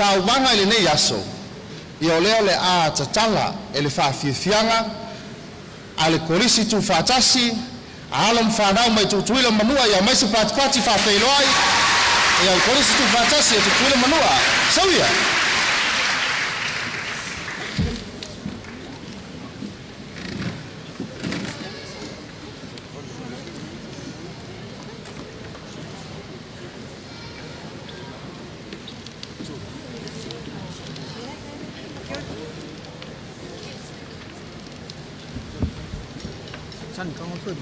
tau manga le nei aso ia leo le a tatala ele faafiafiaga a le kolisi tufatasi a alo mfanau mai tutuila manua ia mai se patipati faapeiloa ai ia le kolisi tufatasi e tutuila manua sauia你刚刚退的。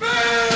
Hey!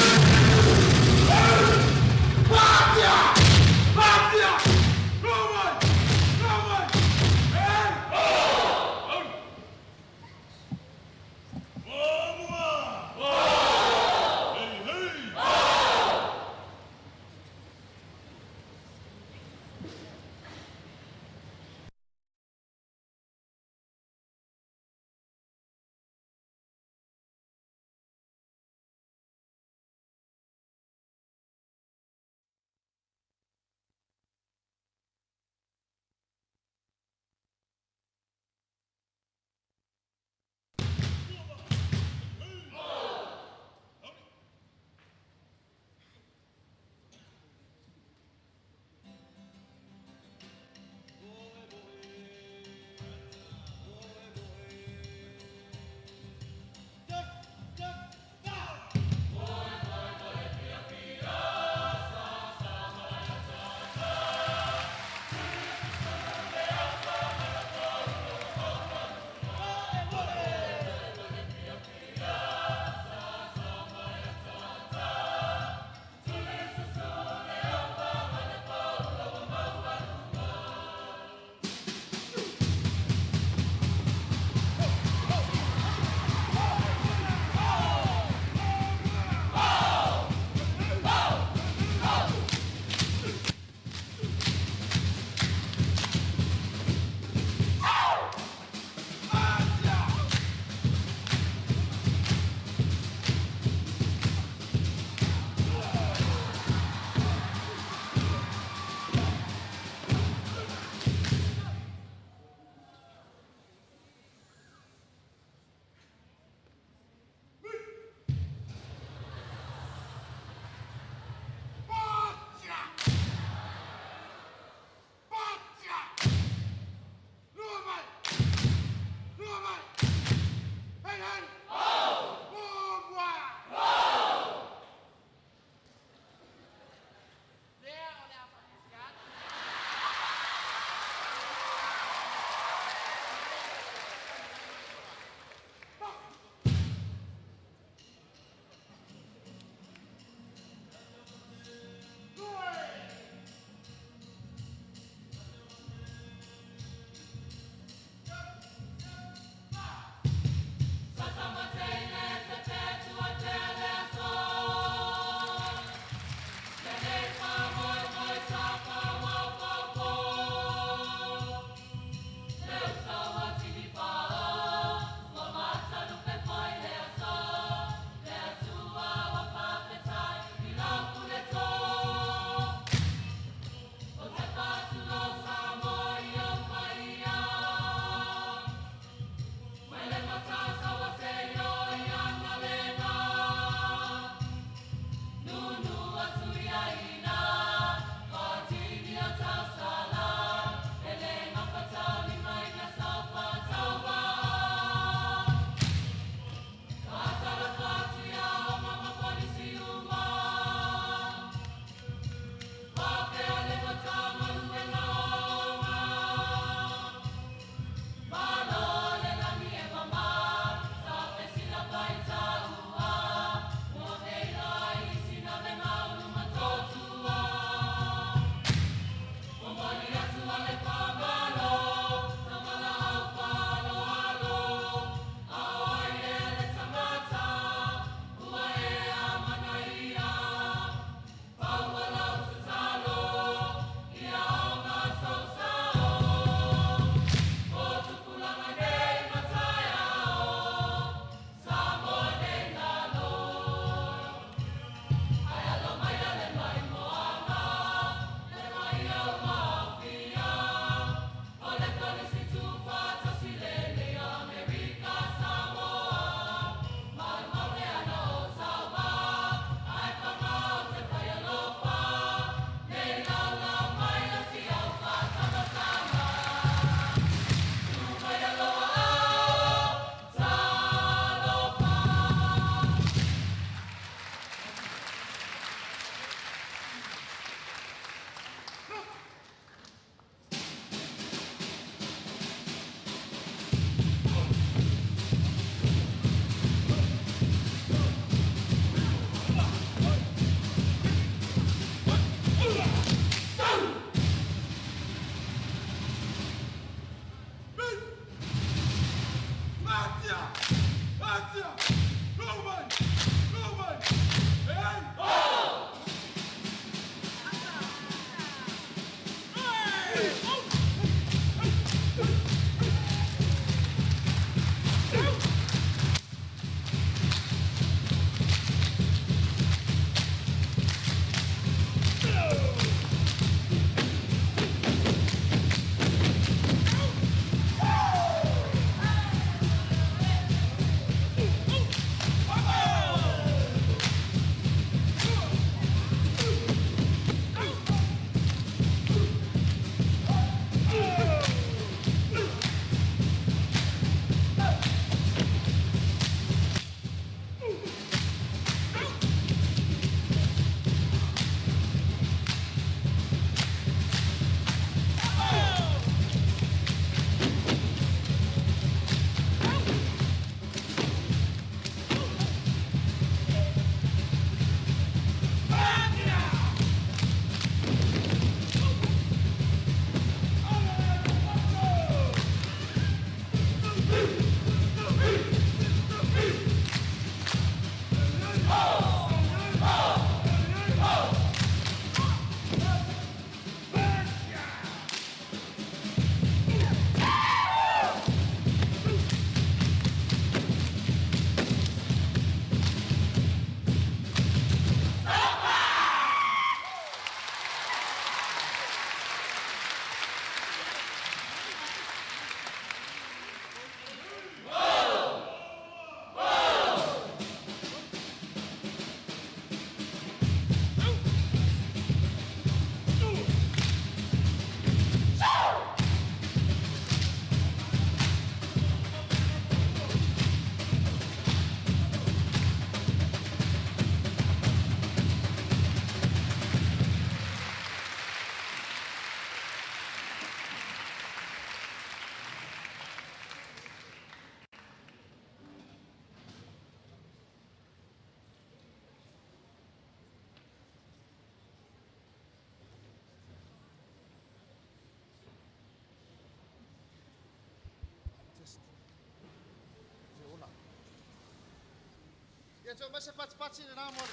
Ia tō mase pati le nā mo le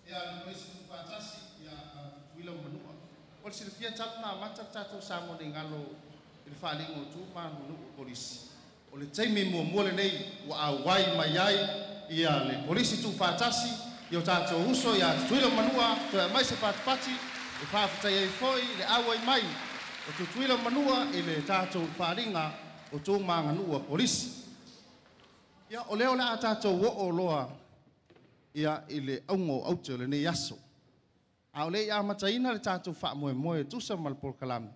ia le isi tuwatasi ia tuila manua. O le silifia tatu nā mata tātou sa mo le ngalo i le whaalingo tū mā manua polisi. O le teimi mua le nei wa awai mai ai ia le polisi tu fatasi ia tātou uso ia tuila manua te mai se pati e whaafitai ai foi le awai mai o tu tuila manua i le tātou whaaringa o tō manganua polisi. Ia o leo la tātou o loa ia i le aungo auto le nei aso. A o le ia mataina le tātou wha moe tusa malpol kalami.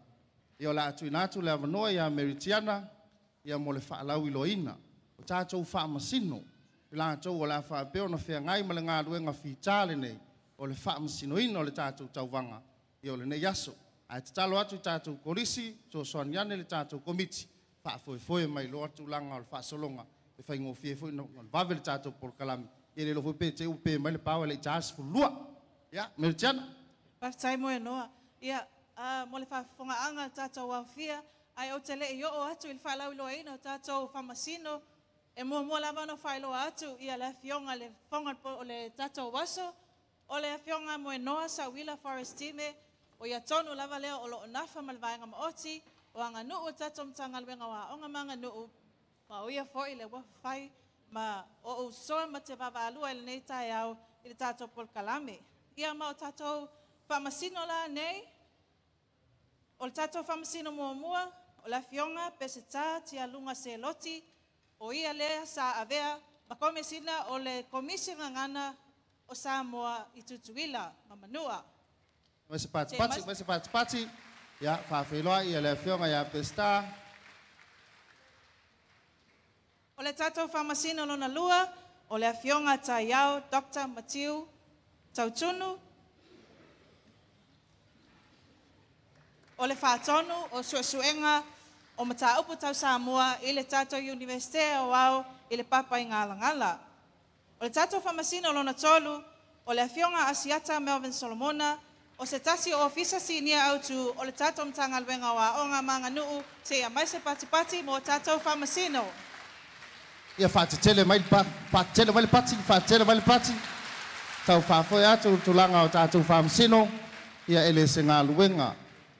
Ia o la atu inatu le avanoa ia meritiana ia mo le whaalau i loina. O tātou wha masino. I la tau o la wha peo na whea ngai ma le ngā ruenga whitale nei. O le wha masino ina o le tātou tauwanga. Ia o le nei aso. A te talo atu i tātou korisi, tō soaniane le tātou komiti. Wha foe mai lo atu langa o le wha solonga. E whai ngō fie foe no vave le tātou por kalami. Ia le lo foe pe te upe mai le pawa le tās fulua. Ia, meritiana. Paftai moe noa. Ia, mo le whafonga anga tātou wawhia. Ai o te le i o atu il whailau i loa ina o tātou whamasino. E mua lava no whailoa atu ia le fionga le whonga o le tātou waso. O le fionga moe noa sa wila forest time. O ia tonu lava leo o lo nafa malvaenga maoti. O anga nuu tātou mtanga luenga wa onga manga nuu. Ma o ia fo i le wafai. Ma o soa ma te wawa ele nei tai au i le tātou polkalame. Ia ma o tātou whamasino la nei. O le tātou whamasino mua. O la fionga pese tā tia lunga se loti. O ia lea sa avea. Ma kome sina o le komisi ngangana o Samoa i tutuila. Mamanua. Mese pati. Ia, whawhiloa ia le fionga ia pese tā. O le tātou whamasino lona lua. O le fionga ta iau Dr. Matiu Tautunu. O le whātonu o suenga o mata upu tau Samoa i le tātou Universite o au i le papa i ngala. O le tātou whamasino lona tolu o le fionga Asiata Melvin Solomona o se tasi o ofisa sinia autu o le tātou mtanga luenga wa o ngā manga nuu te ia mai se pati mo tātou whamasino. Ia whaatele mai le pati. Tau whaafoe atu tulanga o tātou whamasino ia ele se ngā luenga.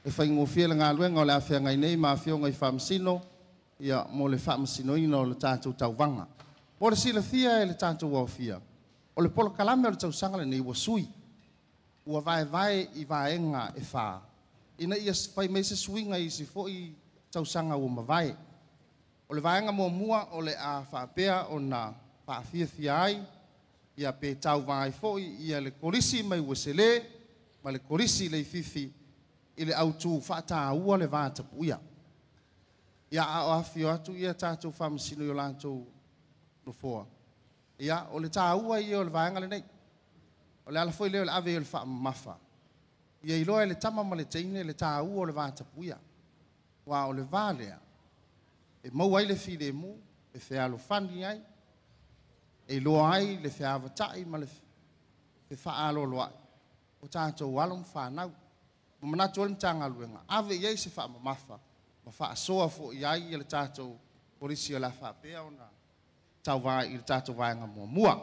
E whai ngofia le ngā luenga o le awhia ngai nei ma whionga i whamasino ia mo le whamasino ina o le tātou tauwanga. Mo le sila thia e le tātou wawhia. O le polo kalame o le tausanga le nei ua sui. Ua vai i vaenga e wha. Ina ia whai me se suinga i si fo i tausanga ua mawai. O le vaenga mua o le a whaapea o na whaafia ai. Ia pe tau vai fo ia le korisi mai ua sele. Ma le korisi le fifi. I le autu whaata ua le vātapu ia. Ia a o awhio atu ia tātou whamasino i o lātou no fōa. Ia o le tā ua i o le vaenga le nei. O le alafoi leo le ave o le whaamafa. Ia i loa le tama ma le teine le tā ua o le vātapu ia. Wa o le vālea. E mau ai le fide mu, e whealo whani ai. E loa ai le wheawatai ma le whaalo loa. O tātou alum whanau. Mana tol mtanga luenga ave ye se fa mafa ma fa soa fo ia i le tātou polisi o la fa pe ona tau vai i tātou vai nga mua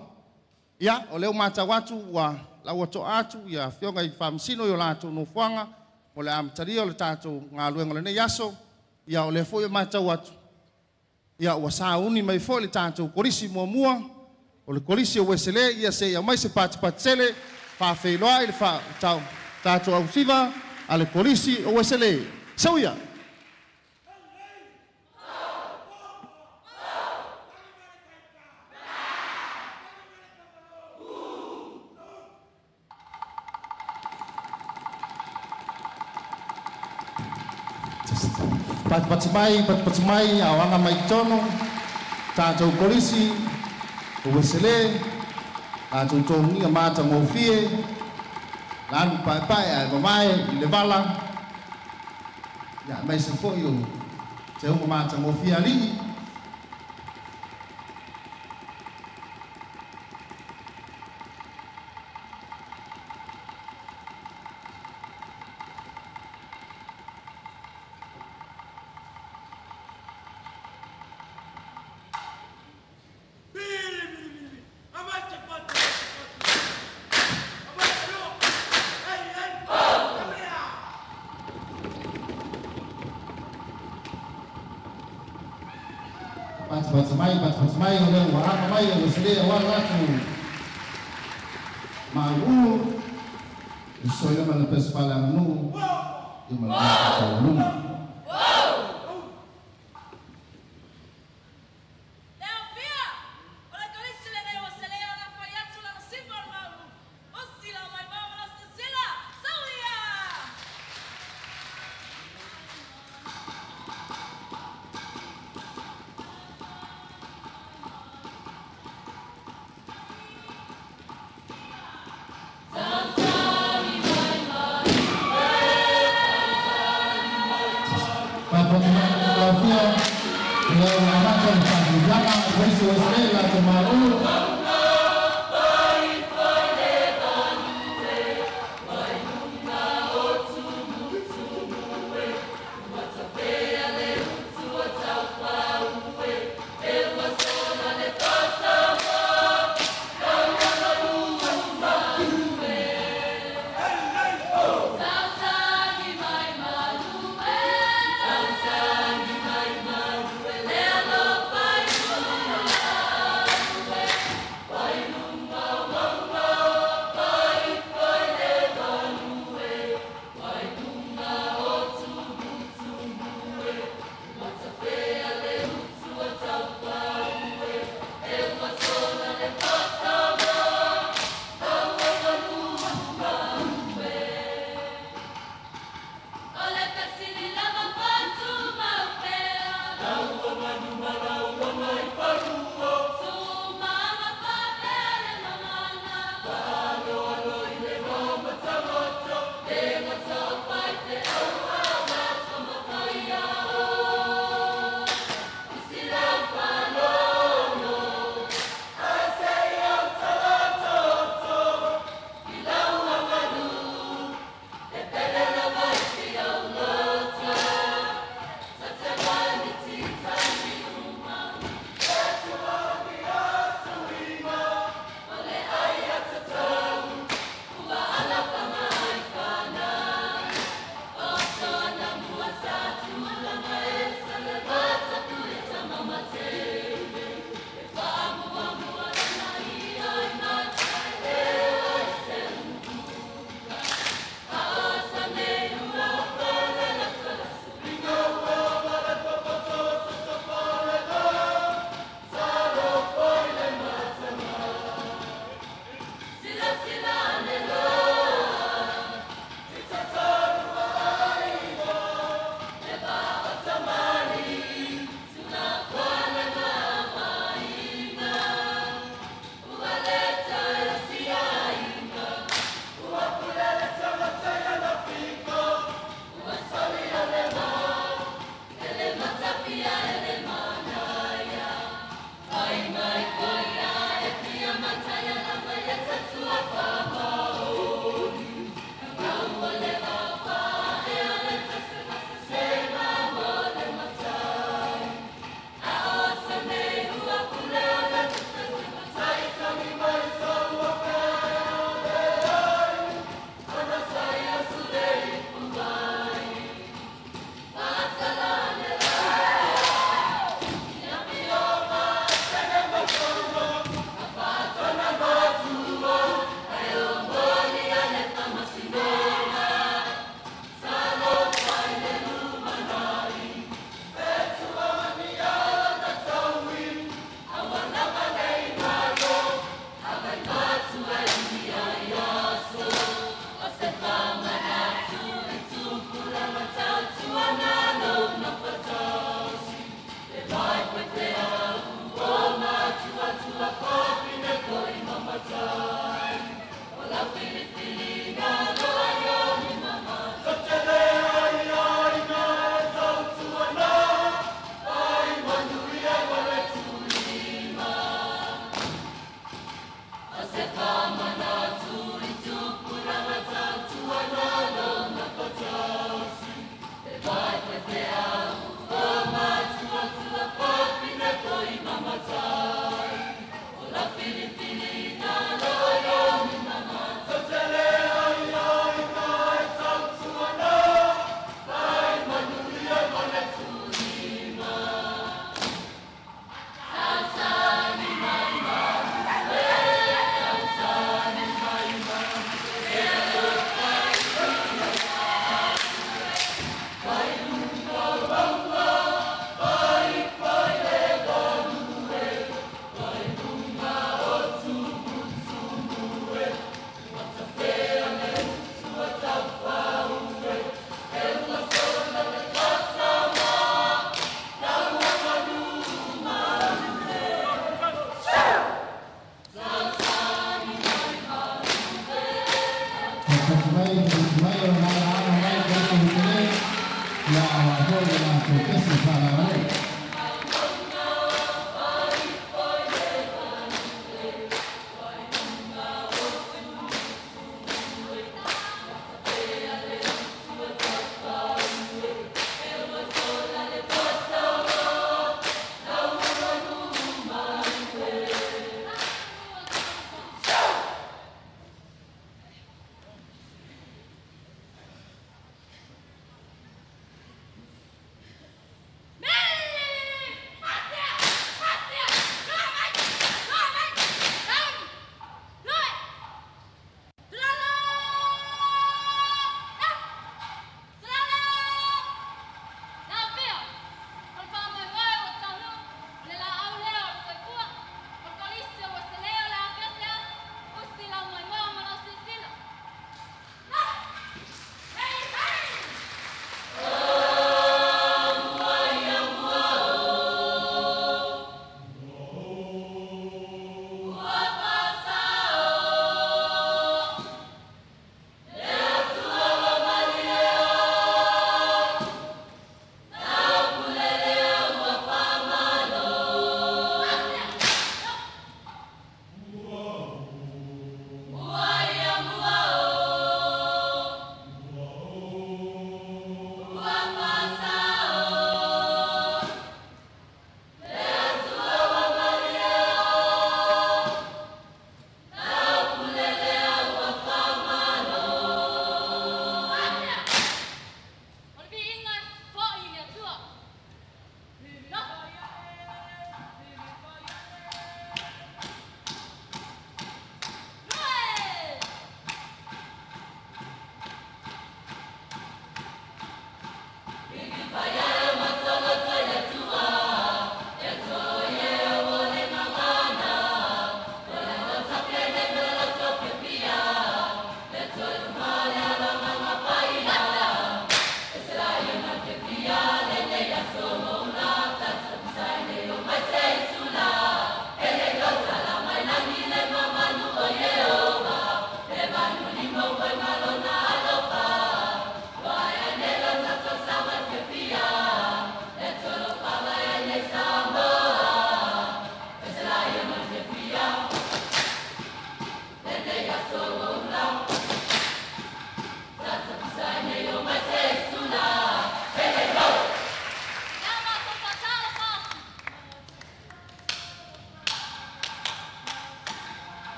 ia o leo mata watu wa la wato atu ia fionga i famsino yo la no fuanga o le amtari o le tātou nga luenga le ne yaso ia o le fo mata watu ia o sa uni mai fo le tātou polisi mua o le polisi o wesele ia se ia mai se patsele fa fe loa i fa tātou au siva ale polisi o wesele. Sauia. Pat awanga mai tono. Tātou polisi o wesele. Tātou tongi mata ngofie. Lalu pai ai mamai le vala ya mai se fo yo te o mata mo fiali mai o leo wa mai o sele wa ratu mau isoila mana pespala nu i mana nu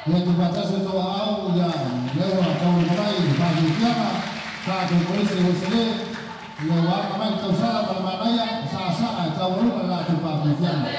Ia tu fatasi to au ia lewa kau mai bagi tiara sa tu polisi usile ia wa kamai tau sala pada manaya sa kau lu pada tu bagi tiara.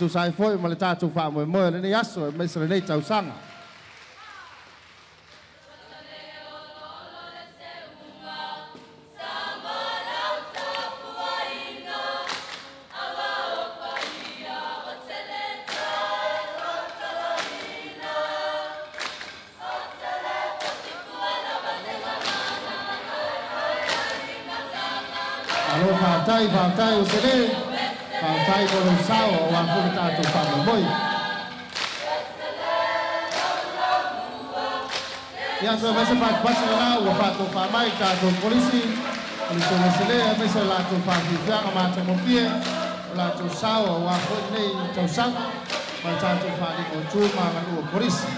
Tu sai foi ma le tatu fa mo ni aso me se nei tau sanga. Alo fa usele Pantai kalau sawo waktu kita tu sama boy. Yang sudah sempat pasal waktu famai kita tu polisi mesele mesele la tu pagi yang macam mobil la tu sawo waktu ni tu sang macam tu pagi tu makan polisi.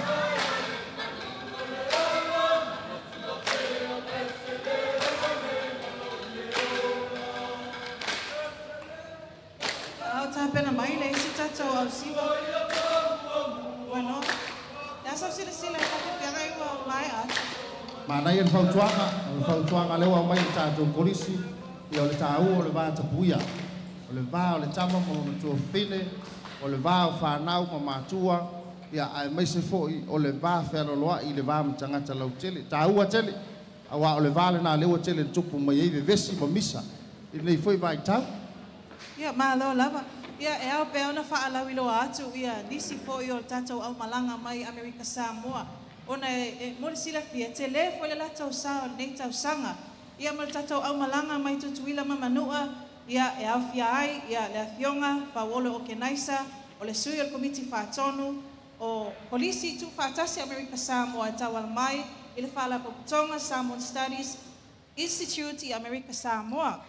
Mana yang fau tuanga lewa mai tatu polisi ia le tau o le va tapuia o le va o le tama mo tu fine o le va o fanau ma matua ia ai mai se foi o le va fero loa i le va mtanga tala utele tau a tele awa o le va le na lewa tele tupu mai e vesi ma misa i le foi vai tau ia ma lo lava ia e au pe ona fa ala wilo atu ia nisi foi o tatu au malanga mai Amerika Samoa ona e mo sila fia tele foi la tau sa nei tau sanga ia mo le tatou au malanga mai tutuila mamanua, ia e awhia ai, ia le awhionga, whawolo organisa, o le sui o le komiti whātonu, o polisi tu whātasi Amerika Samoa e tawala mai, i le whala Pokutonga Samoan Studies Institute i Amerika Samoa.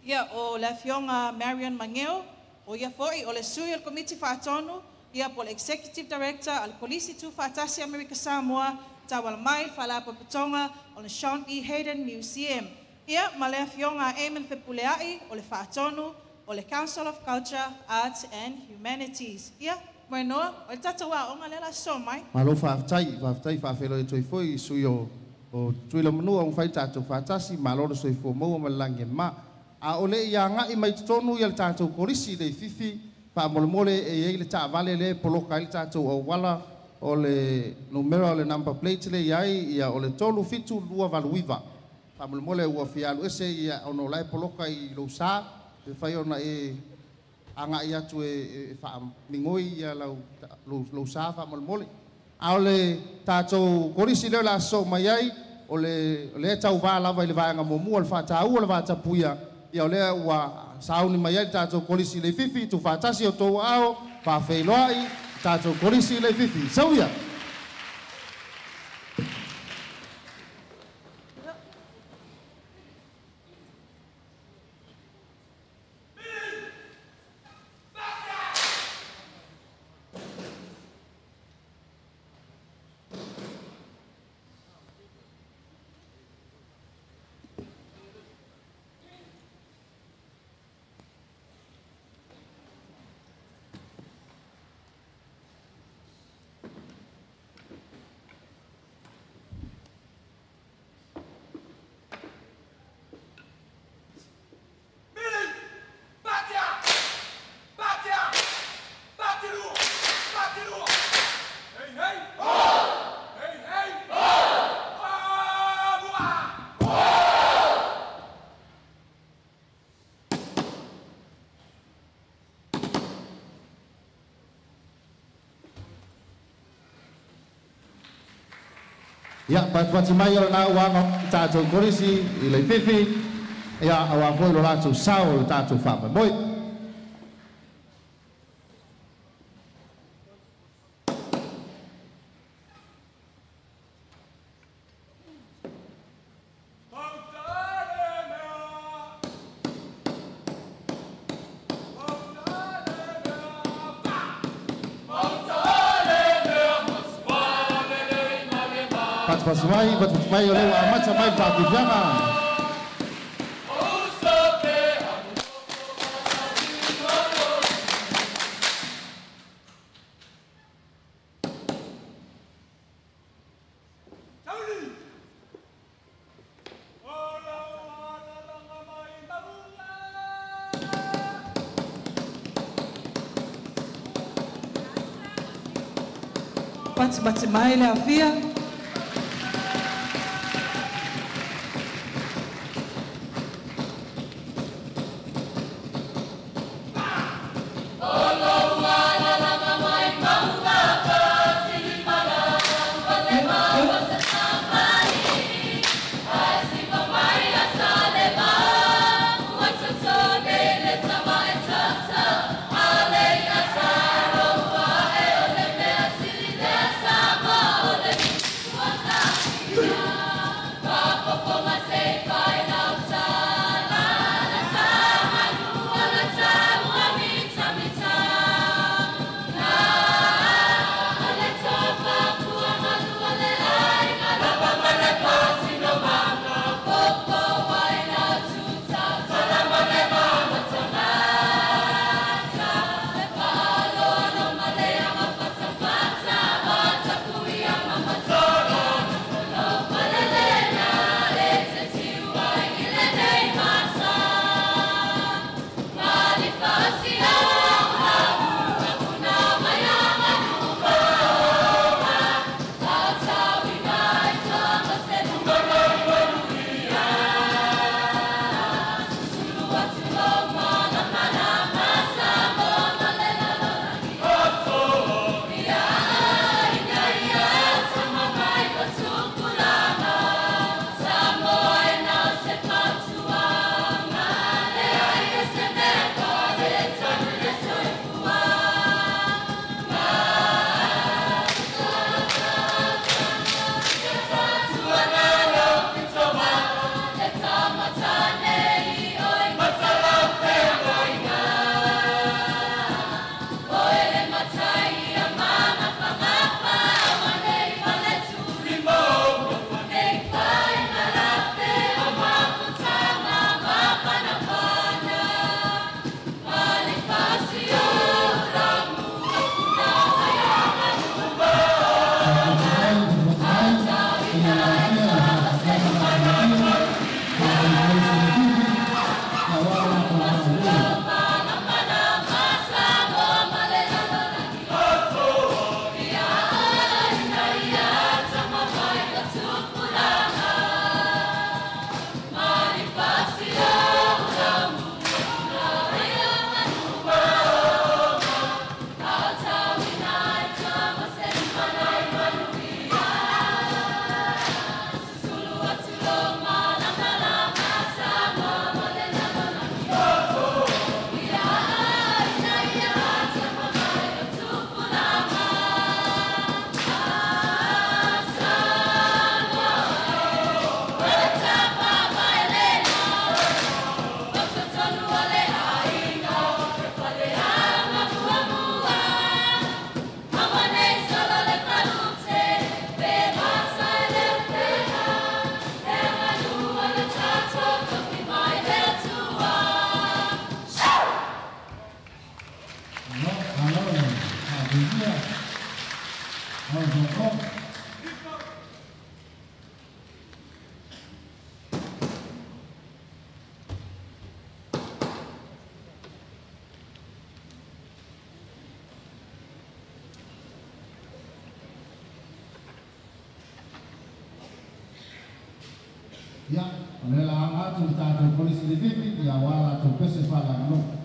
Ia o le awhionga Marion Mangeo, o ia foi o le sui o le komiti whātonu, ia po le Executive Director al polisi tu whātasi Amerika Samoa, tawala mai, whala Pokutonga, o le Sean E. Hayden Museum. Ia ma le awhionga Eamon Fepuleai, o le whātonu, o le Council of Culture, Arts and Humanities. Ia, moe noa, o le tatawa o ngā lela so mai. Malo whaafitai, whaafelo e toi foi, sui o tuila manua, un whai tātou whātasi, malo le soi fo maua malange ma. A ole ia ngai mai tonu ia le tātou korisi le fifi, whaamole e ei le tāwale le poloka i le tātou o wala, o le numero o le number plate le iai, ia o le tolu fitu lua valuiva. Whaamole ua fialu ese ia ono lai poloka i lo sa, e whai ona e anga ia tu e whaamingoi ia lo sa whaamole. A o le tātou korisi leo la so mai ai, o le tau wā lava i le vāanga momu, o le whātau, o le whātapuia, ia o lea ua sauni mai ai tātou korisi le fifi, tu whātasi o tō ao, whāwheiloa i tātou korisi le fifi. Sauia! Ya, pati mai o na wanga tātou korisi i le fifi, ia awa foi lo rātou sao o tātou whapa. Moi! Pati mai o leo amata mai pati fianga. Pati mai le awhia. Ya, oleh lama tu tahu polisi di TV ya wala tu kesempatan no.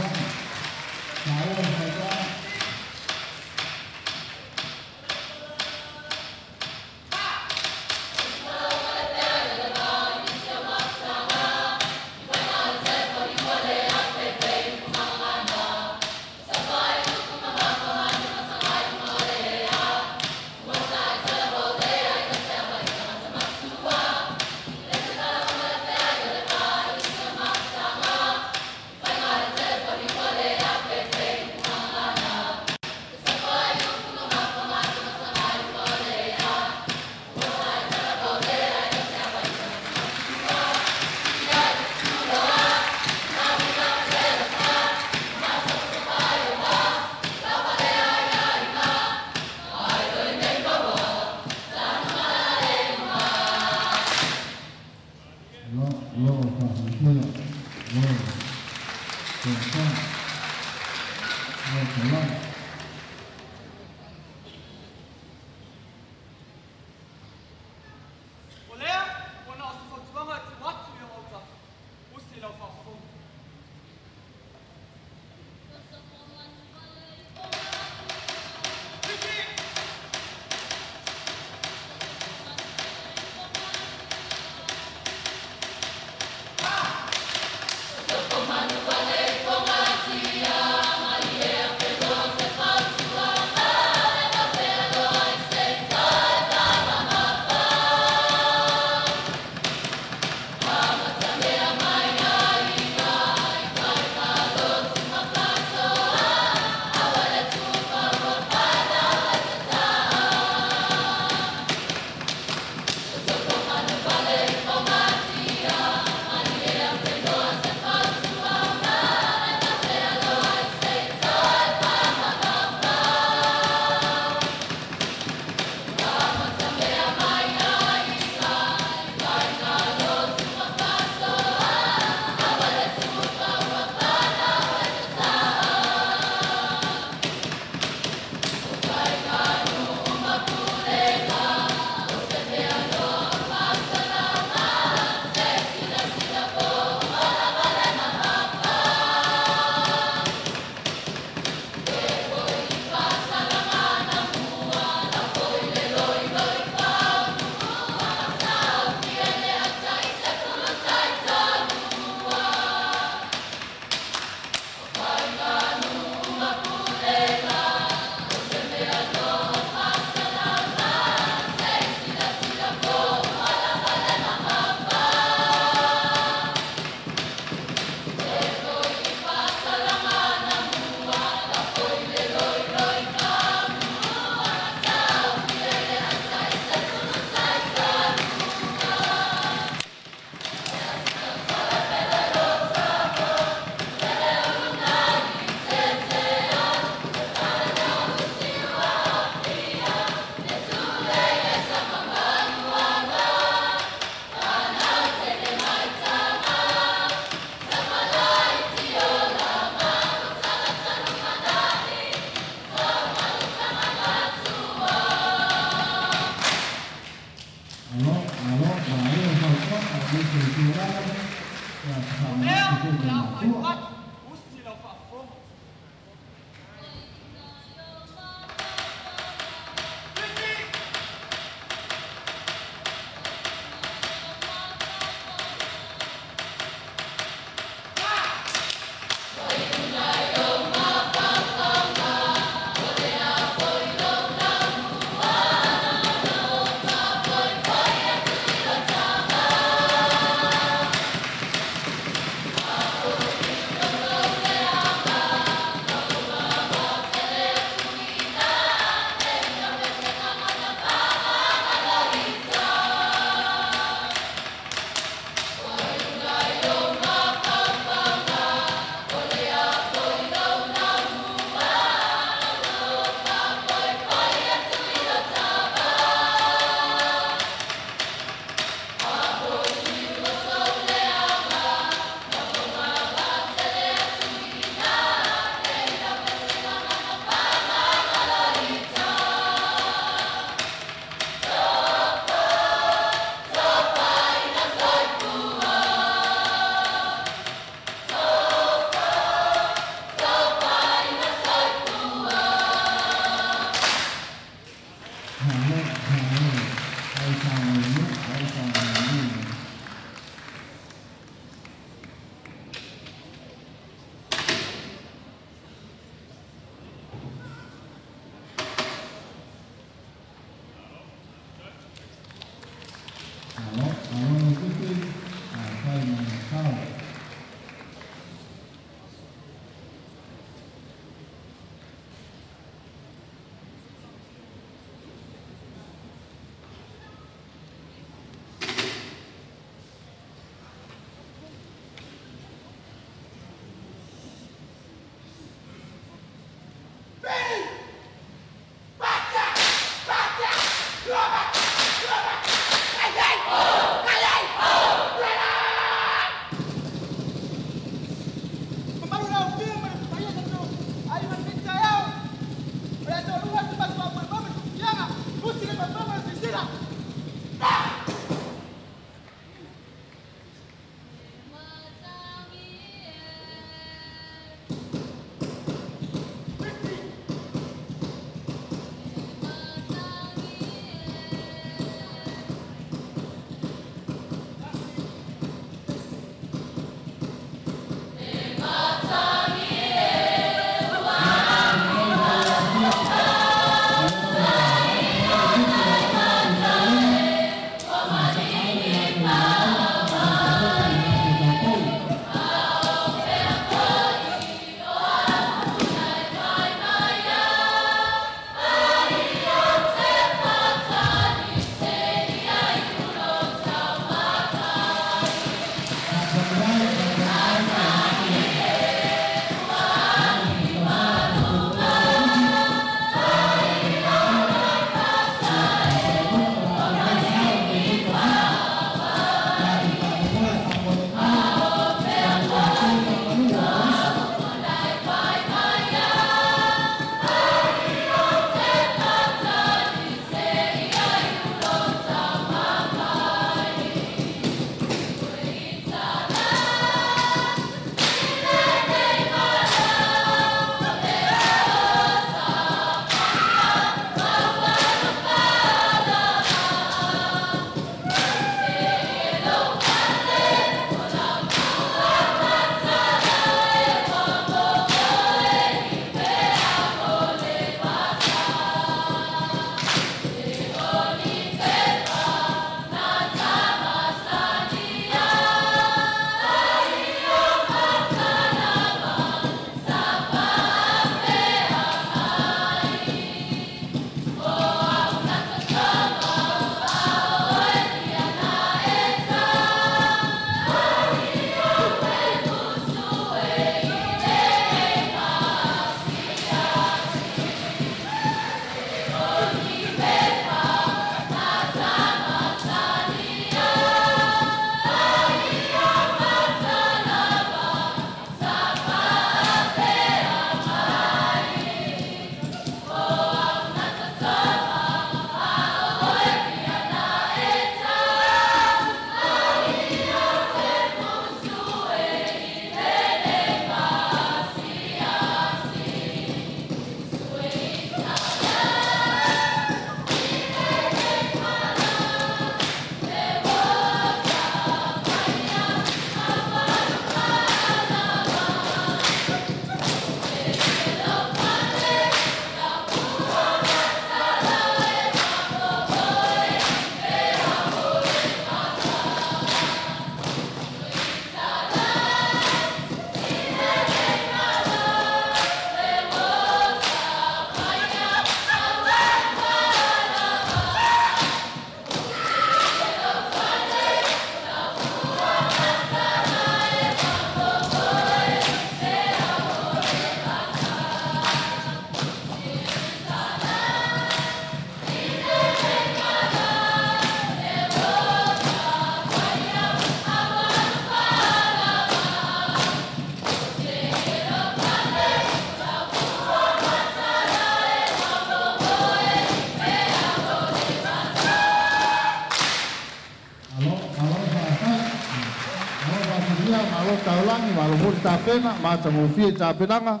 taulangi malo mul tapena mata mo fie tapenanga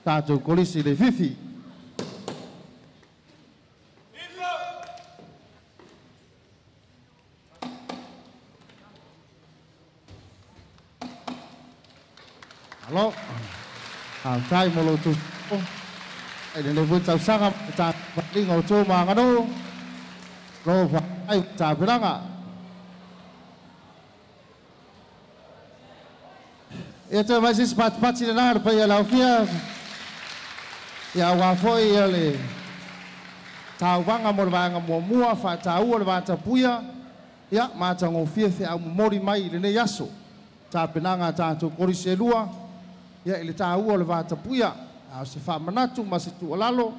tato kolisi le fifi Halo tai molo tu ai le vuta sanga ta lingo to ma ngano lo vai tapenanga ia te mai sis pat le ngar pa ia laufia ia wa foi ia le tauanga mo vanga mo mua fa tau le vata puia ia ma tango fie fe au mori mai le ne yaso ta penanga ta to korisi lua ia ile tau le vata puia a se fa manatu ma se tu lalo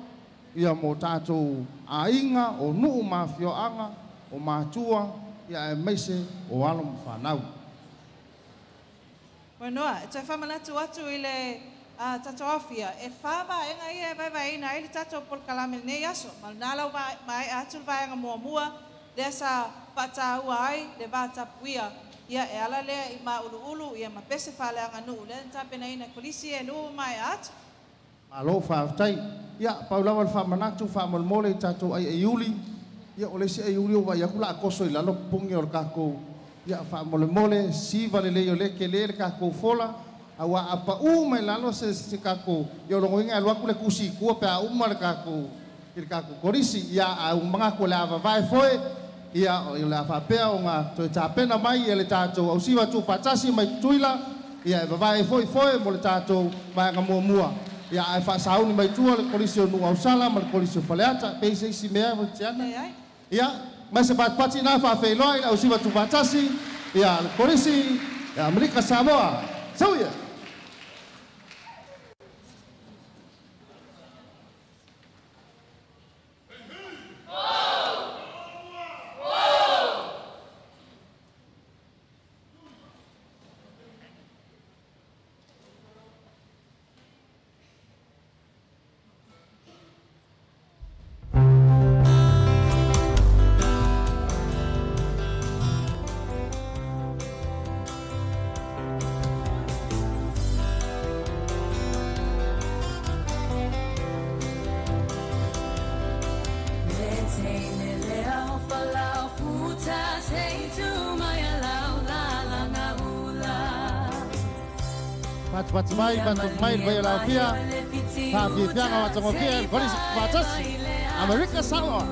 ia mo tatou ainga o nuu mafioanga o matua ia e meise o alo mawhanau. Wanoa, e tai whamanatu atu i le tatou awhia. E whama enga ia e vai ina ili tatou polkalame nei aso. Malnalau mai atu vaenga mua le sa pataua ai le vatapuia. Ia e ala lea i ma ulu ia ma pese whaleanga nuu. Le tapena ina kolisi e nuu mai atu. Alo whaatai, ia paulawa le whamanatu whamalmole i tatou ai iuli. Ia o lesi ai iuli o vai akula akoso i lalo pungi o le kako. Ia whamalmole siva le leo leke le kako fola. Awa apa mai lalo se kako. Ia longo inga alua kule kusi kua pe a uma le kako. Il kako korisi ia a umanga ko le ava vai foi. Ia o le ava pea o ngā toi tāpena mai ia le tātou au siva tu patasi mai tuila. Ia e vai foi mo le tātou mai ngā mua. Ia ai fa sauni mai tua le polisi o nua usala ma le polisi o faleata pe se si mea mo tiana ia mai se pat na fa fe loi au siva tu batasi ia le polisi ia Amerika Samoa sauia Pati mai vai la fia pa vi fianga wa tango fia polisi patasi Amerika Samoa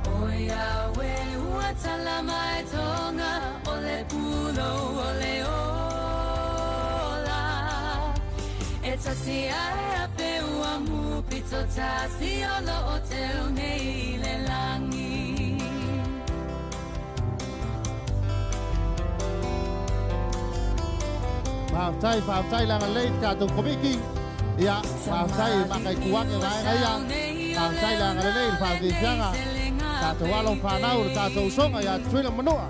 oya we watala mai tonga ole pulo ole ola eta si ai pe wa mu pito tasi olo hotel nei le langi Faftai lang ang late katong kumiki. Iya, faftai makai kuwak yung kaya. Faftai lang ang late, faftai siya nga. Kato walong panaw, kato usong, ay at suwi lang manua.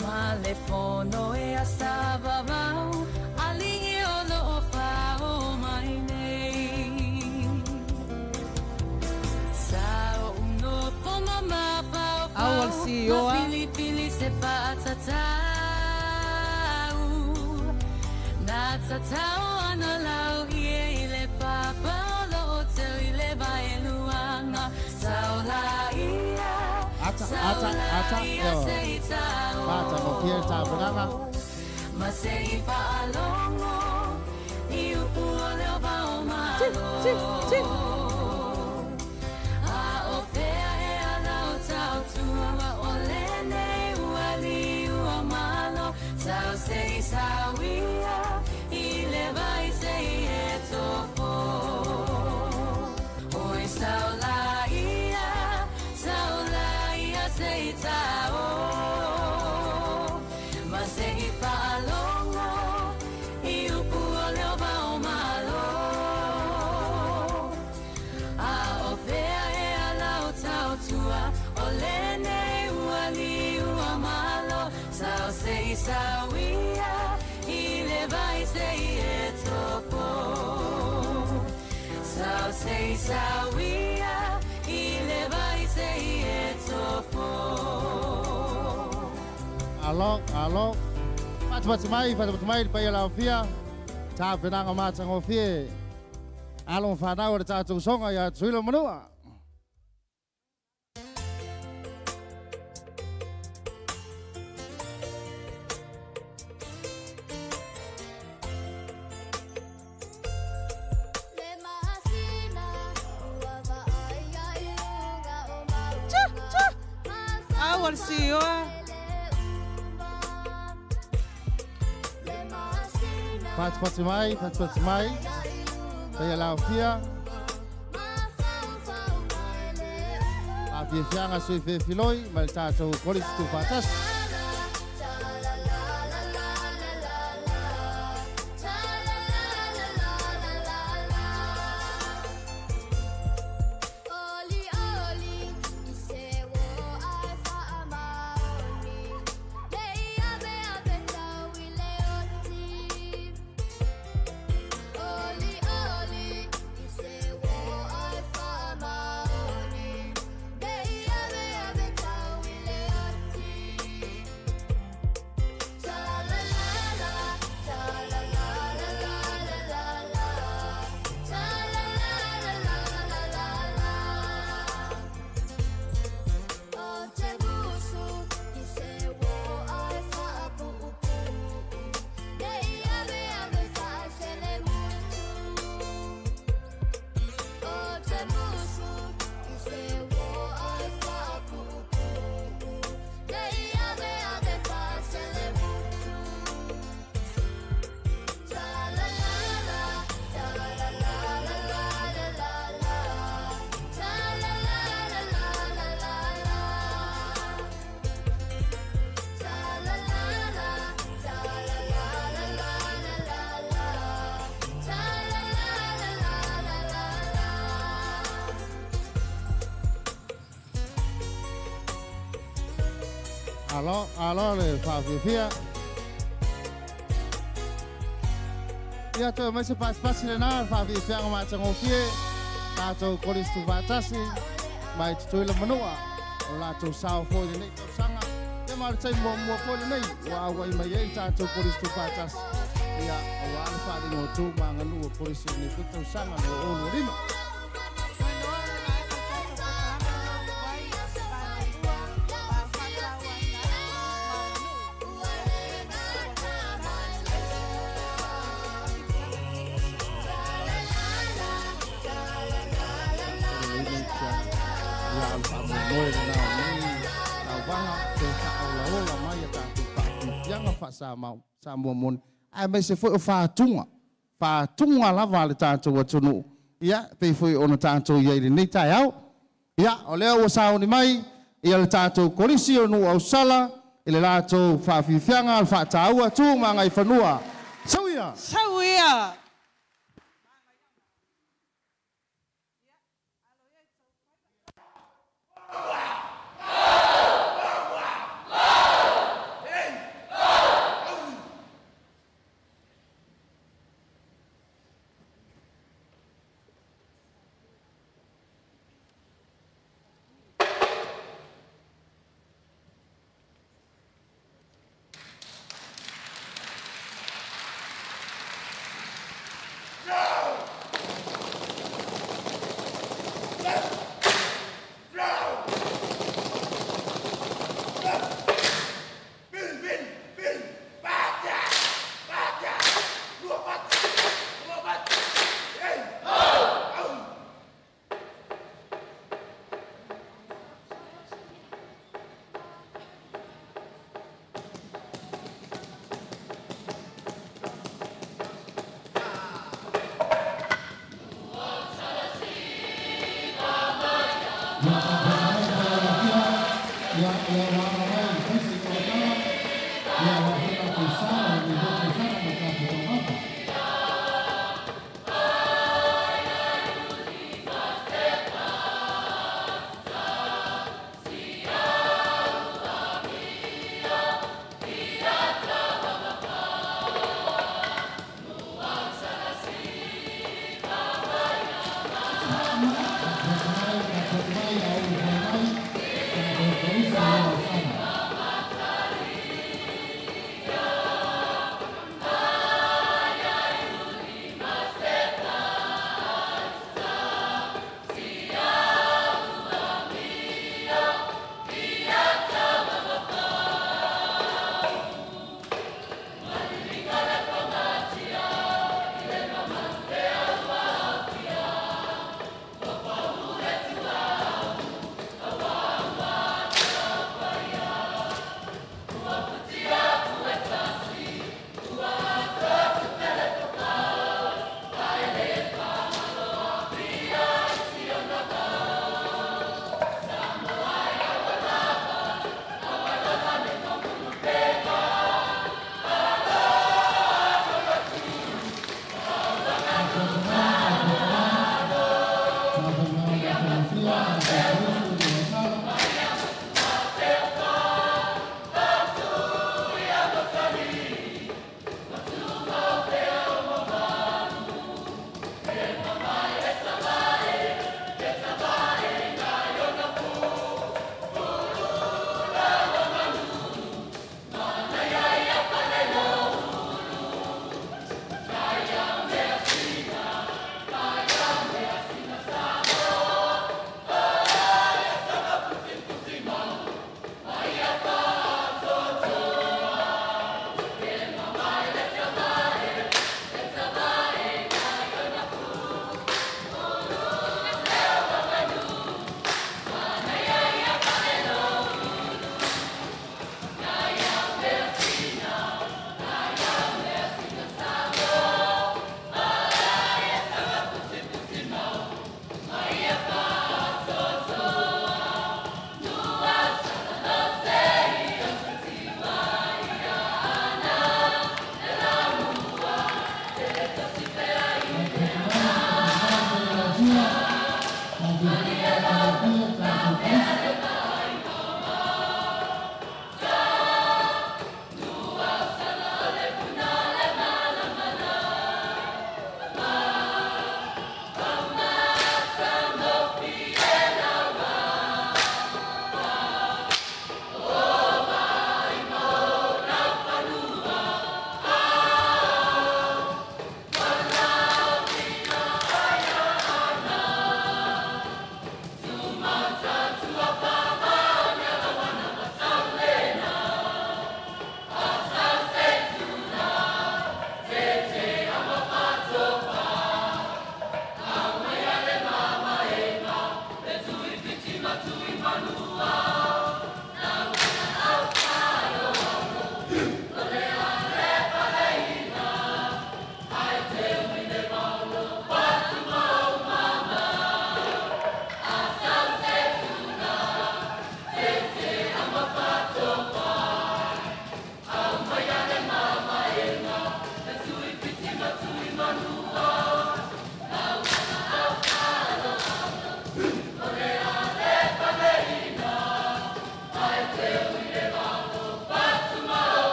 Malefono e asababaw, alingi olo o pao my name. Sao uno po mamapao pao, awal siyo mapili-pili se patatay. Natatao analau ile papa lo hotel ile baeluanga saula ia ata bata mo kia ta benanga masei palongo iu puole ba o malo a ofea e ala o tau tua ole nei wali o malo sao sei sawia ile vai sei etofo oi saulaia sei tao ma sei falongo iu puole ba o malo a ofea e ala o tau tua ole nei wali o malo sao sei sawia ile vai sei etofo sao sei sawia ile vai sei etofo alo pat mai pa ia fia ta venanga mata ngofie alo fa o ta tu songa ya suilo manua Pati mai. Saya laufia. Fianga sui filoi, mal tato kolis tu patas. Alo le fia. Ia to mai se pas le na fia ma chango fie. Ta to kolis tu batasi. Mai tu le manua. La to sao fo ni to sanga. Te mar chai mo fo ni wa wa mai ye ta to kolis tu batasi. Ia wa fa ni no tu ma nganu kolis ni to sanga no o rima. Sa mon ai mai se foi fa tunga lava le tātou atunu ia pe foi ona tātou ia le nei tai au ia o leo o sao ni mai ia le tātou kolisi o nu au sala ile lātou fa fifianga al fa taua tu ma ngai fanua sauia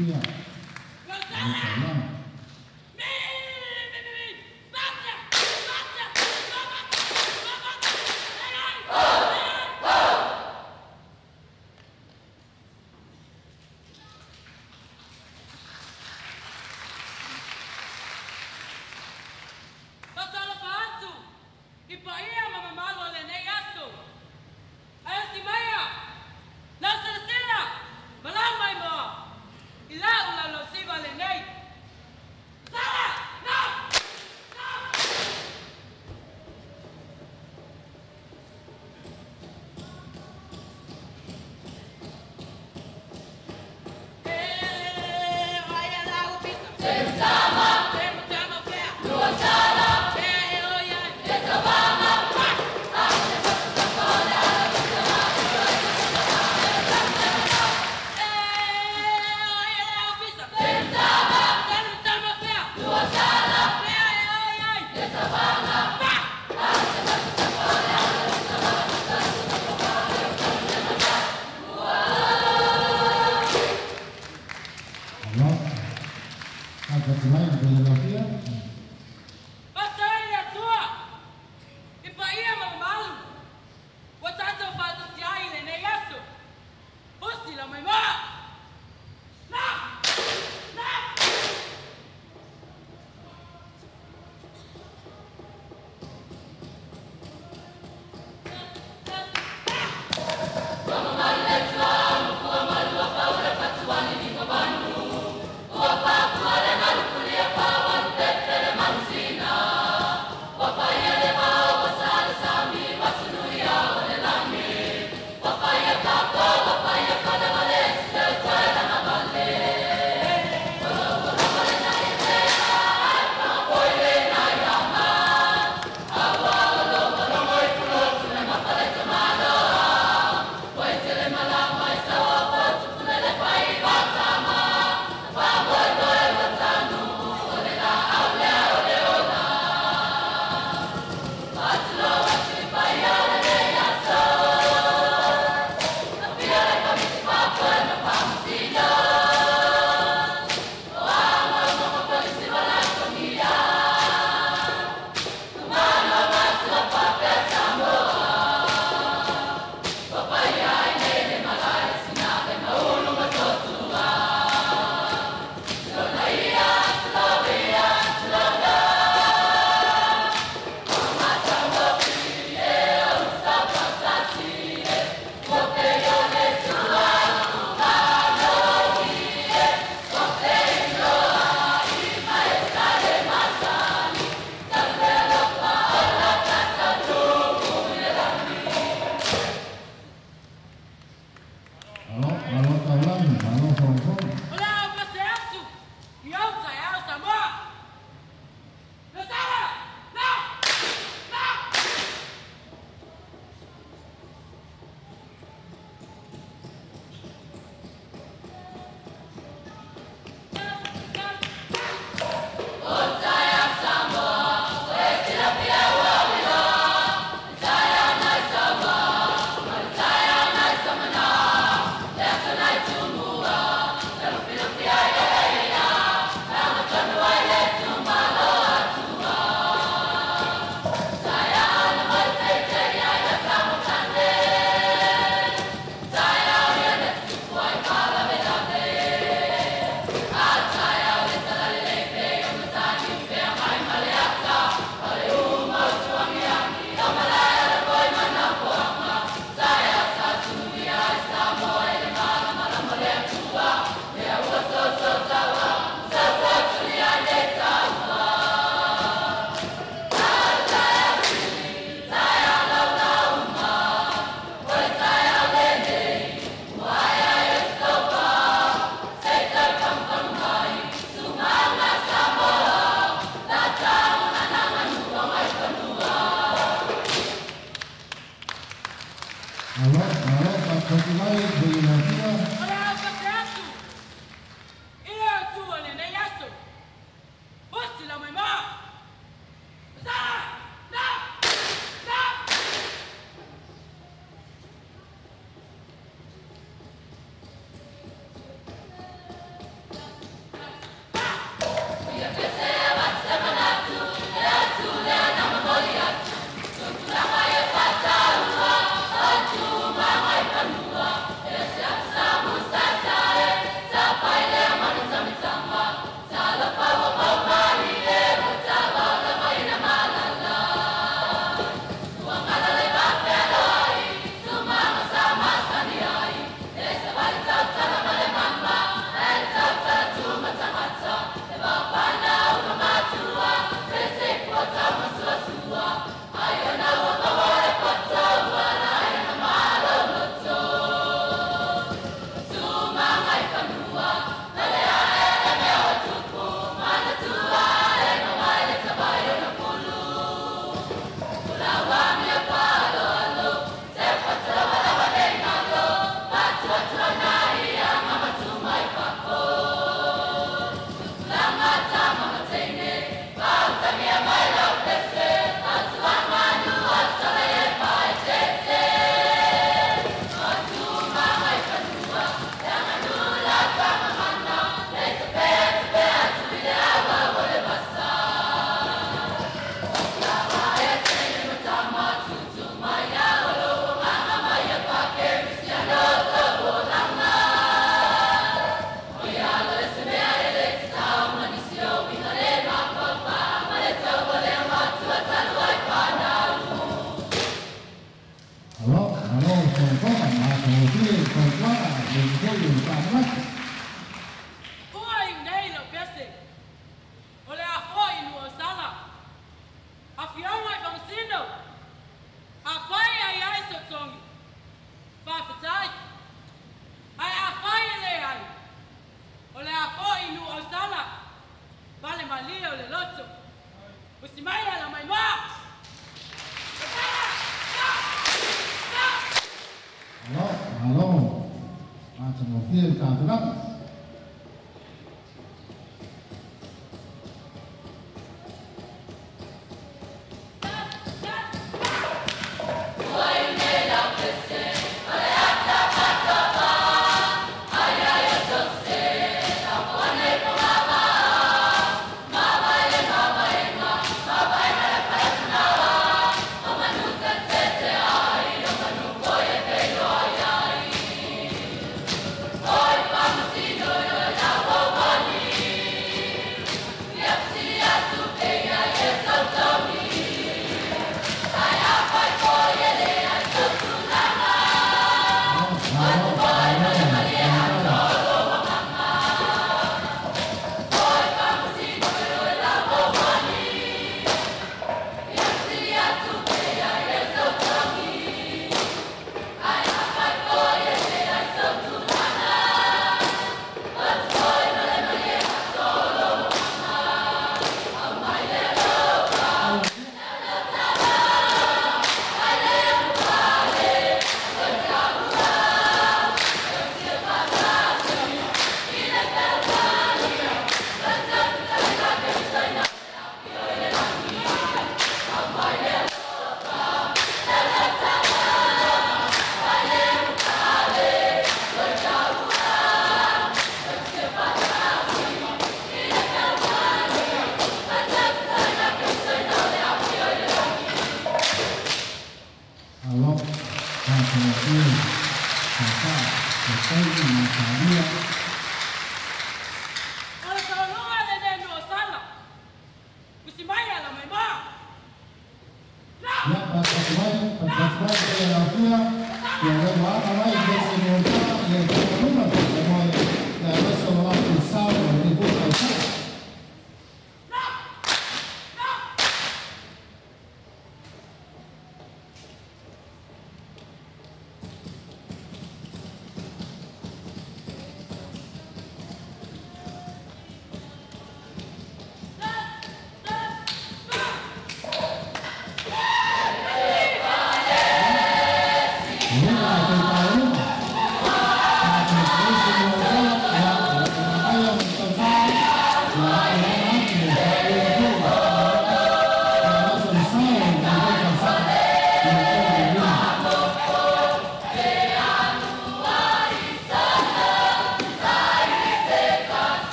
filosofia.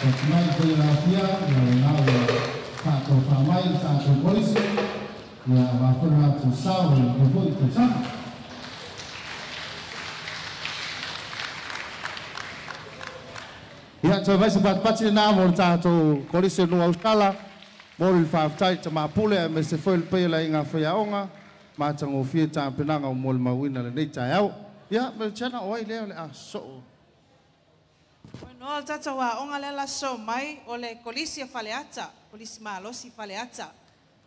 Mai pia la pia na tato famai tato polisi ya wafuna tu sawi ibu itu sama. Ya coba sebat pasti nama tato polisi nu Australia boleh faham cuma pule mesti full pay la inga faya onga macam ofia cam penang au mol mawina le nei cayau ya bercana oi le so. No al tata wa onga le la so mai o le kolisi faleata, kolisi malosi faleata.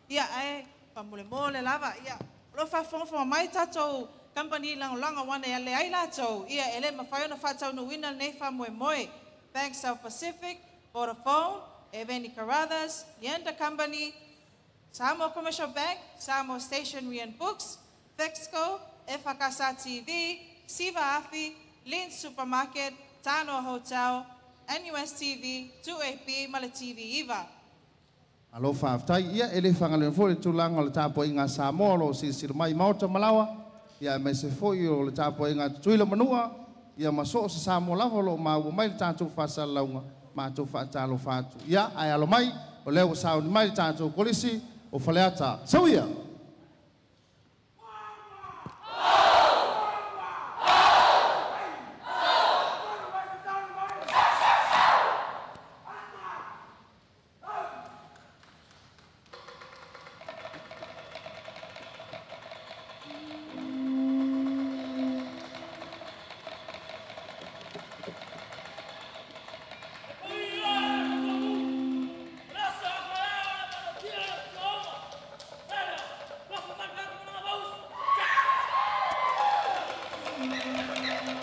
Ia ai pamule mole lava ia lo fa fo mai tato company lang wana ya le ai la to ia ele mafai no fa tau no wina nei fa moe Bank South Pacific, Vodafone, Eveni Carruthers, Yenda Company, Samo Commercial Bank, Samo Stationery and Books, Fexco, FHKSA TV, Siva Afi, Lin Supermarket, Tano Hotel, NUS TV, 2AP, Mala TV, Eva. Alo faftai ia ele fangalen fo tu lang o tapo inga Samoa lo sisir mai mauta malawa ia mese fo yo le tapo inga tuila manua ia maso sa Samoa la lo mau mai tatu fasal launga ma tu fa talo fatu ia ai alo mai o leo saun mai tatu polisi o faleata sawia.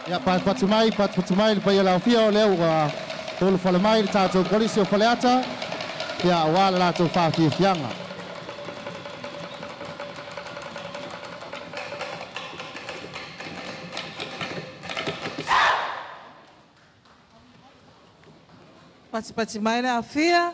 Ya pat patumai pa yala fio leo tolu fale mai tato polisi o faleata ya wala la to fa fi fianga Pati mai le afia.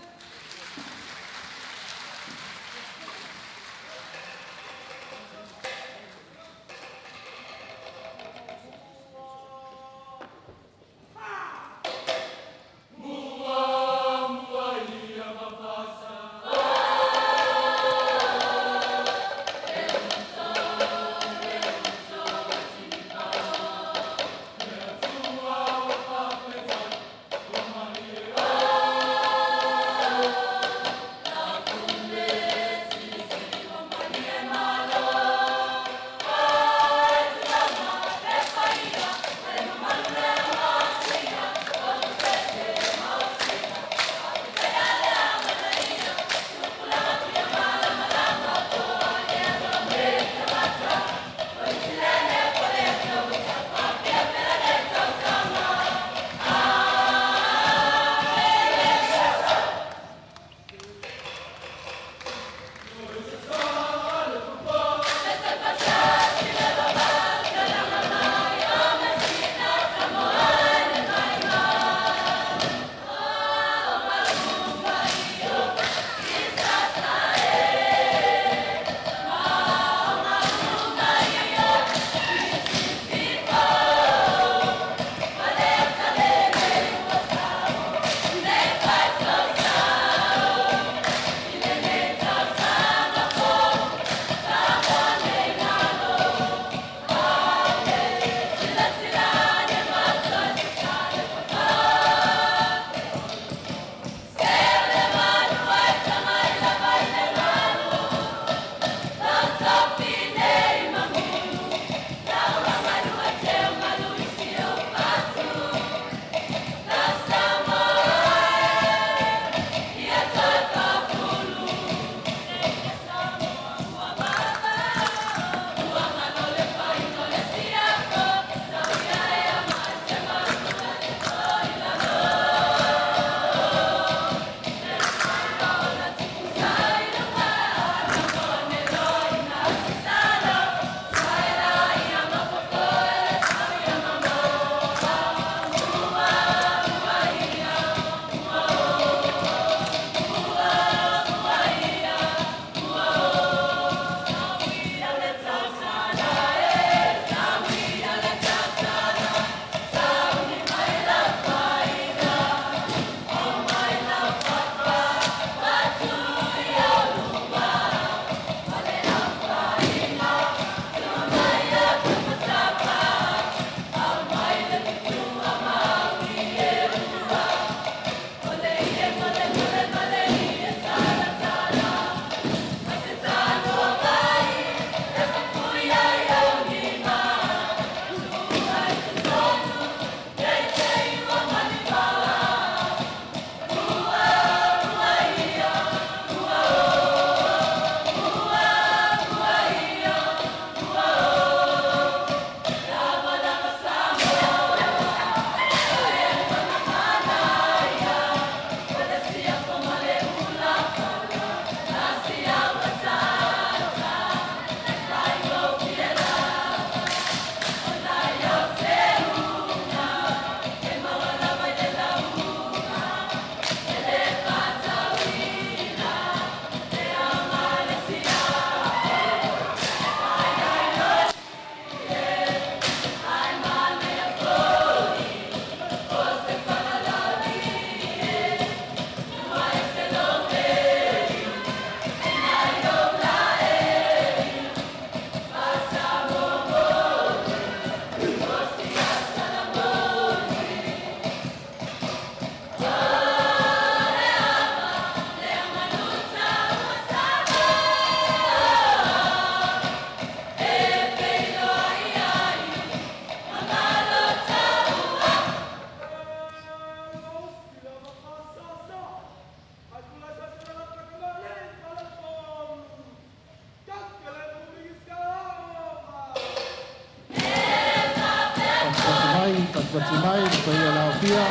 Fatimai Paya Laufia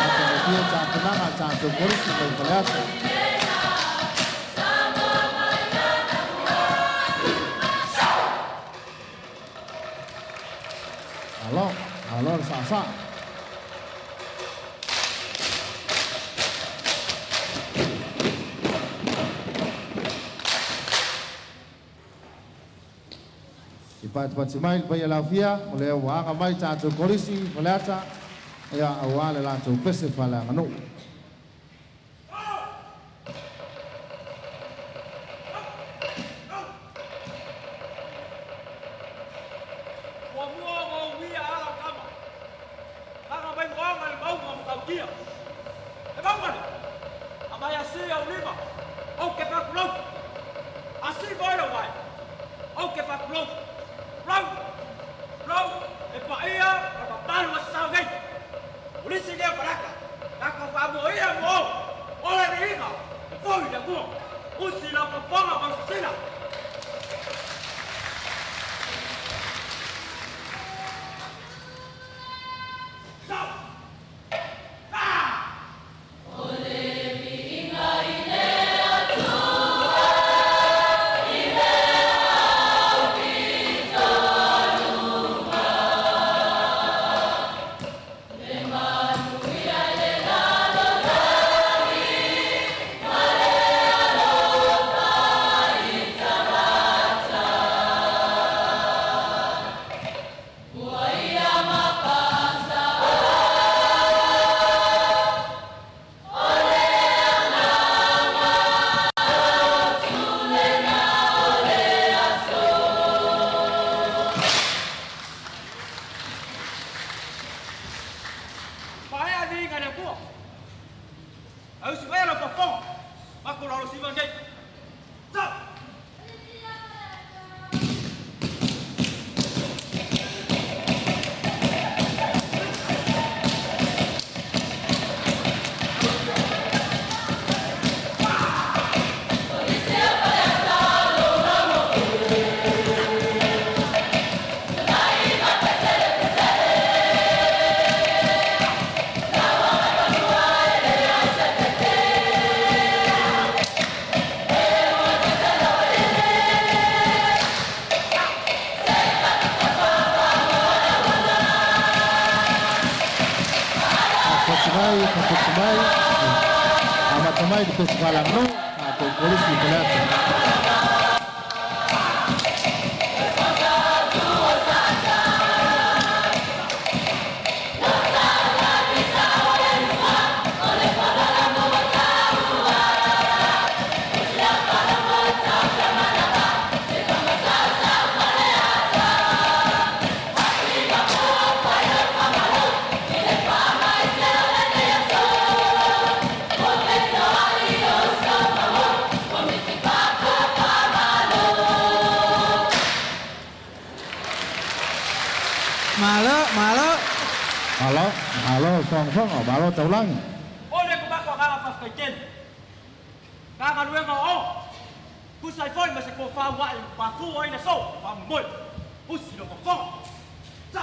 atau dia campurna campur polisi berkelihatan. Halo Sasa. Cepat semain Paya Laufia oleh wang amai campur polisi berkelihatan. Ya awal langsung festival nganu. Amat di festival nganu atau polisi berkelihatan. Halo, song ở báo Tàu Lăng. Ôi đây của bác có ngang phải trên. Ngang ăn nguyên ngõ. Cú sai phơi mà sẽ có pha ngoại và phu ấy là sâu và mồi. Cú xì được phong. Dạ.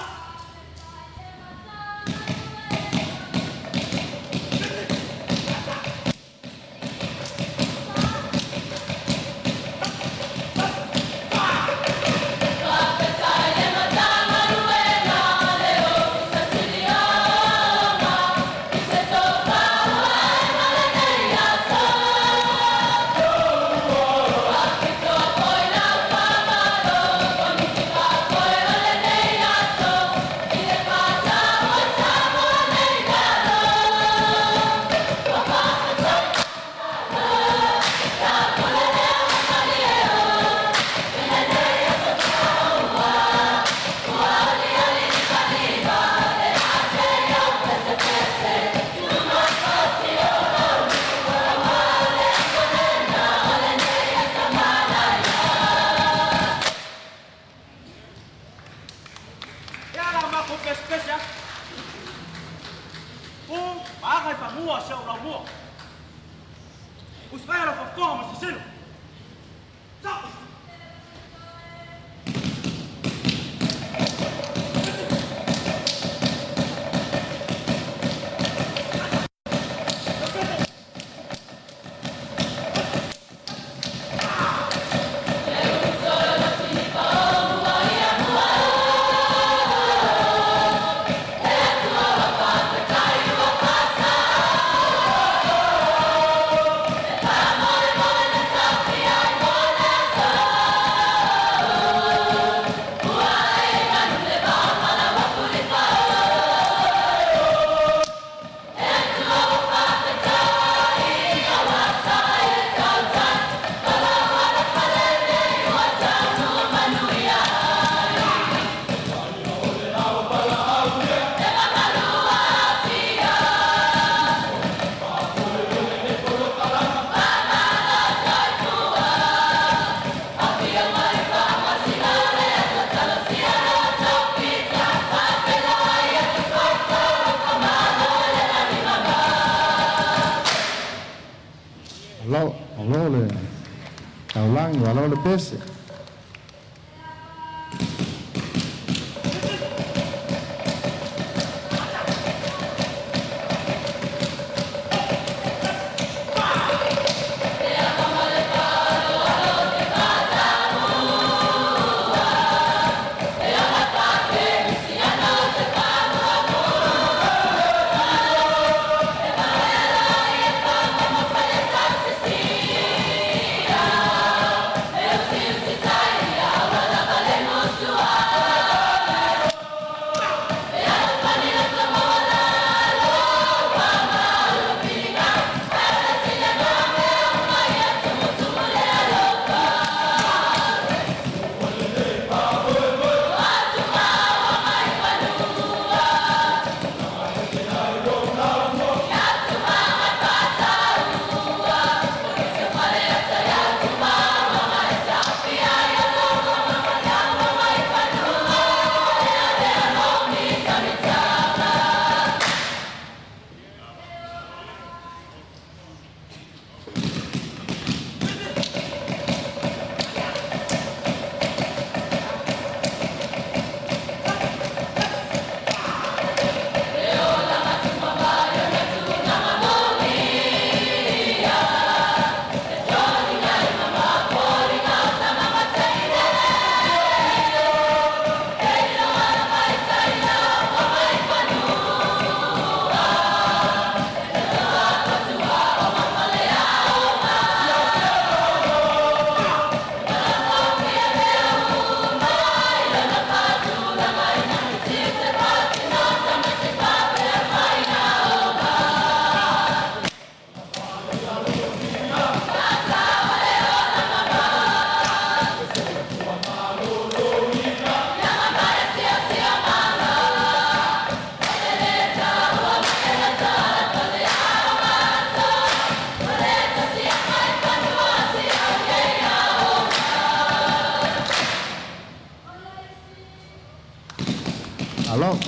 Alo le taulang alo le pese.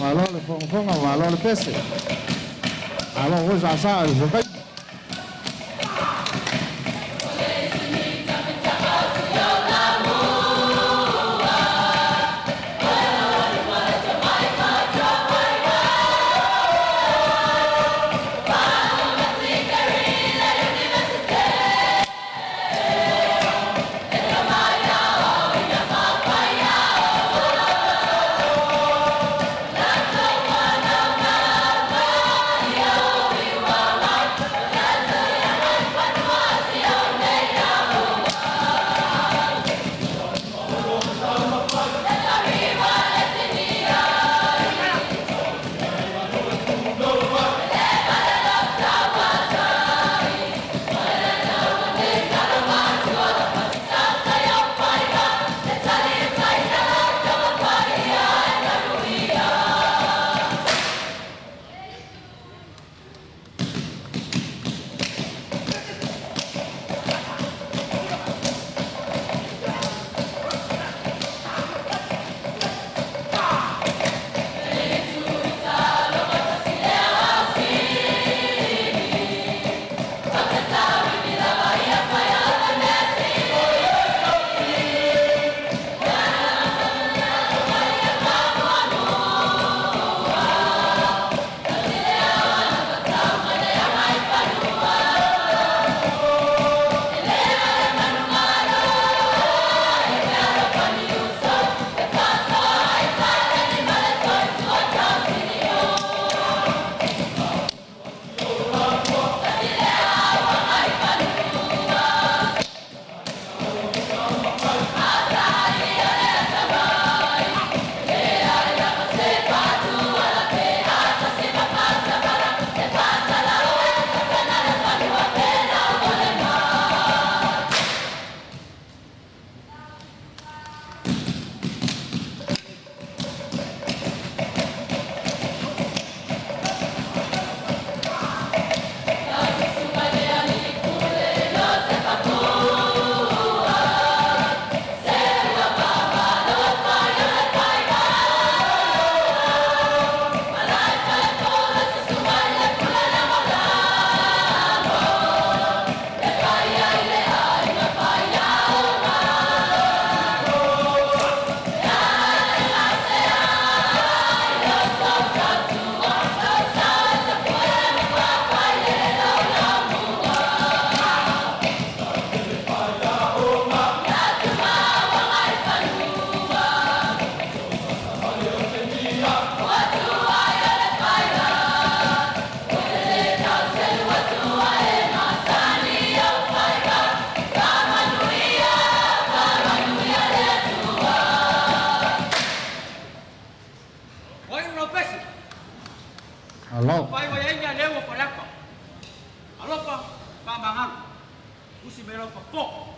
Alo le fonga alo le pese. Alo ho sa le kai. Pamangan. Pusi melo fafo.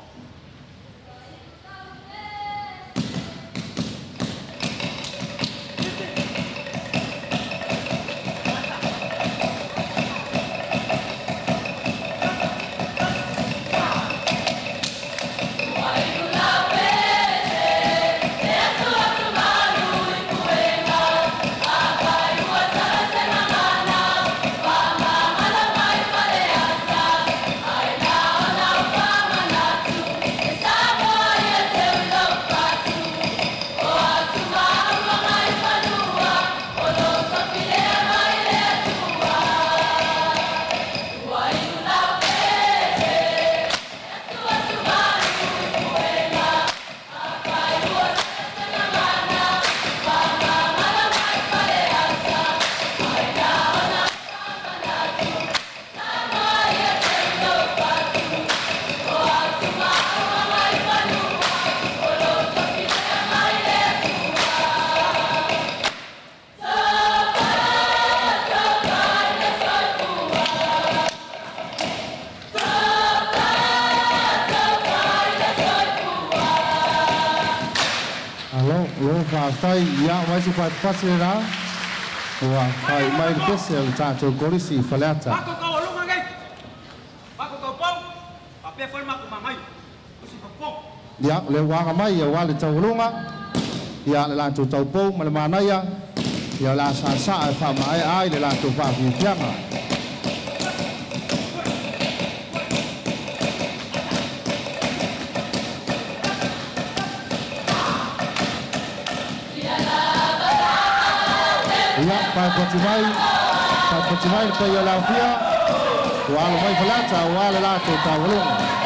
Fai ia mai si pat pasera wa fai mai kesel ta to korisi falata Mako kau lu ngai. Mako kau pong. Apa yang forma aku mamai. Pusi fafo. ya le wa mai ya wa le tau lunga ya le la tu tau po ma mana ya ya la sa fa mai ai le la tu fa fi fianga ya pai potimai pe ya la fia wa le mai falata wa le la tu tau lunga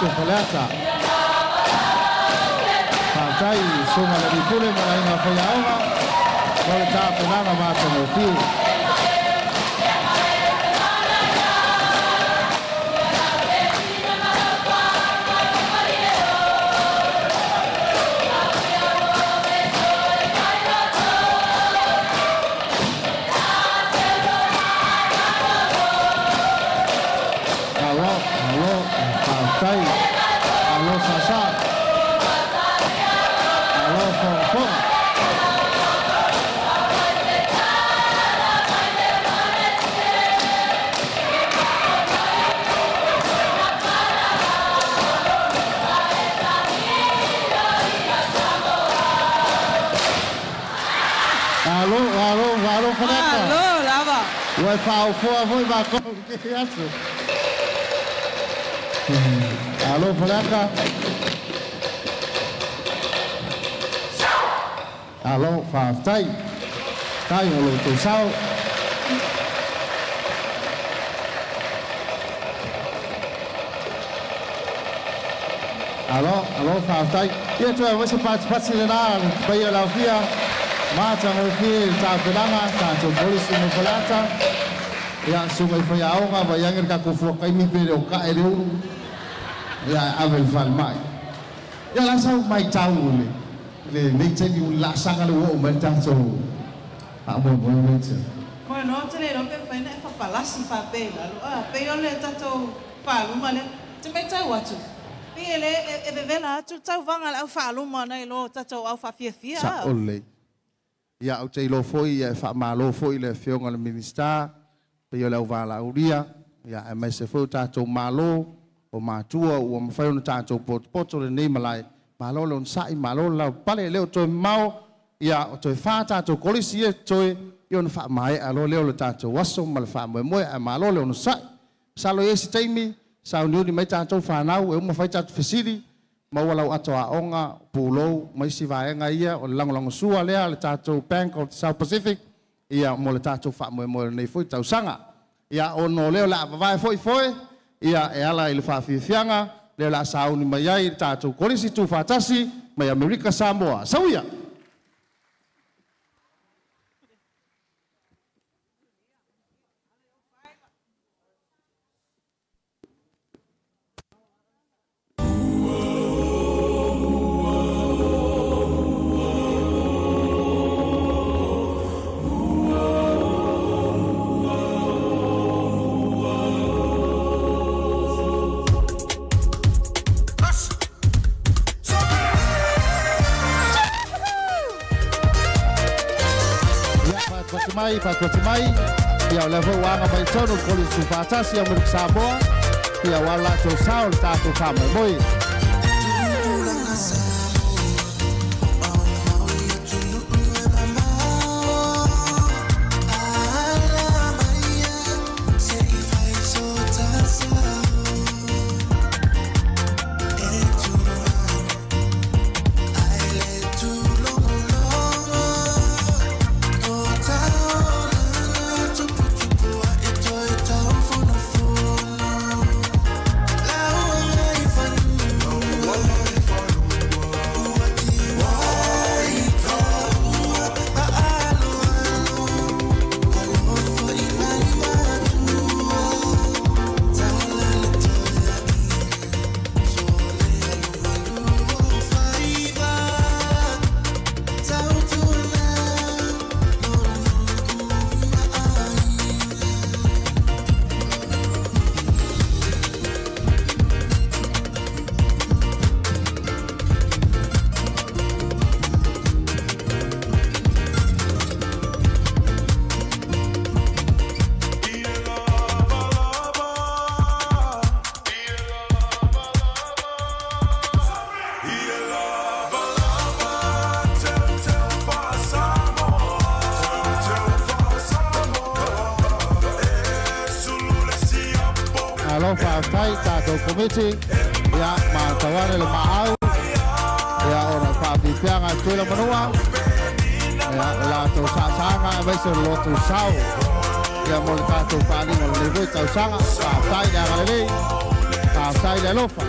Falata. Pakai semua lebih pulih mulai ngapain awak. Ole tā penanga mātou o fiu. Alo Sasa. Alo Fong. Alo Faneka. Alo lava. Vai fao foi ba ko ke yasu. Alo Faneka. Alo Fa Tai. Tai ngolo tu sao. Alo Fa Tai. Ia tu vai se pasi na bai la via. Macam okey, tak pelanga, tak polisi mempelata. Ya sungai Fayau ngah bayangin kaku fok ini beri oka itu. Ya avel falmai. Ya langsung mai tahu ni. Le jadi langsung kalau mentang so. Amun macam. Kau nak cakap orang pun faham apa palasi fape lalu. Peyol le tato falu mana. Cuma tahu acu. Peyol bela acu tahu vangal au falu mana ilo tato au fafia. Saoleh. Ya au te lo foi e fa malo foi le fionga le minister pe yo le vala uria ya MSF ta to malo o matua o mfai no ta to poto le nei malai malo lon sai malo la pale le to mau ya to fa ta to kolisi e to yo no fa mai alo le ta to waso mal fa mo mo malo le no sai salo esi taimi sa no ni mai ta to fa na o mo fai ta fisili Mawalau atua onga pulau mai si vaenga ia o lang sua lea le tatou Bank of South Pacific ia mo le tatou fa mo nei foi tau sanga ia ono leo la vai foi ia e ala ile fa fianga le la sau ni mai ai tatou kolisi tu fatasi mai America Samoa sauia Patimai ia level wanga mai tono koli sufatasi yang milik Samoa ia wala to saul tato kamo moi Committee ya matawane le maau ya ora fa pianga tula manua ya la to sanga vai ser lo to sao ya mo ta to pani mo le voi to sanga ta sai ya gale ta sai ya lofa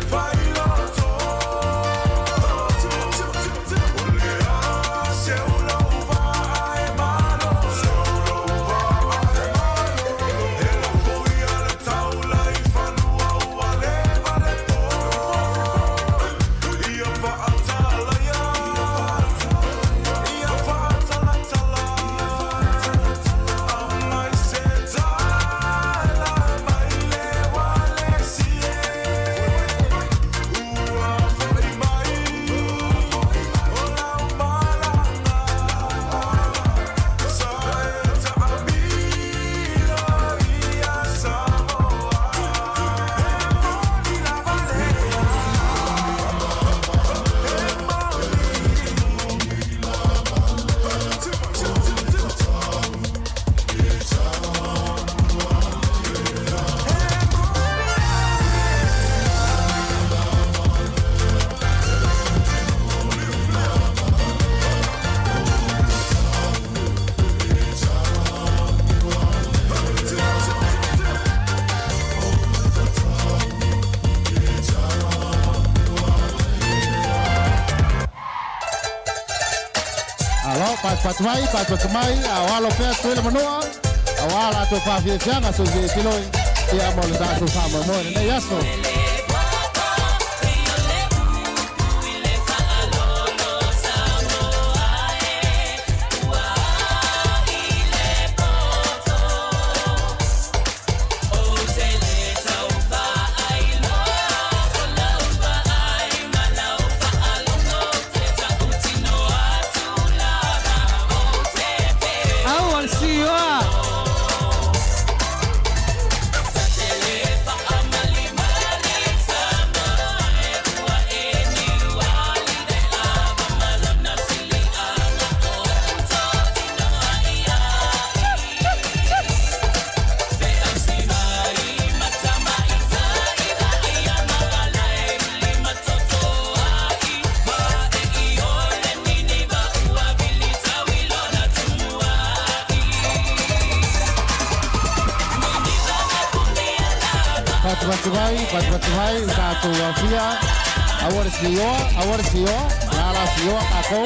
mai, awalo pea tuile manua, awala to fafia fianga so vi filoi, ia mo le tato fama mo ne yaso. Patwai, Tato Wafia, our CEO, Nala CEO, Kako.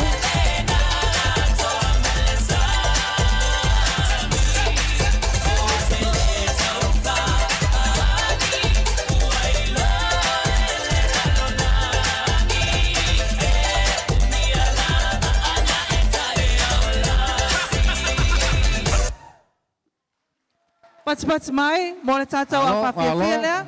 Pats mai, mo le tātou a whawhiawhia lea.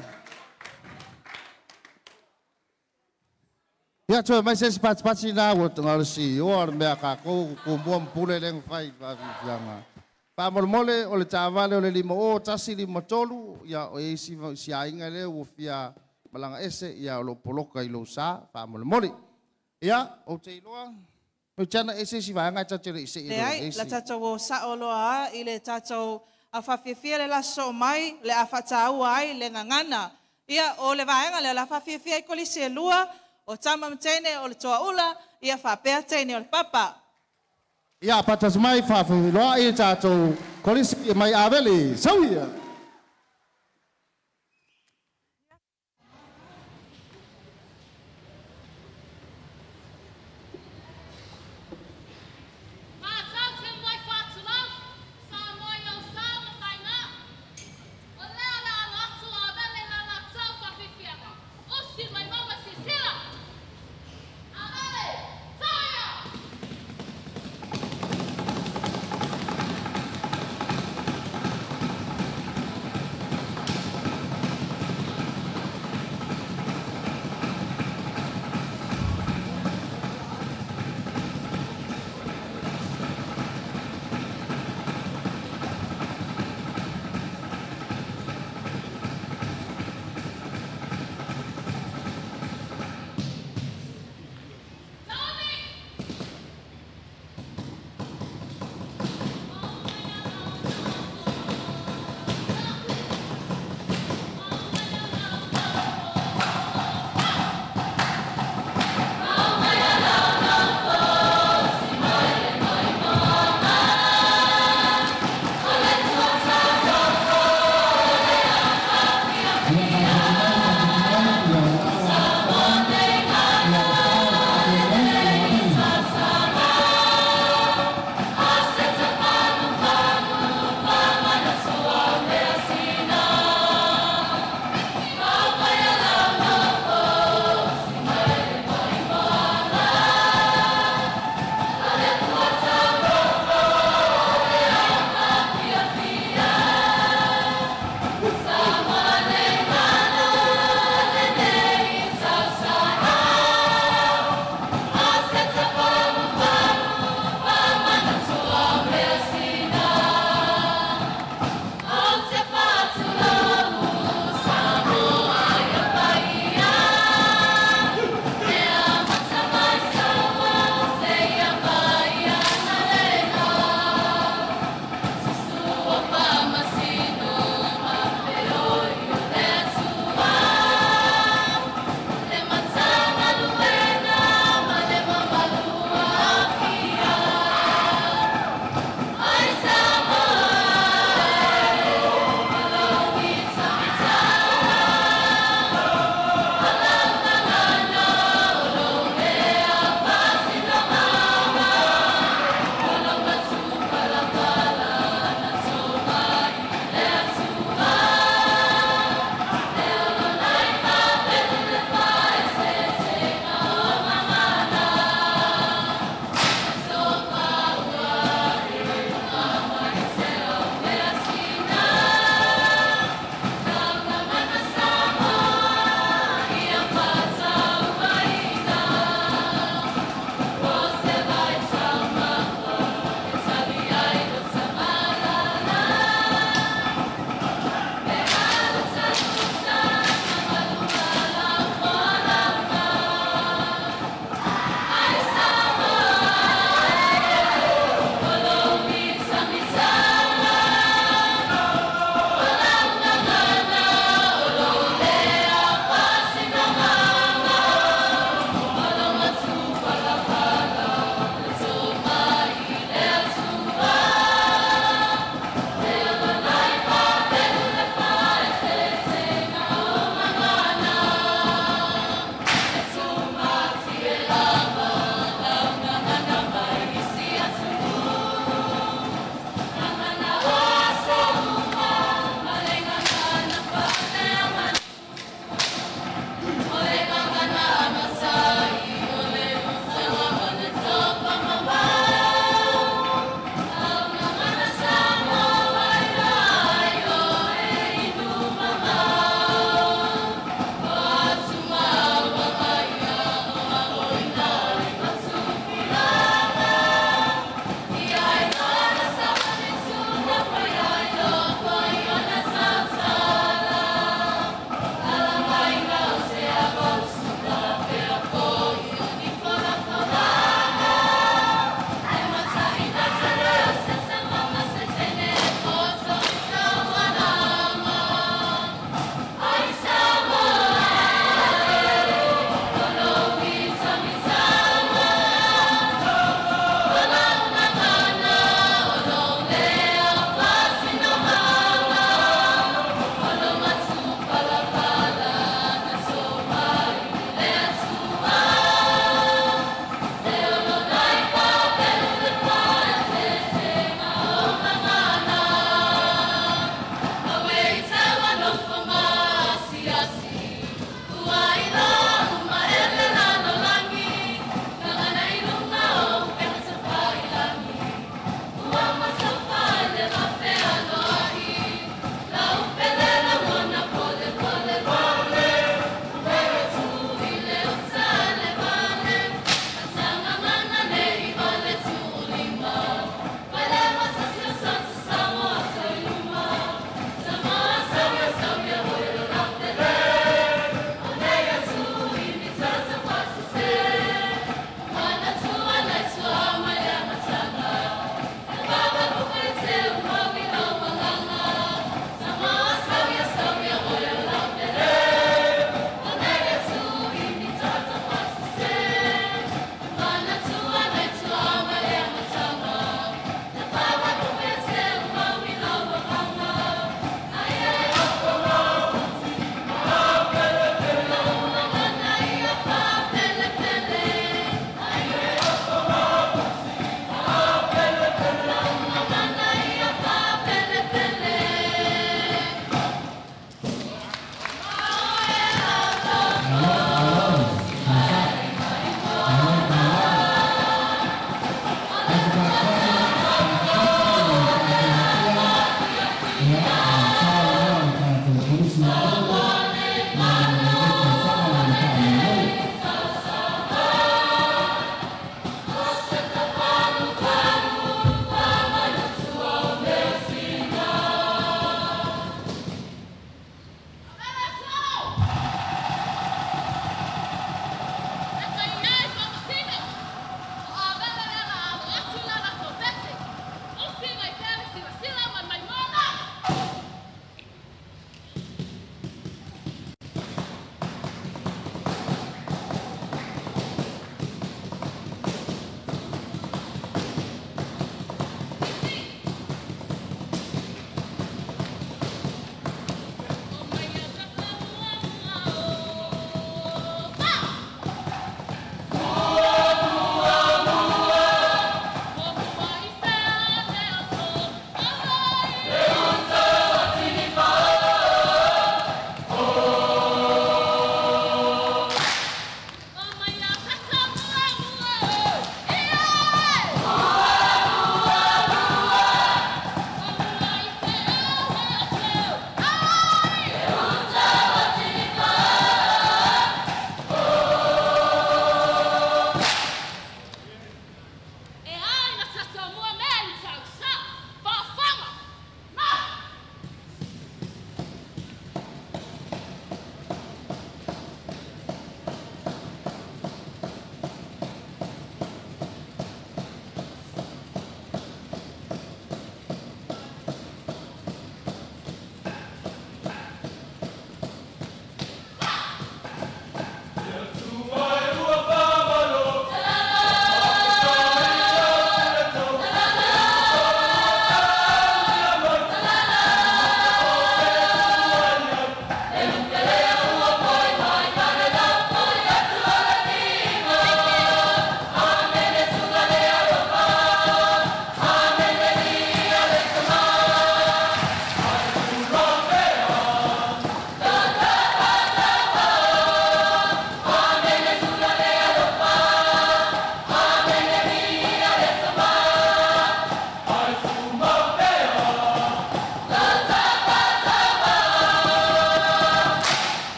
Ia tue mai sesi pati nā o ngā si o ar mea kako ko mua mpule leng whai whawhianga. Pāmole o le tāwale o le lima o tasi lima tolu ia o e si ainga le o fia malanga ese ia o lo poloka i lo sa pāmole. Ia o te iloa o tana ese si vanga tatele ise i lo ese. La tātou o sa o loa i le tātou a whawhiawhia le laso mai le a whataua ai le ngangana. Ia o le vaenga le la whawhiawhia i kolisi e lua o tama mtene o le toa ula, ia whapea tene o le papa. Ia patas mai whawhiloa i tātou kolisi mai aweli, sauia.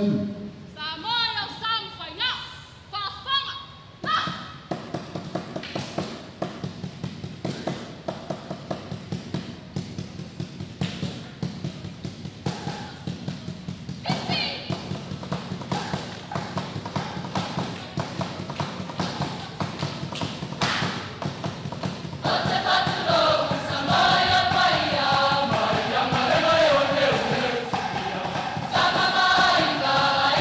u. Samoa o sam fainga. Fafanga. Sama mai ngai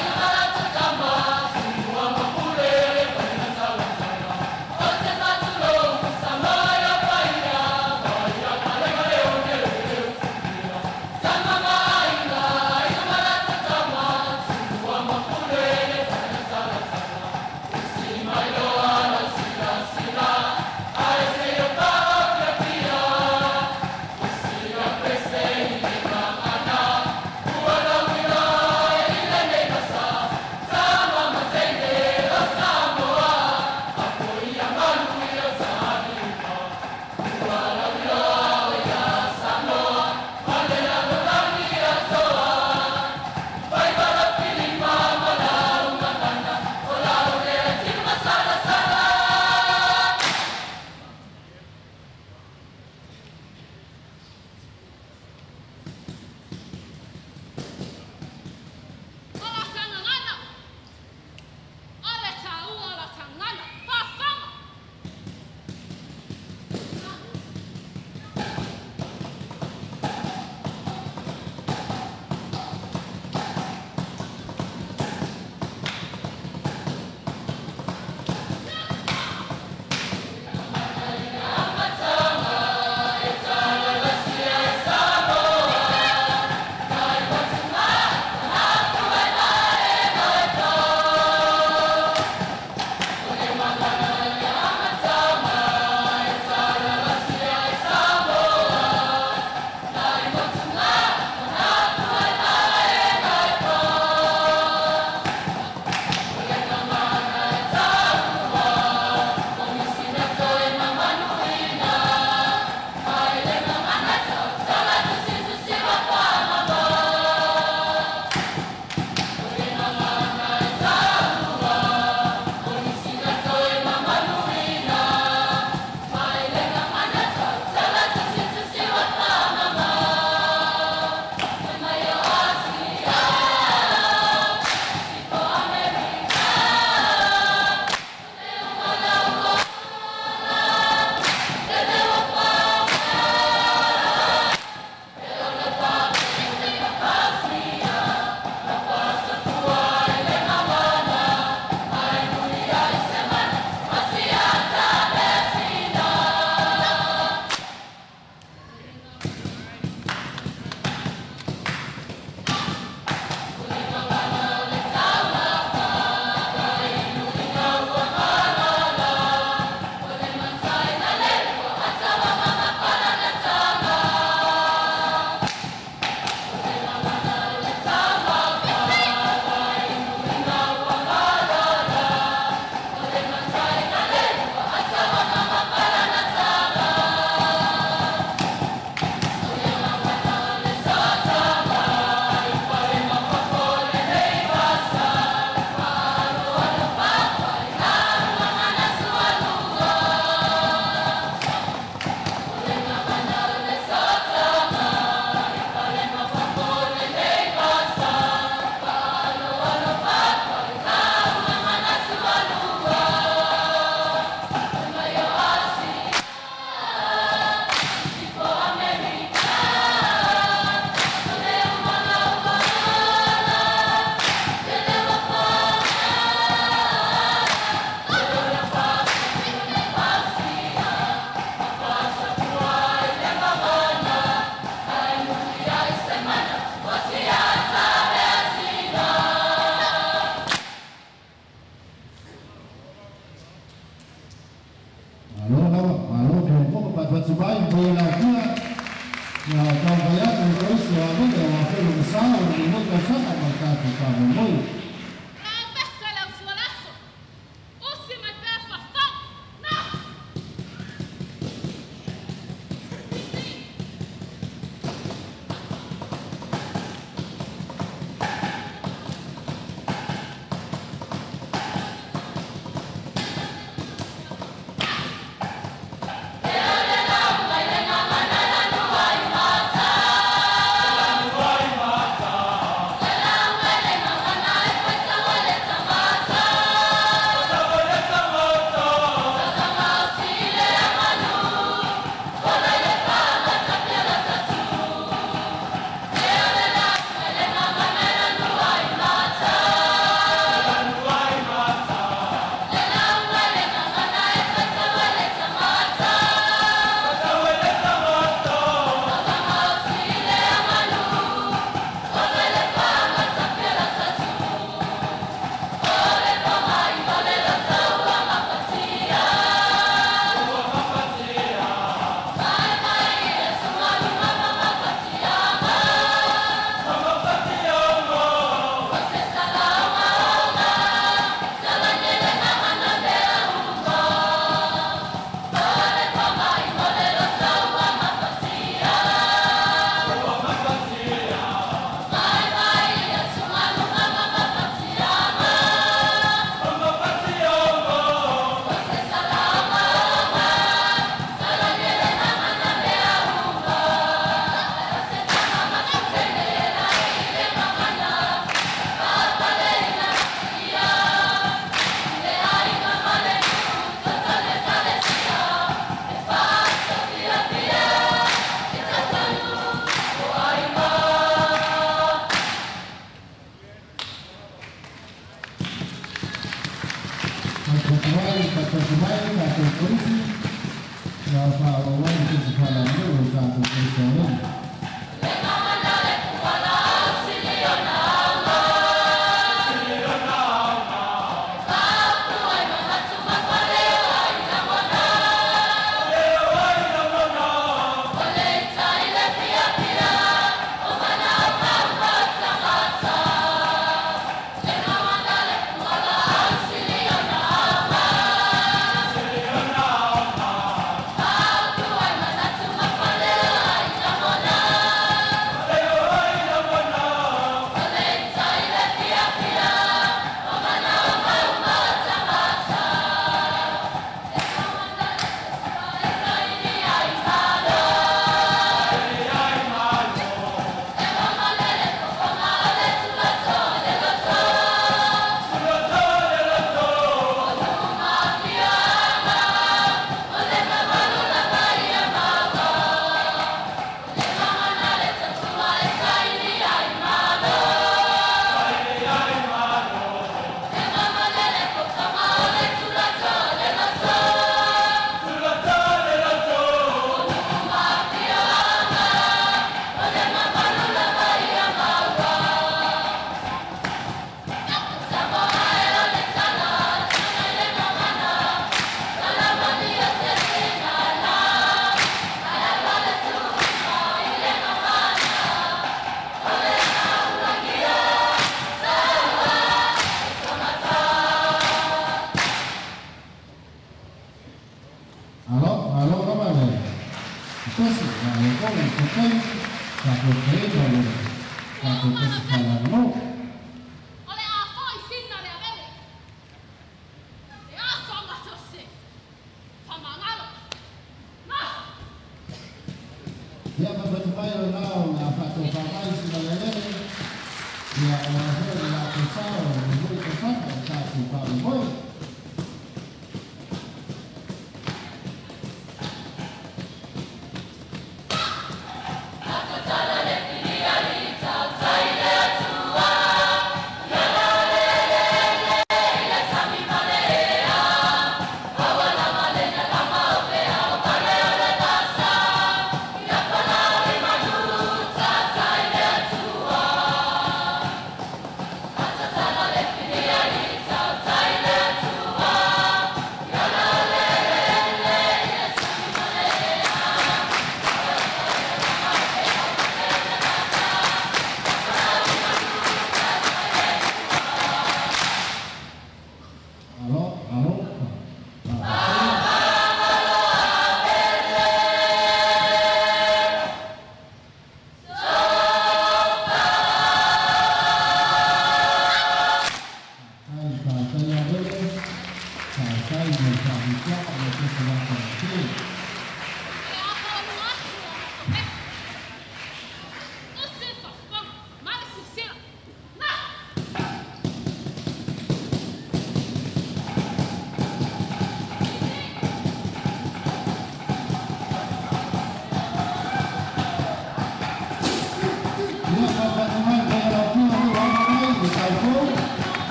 Gracias.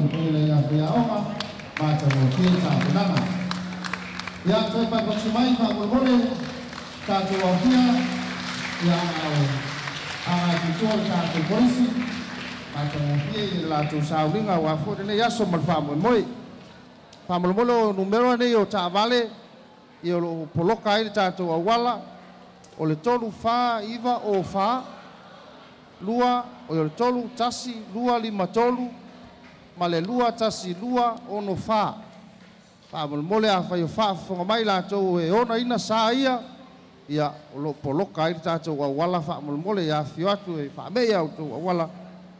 pele ya fia oma ma ta mo ki ta nana ya ko pa ko sumai fa mo mole ta to wa fia ya a ki to ta to polisi ma ta mo ki la to sa ringa wa fo ne ya so mal fa mo moi fa mo molo numero ne yo ta vale yo lo poloka ai ta to wala o le tolu fa iva o fa lua o le tolu tasi lua lima tolu ma le lua tasi lua ono fa mole a fai fa fonga mai la to e ona ina sa ia ia o lo poloka ai tatou wala fa mole ia fio atu e fa me ia to wala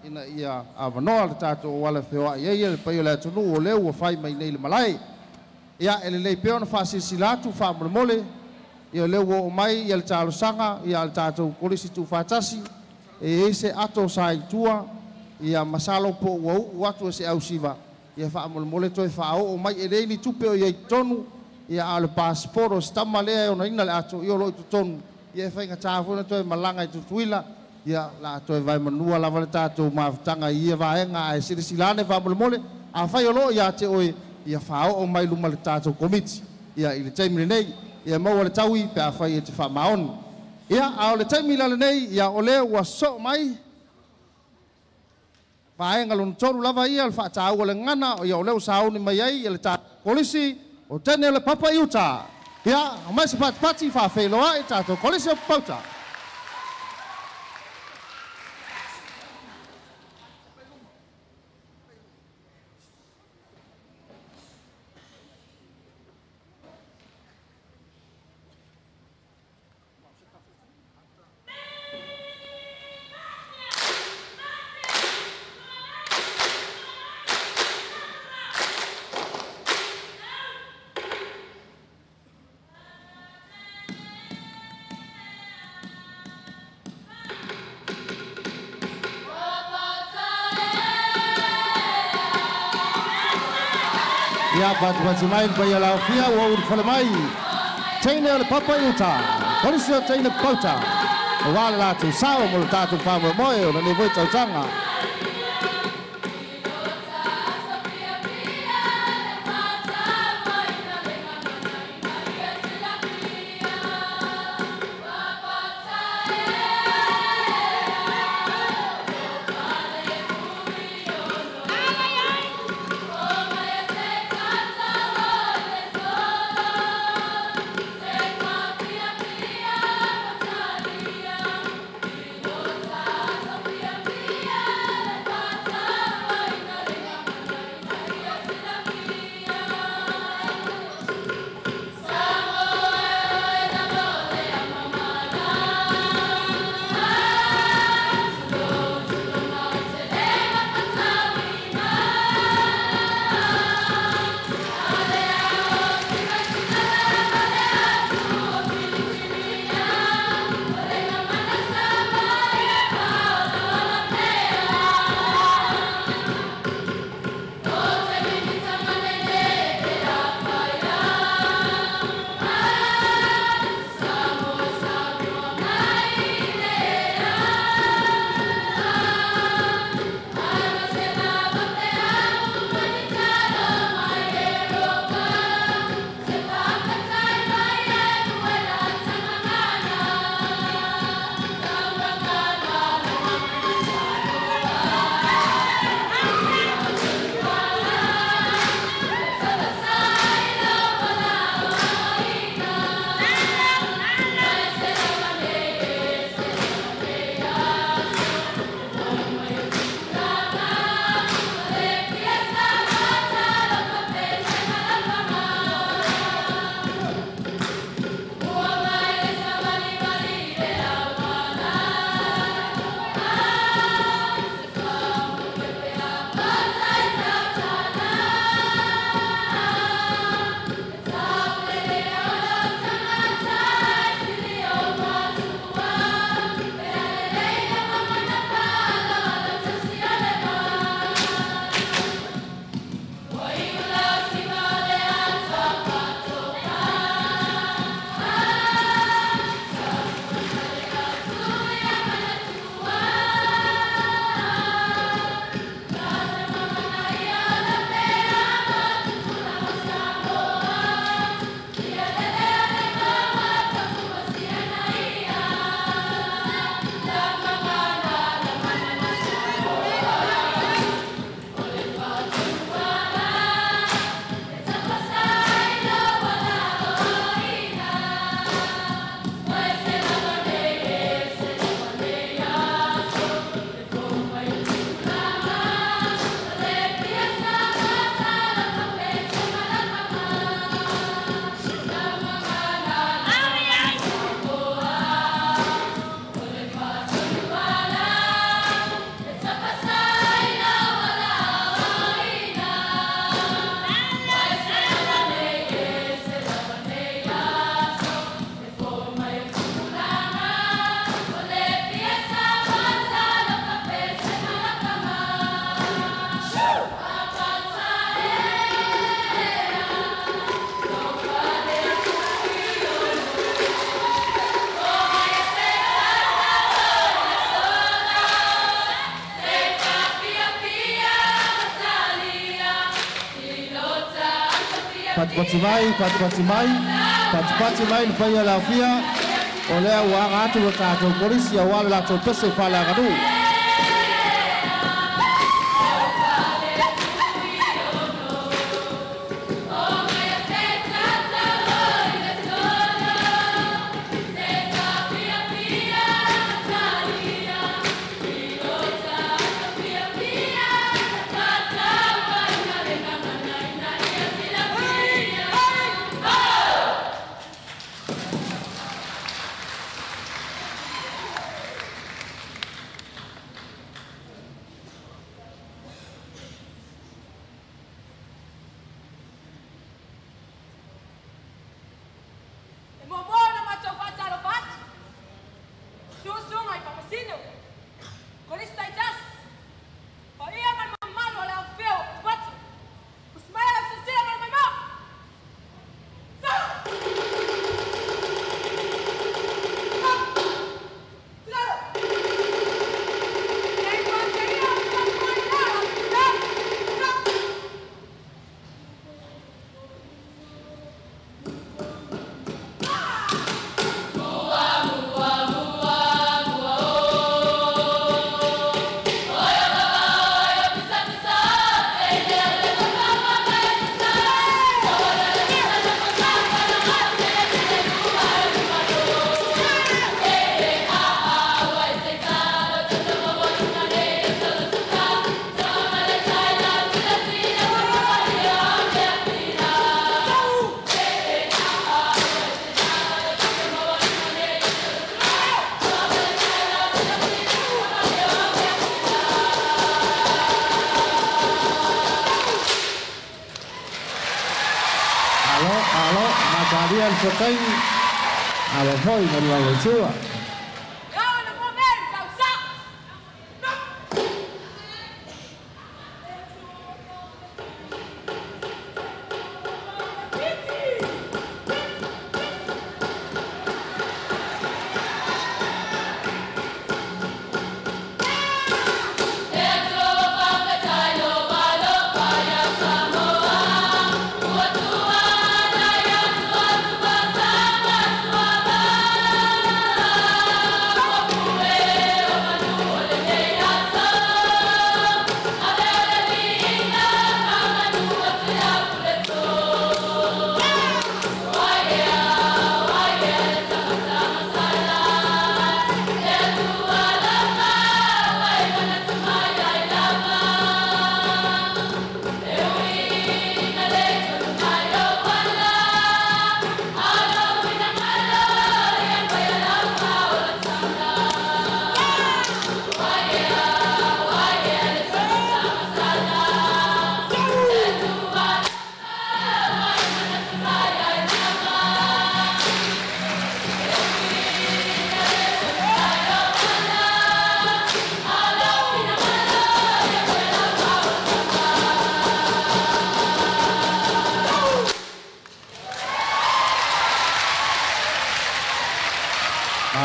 ina ia avanoa le tatou wala fio ia ia le pai le tunu o le o fai mai nei le malai ia ele le pe ona fa silatu fa mole ia le o mai ia le talo sanga ia le tatou polisi tu fa tasi e se ato sai tua ia masalo po wo watu se au siva ia fa mole to fa o mai ele ni tupe o ia tonu ia al passport stama le ona ina le ato io lo tonu ia fa nga tafo na to malanga tu tuila ia la to vai manua la valta to ma tanga ia va nga e silane fa mole a fa yo lo ia te oi ia fa o mai luma le tato komiti ia ile time nei ia mo le tawi pe a fa ia te fa maon ia a le time la nei ia ole wa so mai va nga lon toru lava ia fa ta o le ngana ia ole o sa ni mai ai le ta polisi o tene le papa iuta ia mai se pati fa fe lo ai tato polisi pauta ya bat mai pa la fia o fale mai taina le papa yuta polisi taina pauta wala la tu sao mo ta tu pa mo o ne voi tau tanga Yeah. Pati mai ni pai la fia. Oleh uang atu berkata polisi awal la topese fala kadu. Kalian sekai ala foi na lawa sua.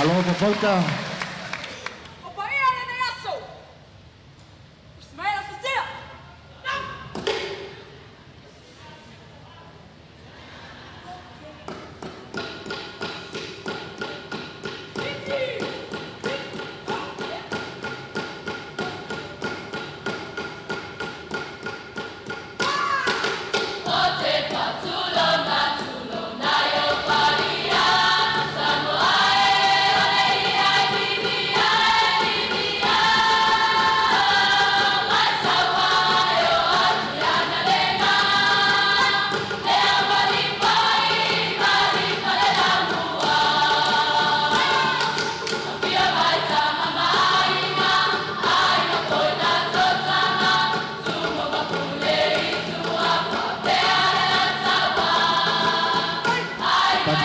Alô, Papoita.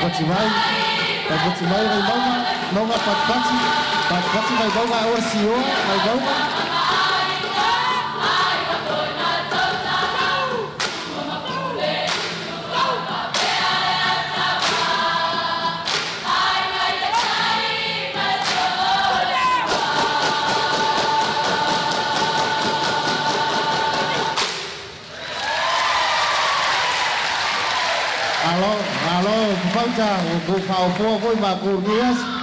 Pati mai vai mau pati vai mau o sio vai mau Alo, pausa, o pau po foi ma Cornelius.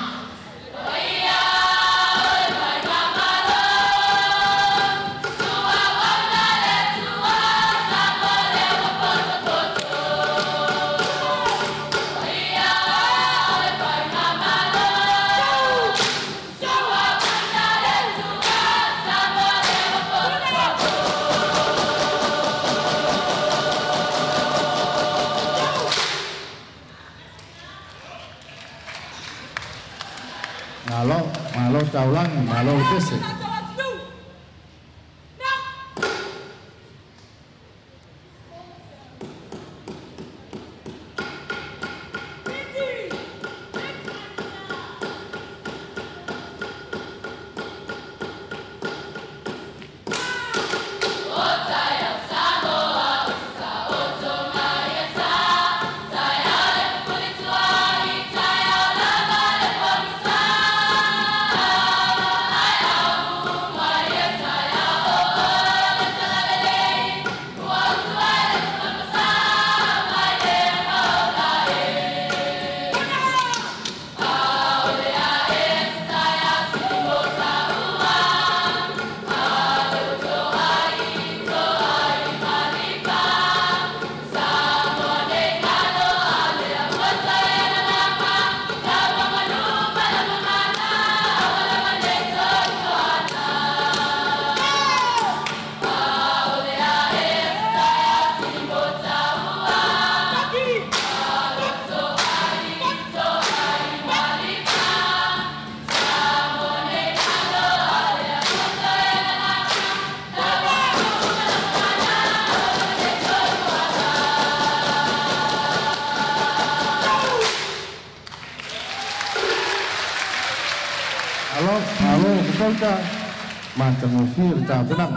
Malo taulang, malo besi. Halo, betul tak? Macam musir, tak tenang.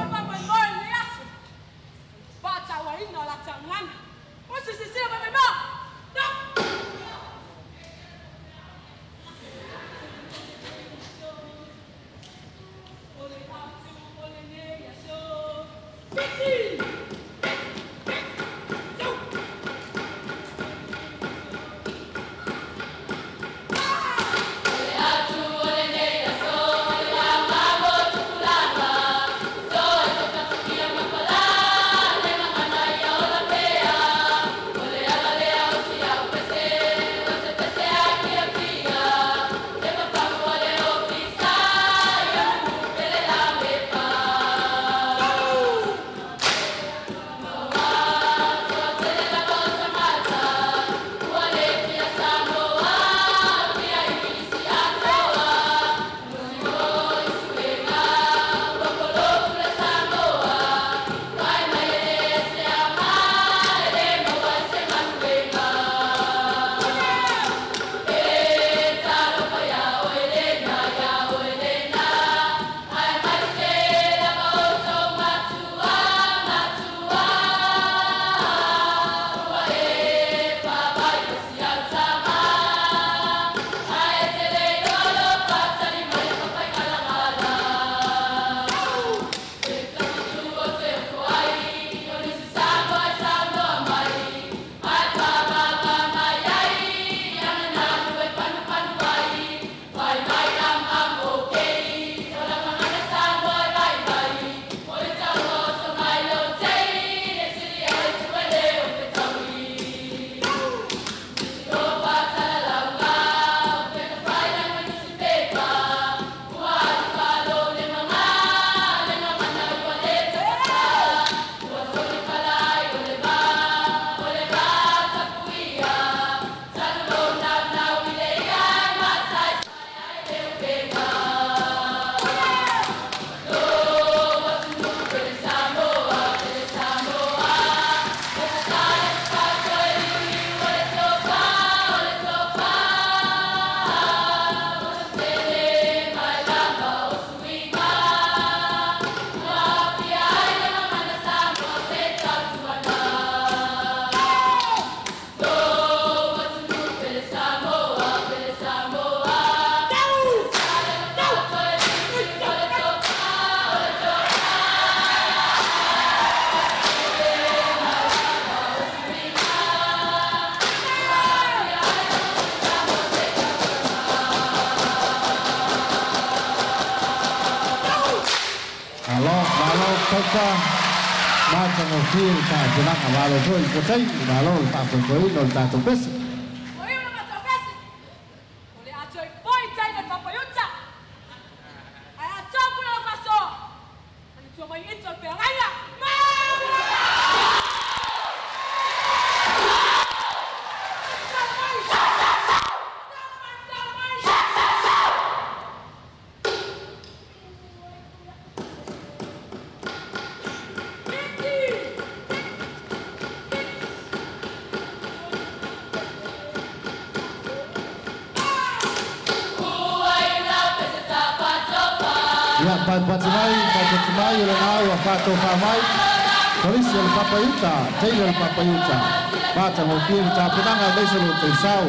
Toka Mata ng feel ka Janang amalo ko Ikotay Inalo Tapos ko Inol Tatong Besi Patimai ulang awal fato famai polisi yang papayuta Taylor papayuta bata mungkin capinang ada seluruh tersau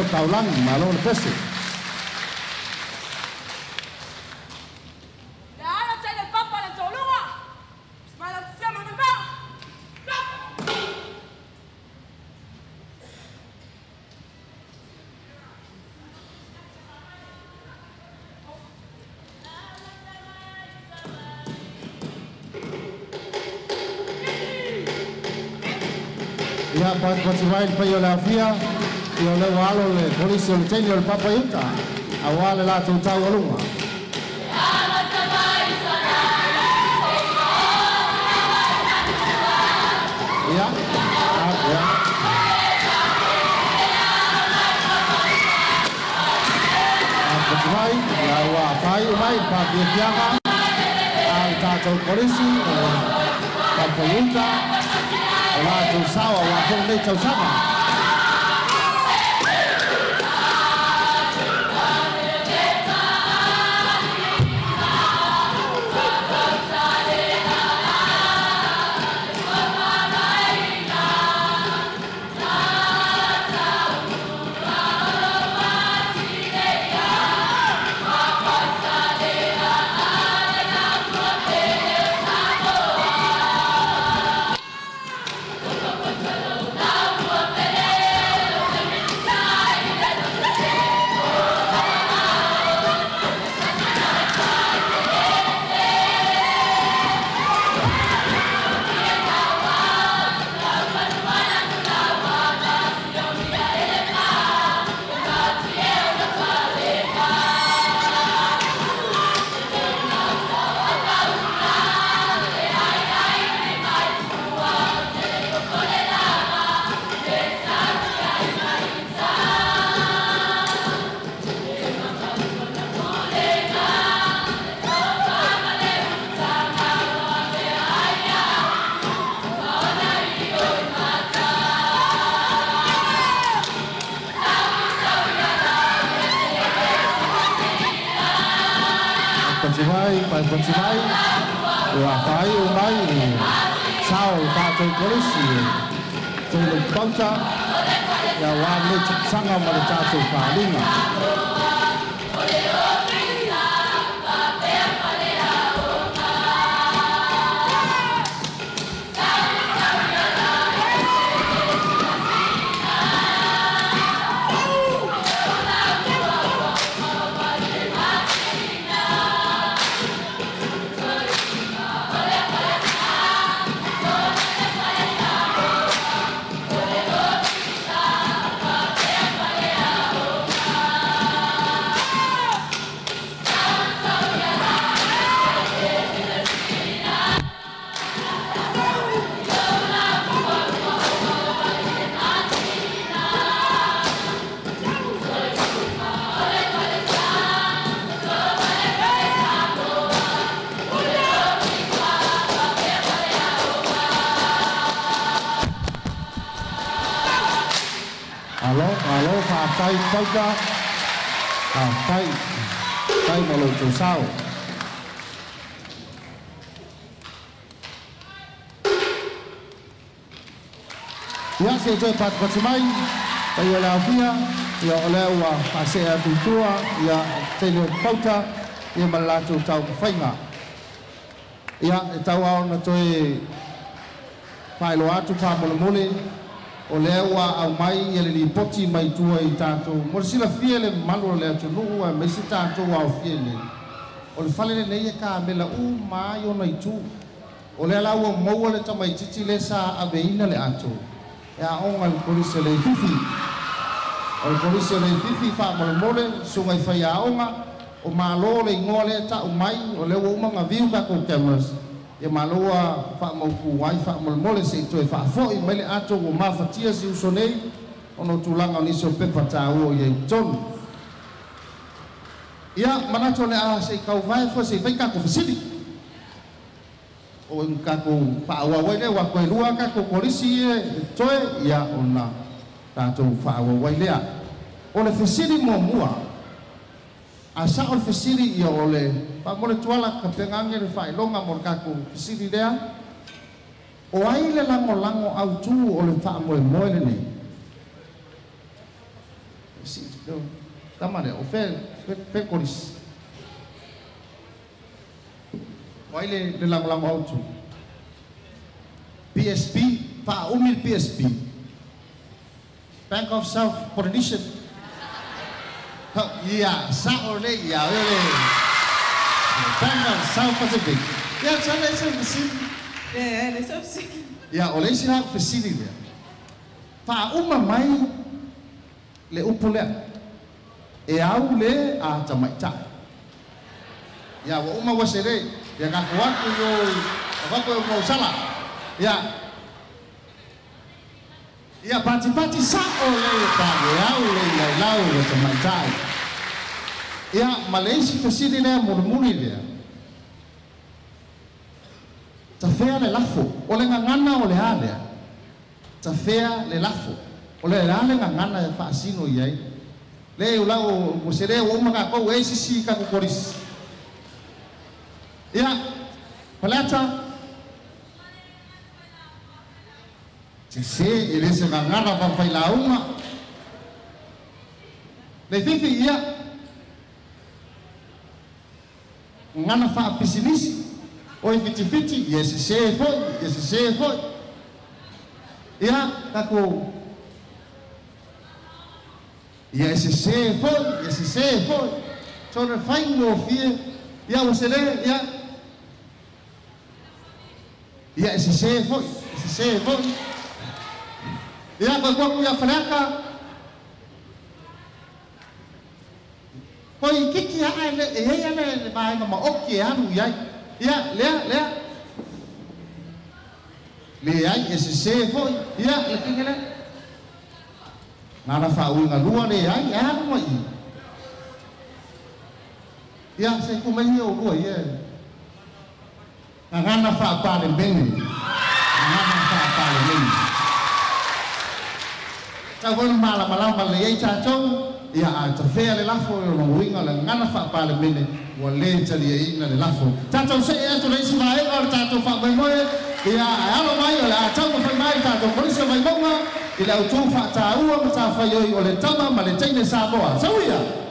Taulang malu lepas tu. Ya, Patimai Payolafia. Yo le walo le polisi le tenyo le papayuta awale la tutau alunga ya Patimai ya wa fai mai papianga al tato polisi papayuta la tutau wa kong le tau sama Patimai wa fai umai sao tato polisi tulung bangsa ya wa le sanga ma tato palinga tai pauta. Tai malo tu sao. Ya se joy pat patmai, tai la fia, ya olewa asea tutua, ya tele pauta, ya malatu tau fainga. Ya tau au na toi pai lo atu pa mole o lewa au mai ele li poti mai tua I tato mo sila fiele malo le atu no a me si tato au fiele o le fale le ia ka mela u mai o mai tu o le la o mo le tamai titi le sa aveina le atu ya o ngal polisi le fifi o le polisi le fifi fa mole sunga I fai a onga o malo le ngole ta o mai o le o manga viu ka ko cameras e maloa fa mo ku wai fa mo mole se to fa fo I mele ato o ma fatia si usonei ono tulanga ni so pepa ta o ye ton ya manato le a se ka vai fo se fai ka ko fisili o ka ko fa wa wai le wa ko lua ka ko polisi e toe ya ona ta to fa wa wai le o le fisili mo mua asa o fisili ya ole pa mo le tuala ka pengange le fai longa mo ka ko fisili lea o ai le lango au tu o le fa mo le nei si do tamale o fe koris o ai le lango au tu PSP fa umil PSP Bank of South Polynesian ya sa ole ya ole Bank of South Pacific ya sana ese fisili le sopsi. ya ole si ha fisili le fa uma mai le upule e au le a tamaita ya wa uma wasere ya ka kuatu yo ko mo sala ya pati sa ole pa ya ole la ole tamaita ya Malaysia fisili le murmuri le tafea le lafo o le ngana o le ale tafea le lafo o le ale ngana e fa sino iai le ula o mosere o maka ko e sisi ka ko koris ya palata se ele se ngana fa fai la uma le fifi ya ngana fa pisilisi oi fiti yes se foi ya kako yes se foi so le fai no fie ya o se le ya se foi ya ko ya fraka koi kiki ya le mai ma oki anu ya le ai ese foi ya le kingele nana fa unga lua le ai mo I ya se kuma hi o lua ye nana fa pa le bene ta von mala le ai cha chong ya ta fe le lafo o winga le nana fa pa le bene wa le tali ai na le lafo tato se e to le si mai o tato fa mai mo ya alo mai o la tato fa mai tato ko se mai mo ila o tu fa ta u ta fa yo o le tama ma le tene sa boa sawia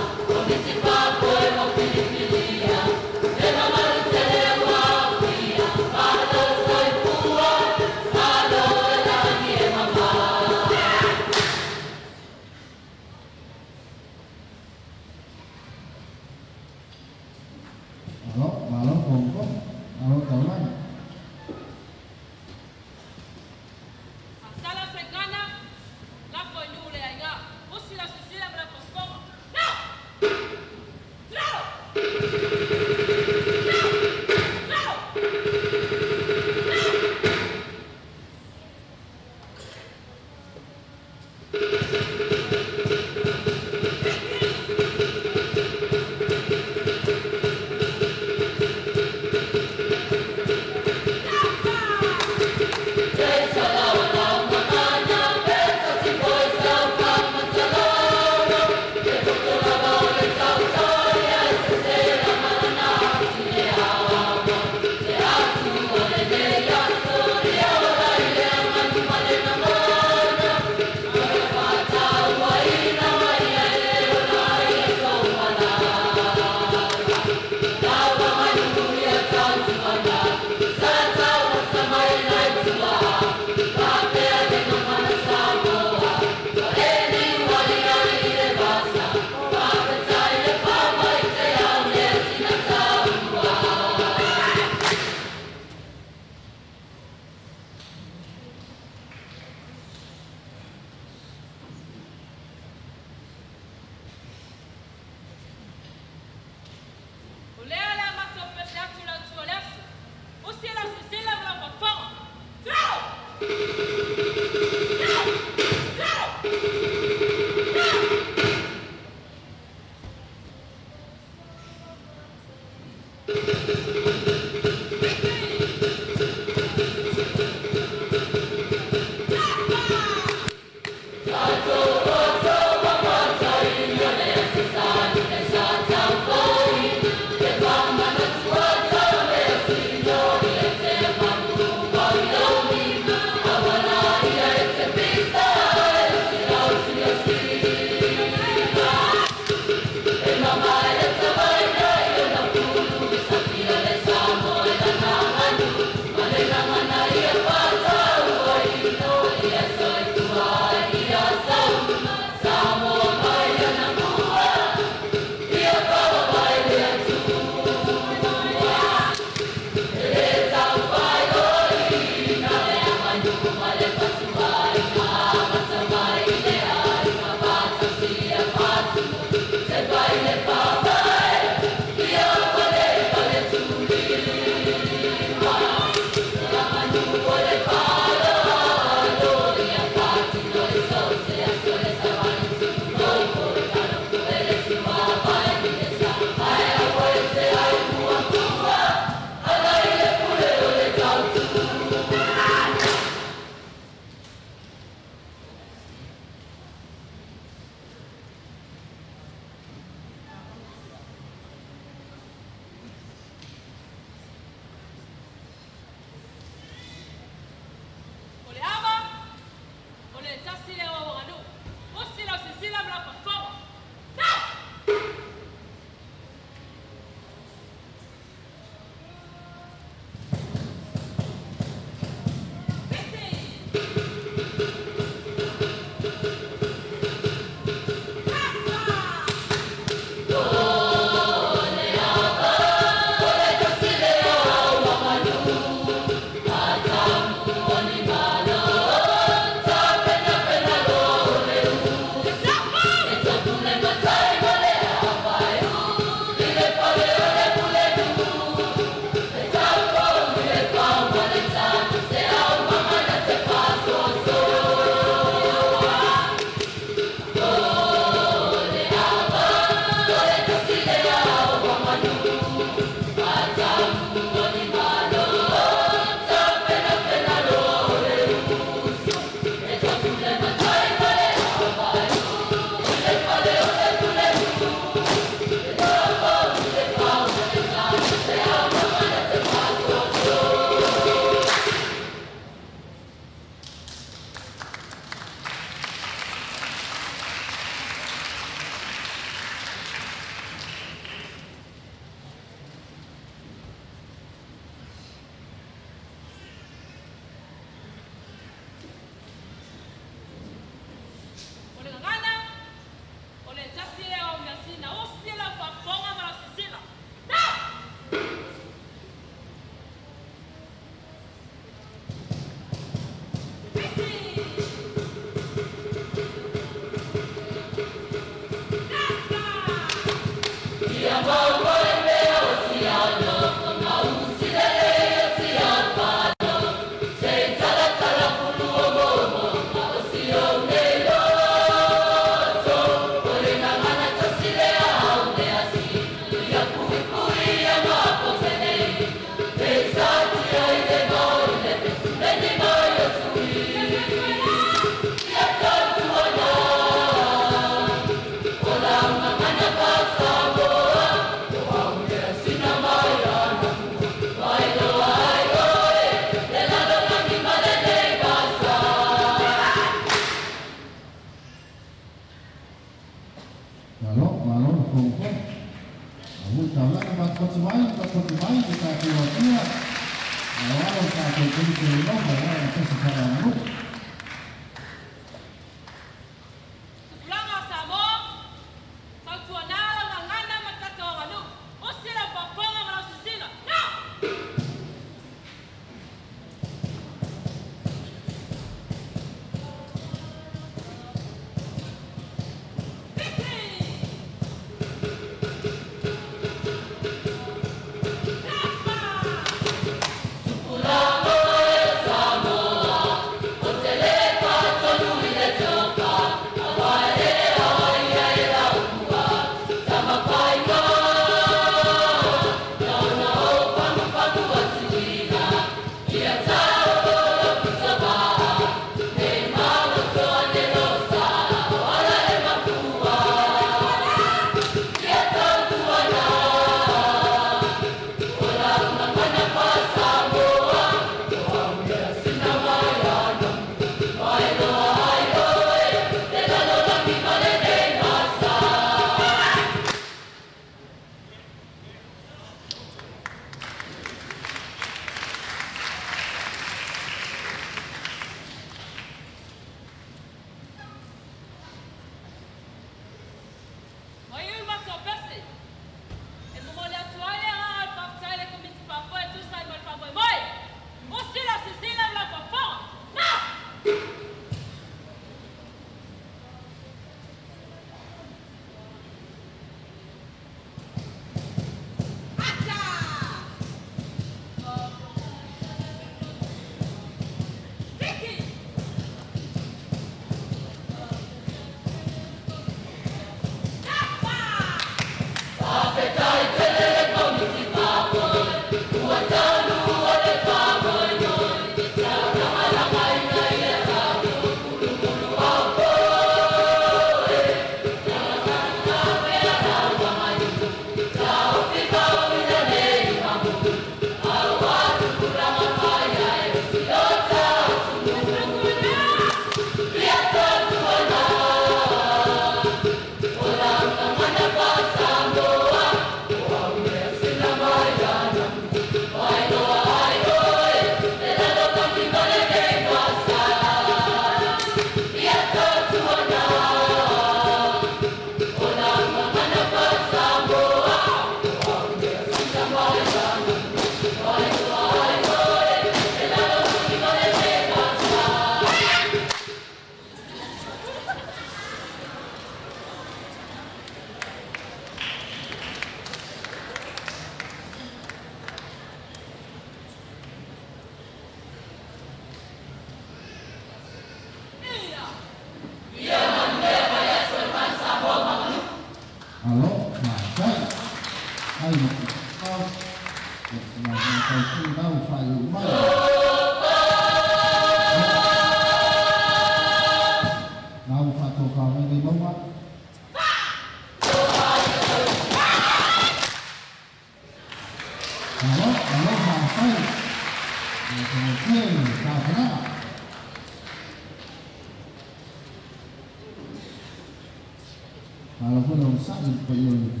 Kalau pun orang sakit payung,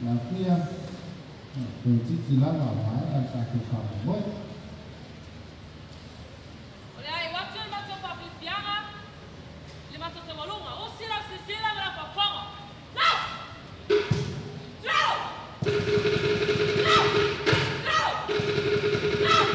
lakia, kunci silang awal ada tukar boy. Oleh ai waktu macam papi pianga, lima tu semalunga, o silang sisilang berapa fonga. Now, now, now, now, now.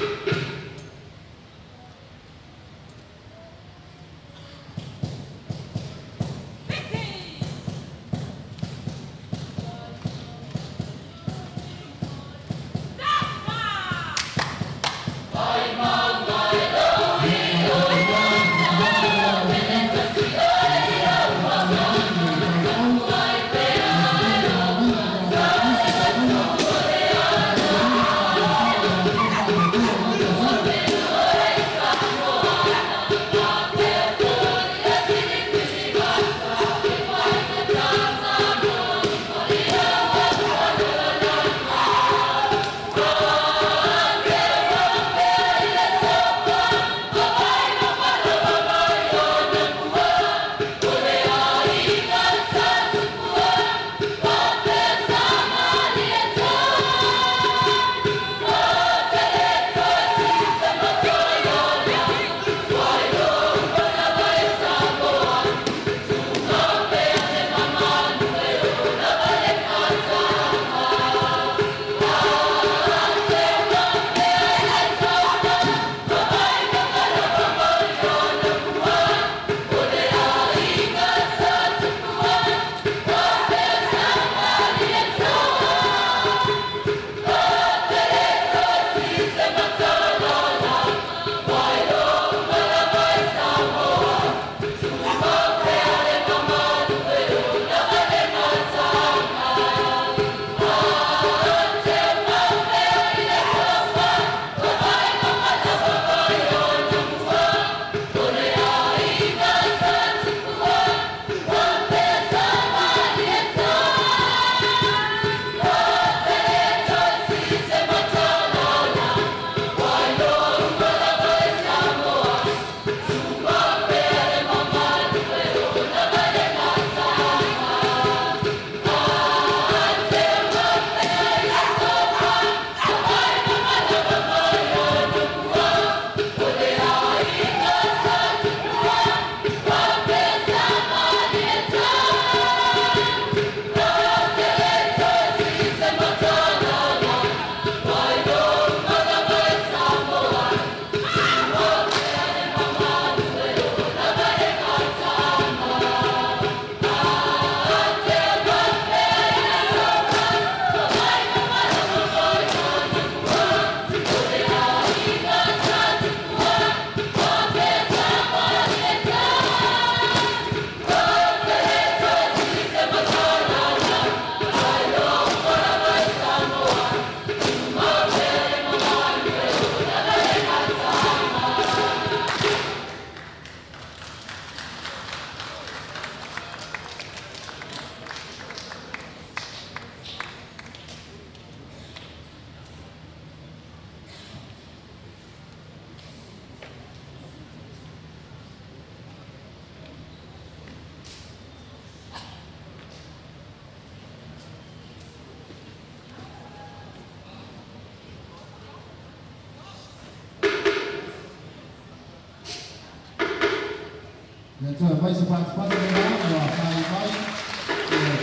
Jadi, apa cepat-cepat dengan baik-baik,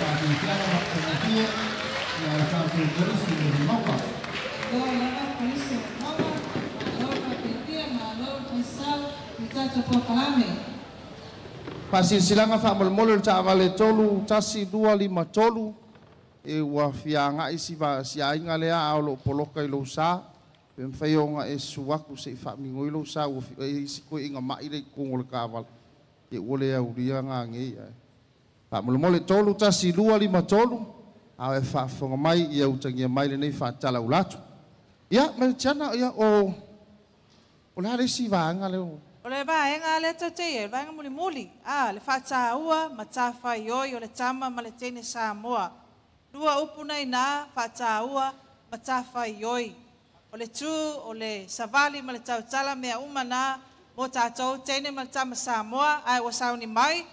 pasti siapa pengajian, satu terus di Mekah. Doa polisi Mekah, doa petian, doa misal kita coba kalame. Pasti silang apa mul cakale colu, casi 25 colu, wafianga isi si aing alea aulo polokai lusa, pemfayonga suaku se fa mingoi lusa, isi ko inga mai le kungol kawal. Oleh dia ngangi ya. Pak mul colu casi 25 colu, awe fa fonga mai ia utangia mai le nei fa cala ulatu. Ya, macana ya oleh si vanga le. Oleh vaenga le tete, vaenga muli. Le faca ua, matafa yoi, ole tama maletene Samoa. Dua upuna ina, faca ua, matafa yoi. o le tū, o le savali, ma le tautala mea umana, mo tātou tene ma le tama Samoa, ai wa sauni mai,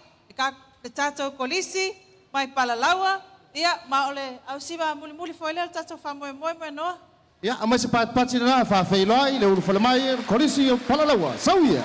le tātou kolisi, mai palalaua, ia, ma o le au siwa muli muli foi le tātou whamoe moe moe noa. Ia, a mai se pātpati na whawhailoa i le uru whalamai, korisi o palalaua, sauia.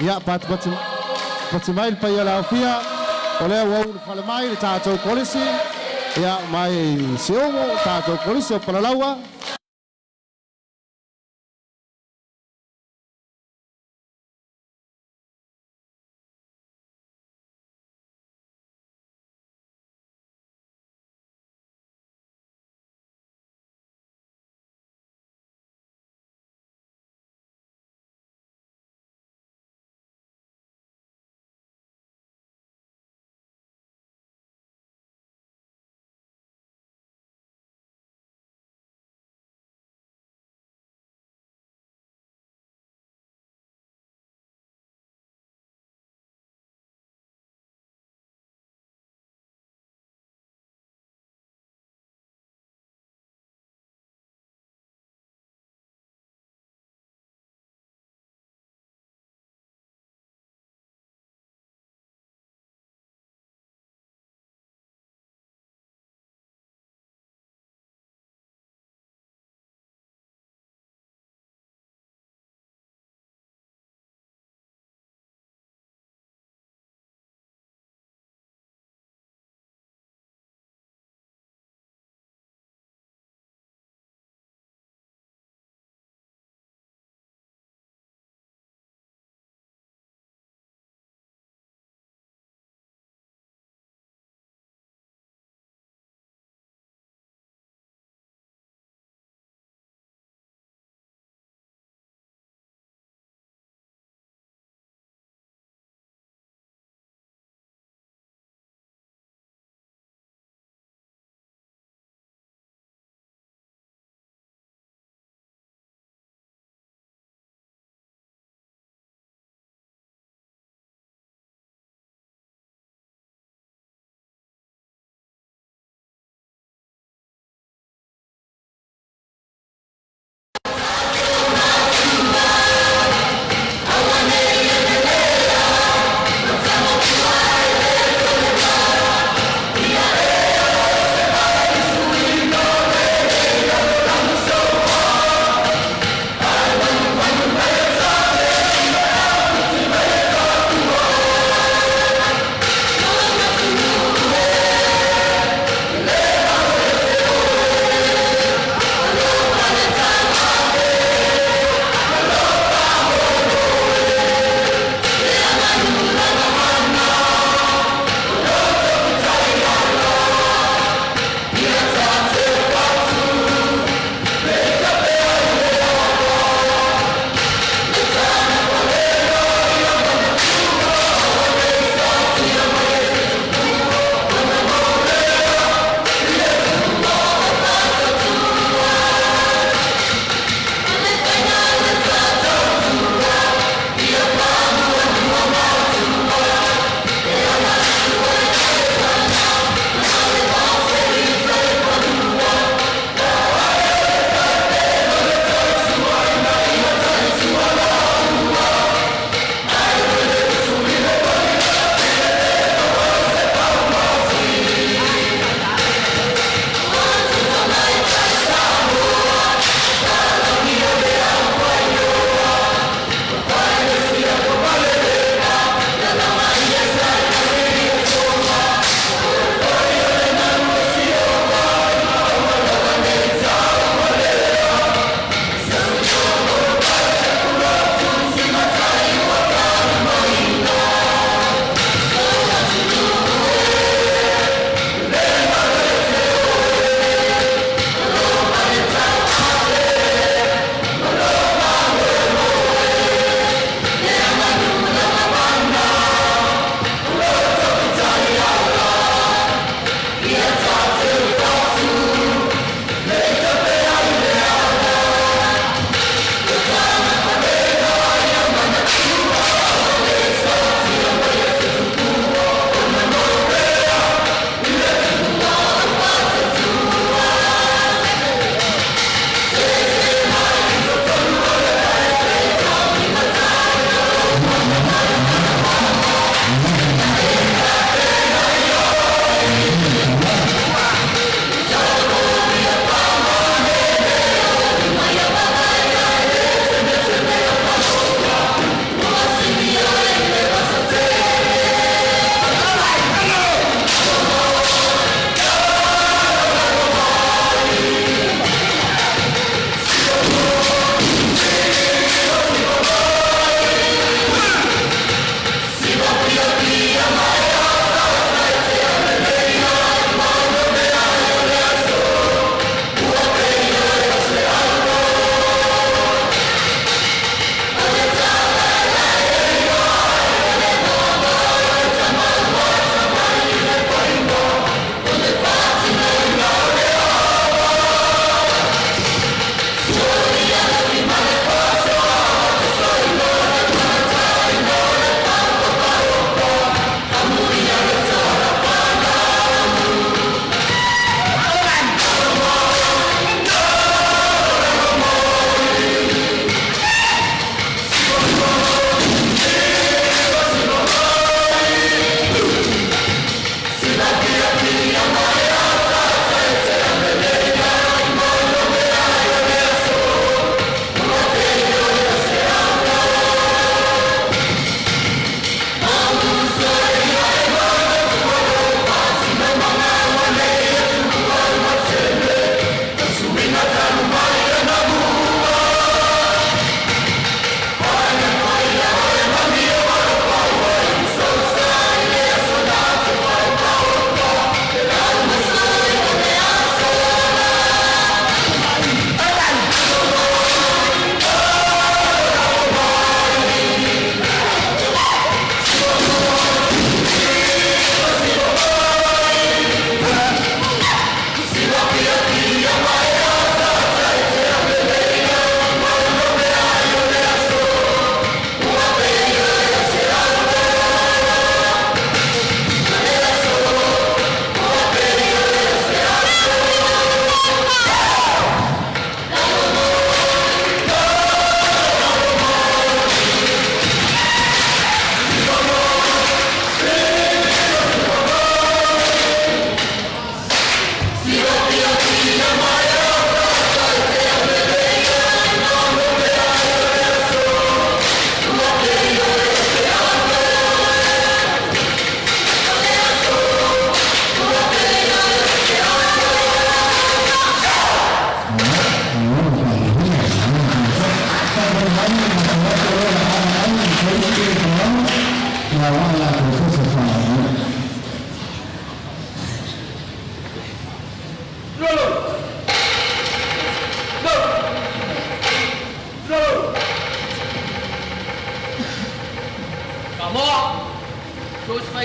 Ia, pati mai pa ia la fia, o lea wau le whale mai le tātou kolisi, ia mai se ongo tātou kolisi o palalaua,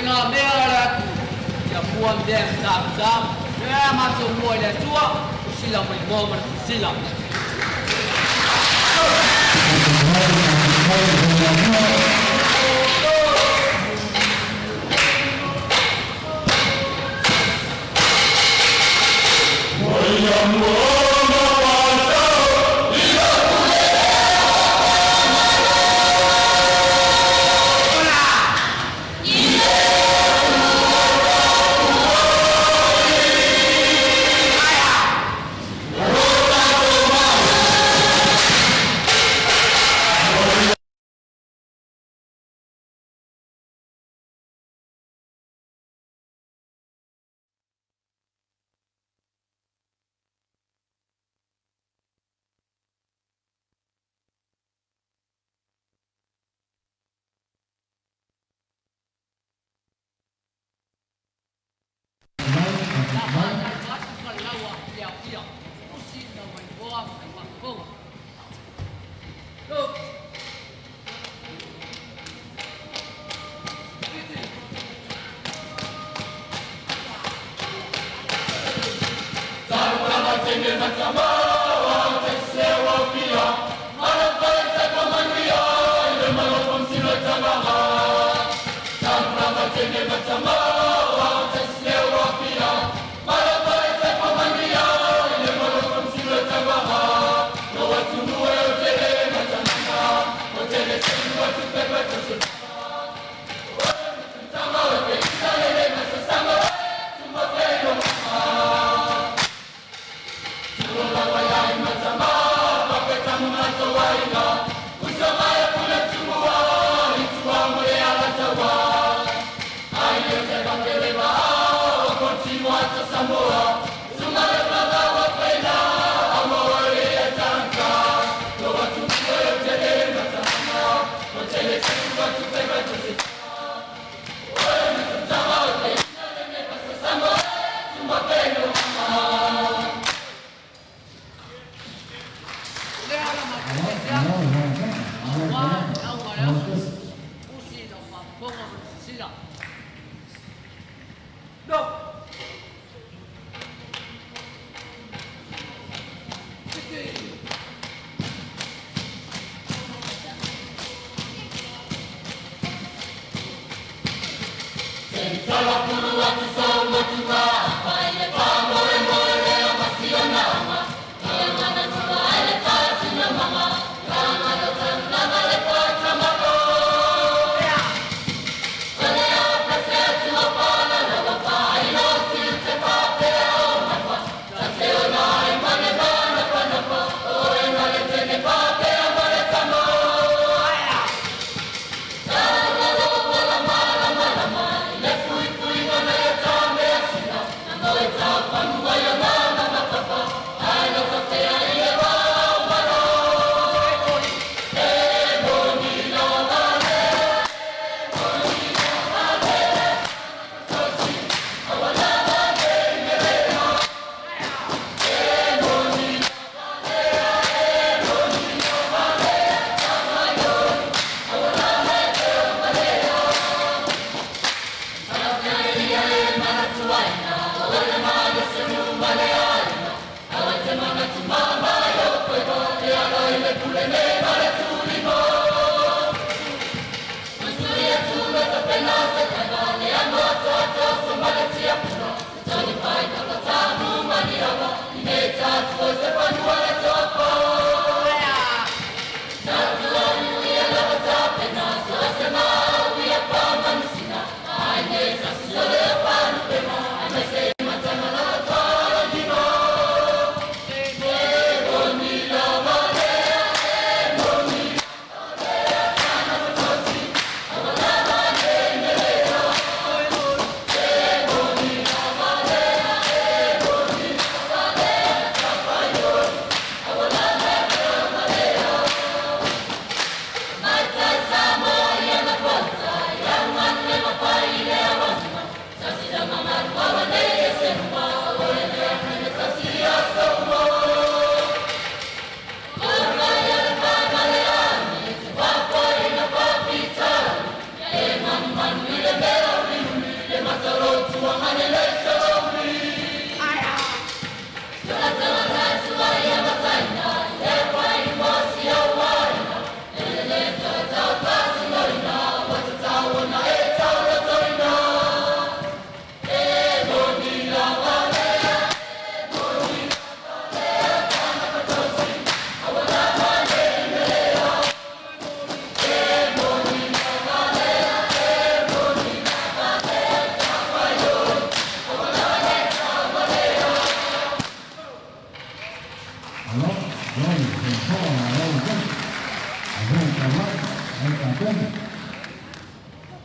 ngā mea rea tu. Ia puan dem tāputām. Rea mātou mua le tua. Usila mai ngōma na usila.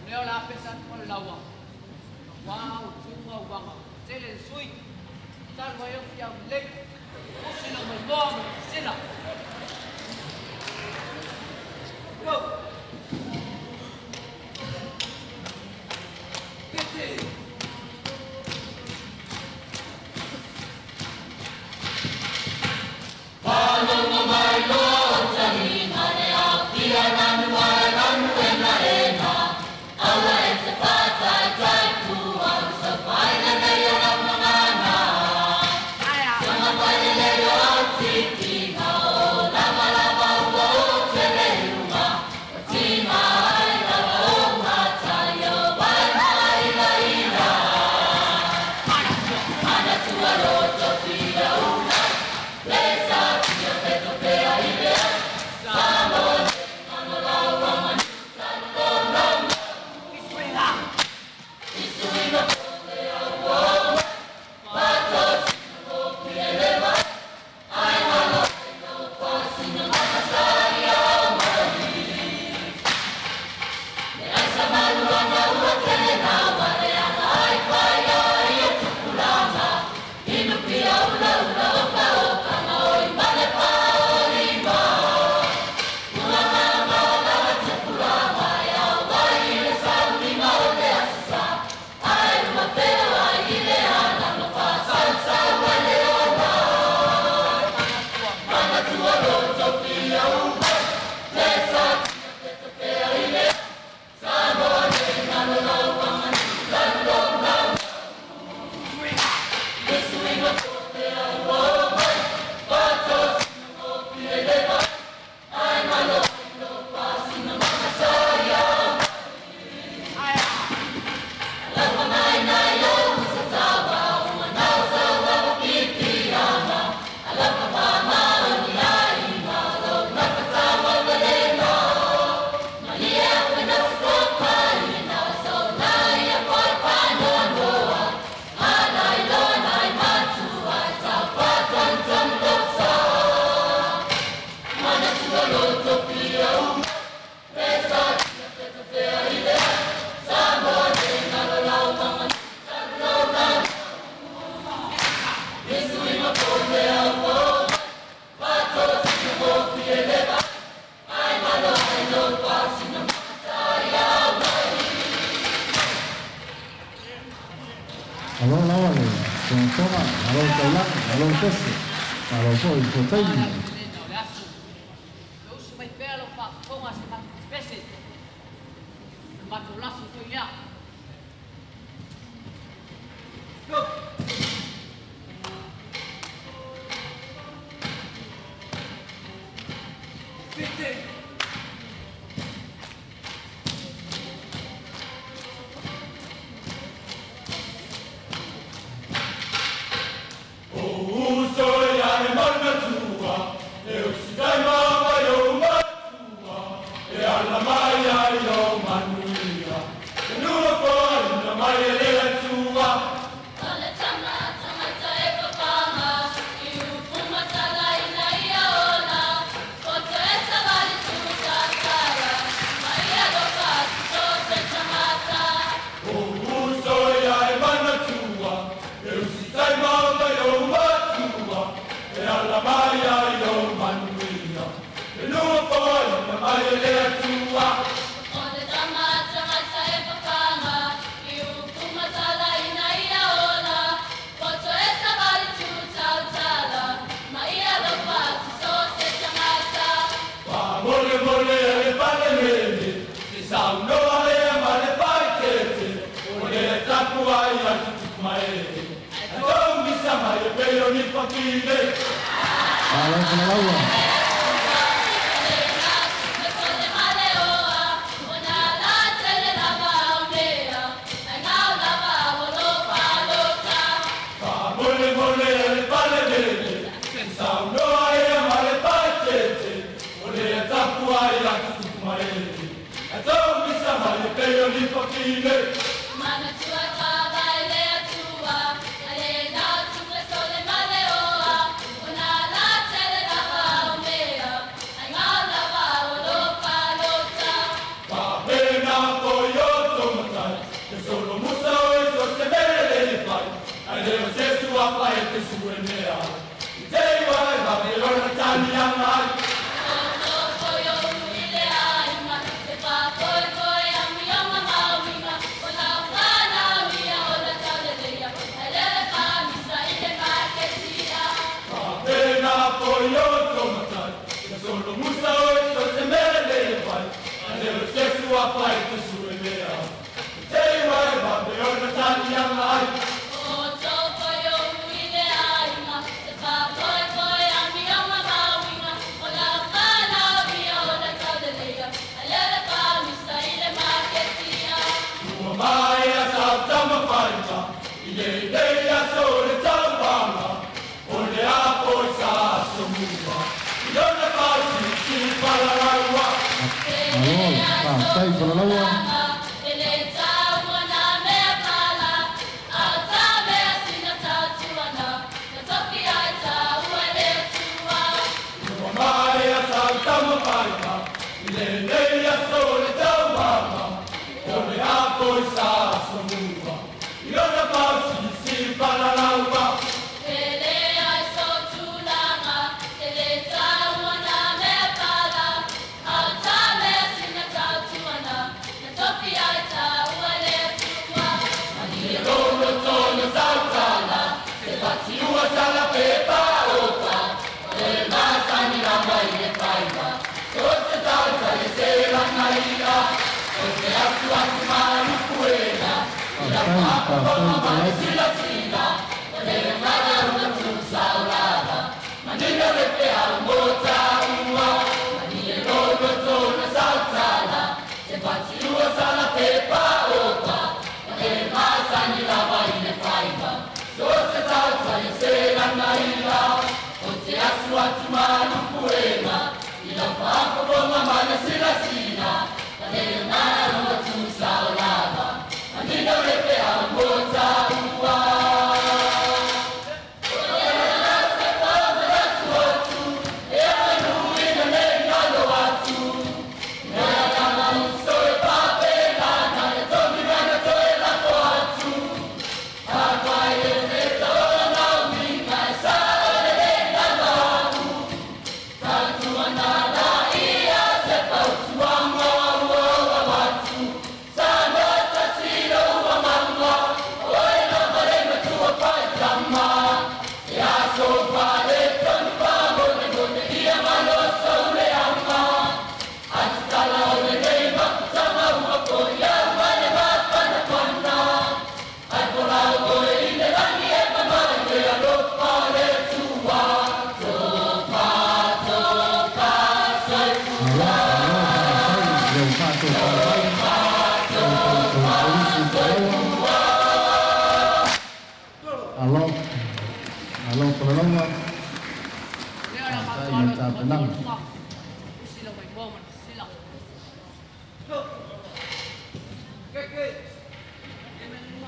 Leo la pesa con la agua. Wow, chunga wanga. Tele sui. Tal wayo fiam lek. Usina mo bom, sina. Go. Lava, Sai para lawa.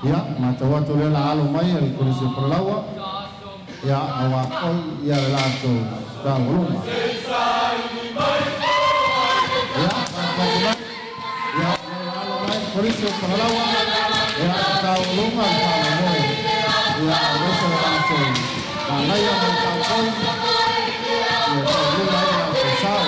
Ya, mata watu le la alo mai al kursi perlawa. Ya, awak oi ya la tu dah rumah. Ya, ya alo mai kursi perlawa. Ya, tahu rumah tahu moi. Ya, awak la tu. Kalau yang tahu koi, ya tahu lah yang besar.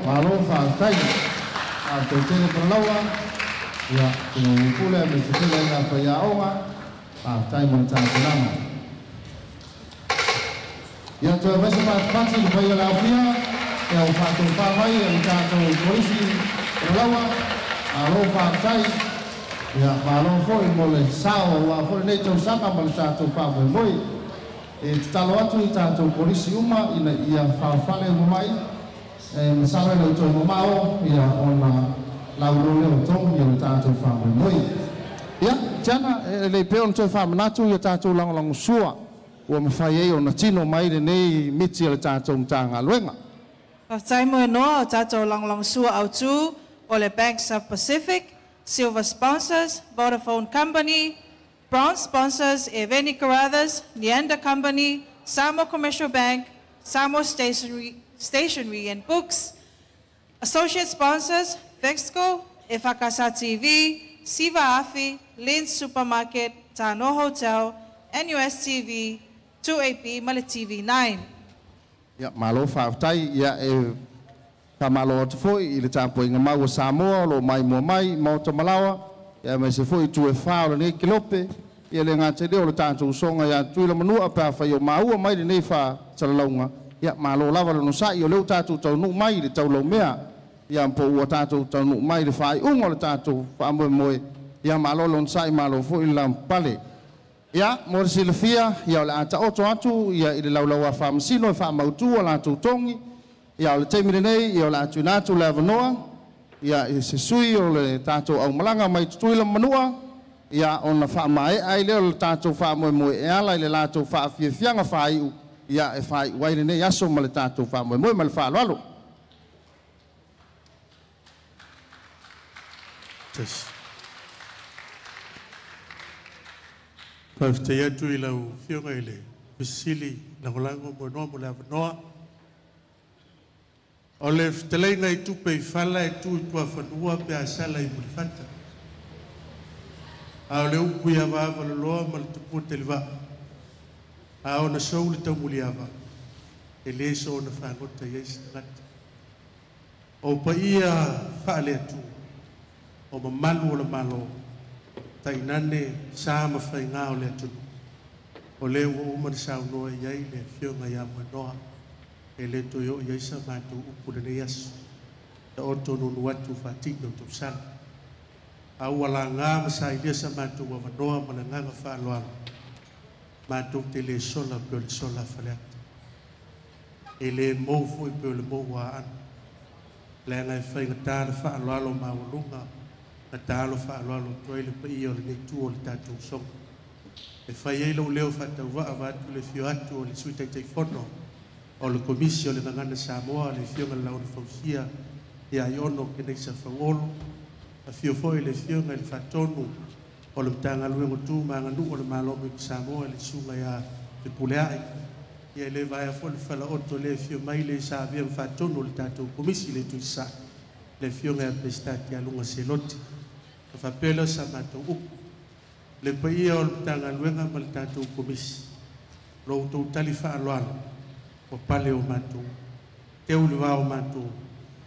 malo whātai. A te tene palawa, ia te pule me te tene ngā whaia aonga, whātai mo tā te rama. Ia te wese pātipati le whaia lau pia, ia o whātou whāwai, ia tātou polisi palawa, malo whātai, ia malo foi mo le sao, wa foi nei tau saka mo le tātou whāwai moi. E te talo atu i tātou polisi uma, ina ia whāwhale mo mai, masara le tō mamao, ia ona lauro leo tongu, ia le tātou whāwai moi. Ia, tiana, le peo na tō whāmanatu, ia tātou langolango sua, ua mawhai e o na tino mai le nei miti le tātou mtanga luenga. Whaftai mo noa o tātou langolango sua au tū, o le Bank South Pacific, Silver sponsors, Vodafone Company, Bronze sponsors, Eveni Carruthers, Neander Company, Samo Commercial Bank, Samo Stationery and Books. Associate sponsors, Vexco, Efakasa TV, Siva Afi, Lin's Supermarket, Tano Hotel, NUS TV, 2AP, Male TV 9. Ia, malo whāwhtai, ia Kamalo atu foi i le tāpoi ngā mau o Samoa, lo mai mua mai, Mauta Malawa, ia mai se foi tu e whao le nei kilope, ia le ngā te reo le tātou songa, ia tuila manua pēr whai o maua mai le nei wha talalaunga, ia malo lava le nosai o leo tātou tau nuk mai le tau lau mea, ia mpo ua tātou tau nuk mai le whai ungo le tātou whaamoe moe, ia malo le nosai malo foi la mpale. Ia, mo le silafia, ia o le ata oto atu, ia i le laulaua whaamasino e whaamautua la tautongi, ia o le teimile nei, ia o le atu nātu le avanoa, ia i se sui o le tātou au malanga mai tutuila manua, ia o na whaamae ai leo le tātou whaamoe moe e ala i le lātou whaafiafianga whaiu, ia e whai waire nei aso ma le tātou whaamoe moe ma le whaaloalo. Tes. Pafte atu i lau whionga i le misili na holango mo noa mo le avanoa, o le fteleinga i tupe i whala e tu i tua whanua pe a sala i mulifanta. A o le upu i awa awa le loa ma le tupu te liwa. A o na sou le tau muli awa. E le so o na whangota i eisi ngata. O pa ia whaale atu. O ma malu o le malo. Tai nane sa ma whai ngā o le atu. O le ua umani sa unoa i ai le whionga i amua noa. E le to yo ia isa mātou upu le nei asu. Ta oto nunu atu whatinga o tau sana. A ua la ngā masai lia sa mātou wa wanoa ma le nganga whaaloalo. Mātou te le sola peo le sola whaleata. E le mou fui peo le mou wa anu. Le ngai whai ngā tāna whaaloalo ma walunga. Ngā tālo whaaloalo toi le pa ia o le nei tu o le tātou songa. E whai eilo leo whatau wa avatu le fio atu o le suitai tei whono. O le komisi o le ngangana Samoa, le whionga lau le fausia, ia i ono ke nei sa whangolo, a whio foi le whionga le whatonu, o le mtanga luengo tū, ma nganu o le malomo i Samoa, le sunga ia le puleai, ia le vai a fo le whala oto le whio mai le sa via whatonu le tātou komisi le tu sa, le whionga ia prestati a lunga se loti, a whapela sa mātou upu, le paia o le mtanga luenga ma le tātou komisi, lo tau tali whaaloalo, o pale o mātou, te uli wā o mātou,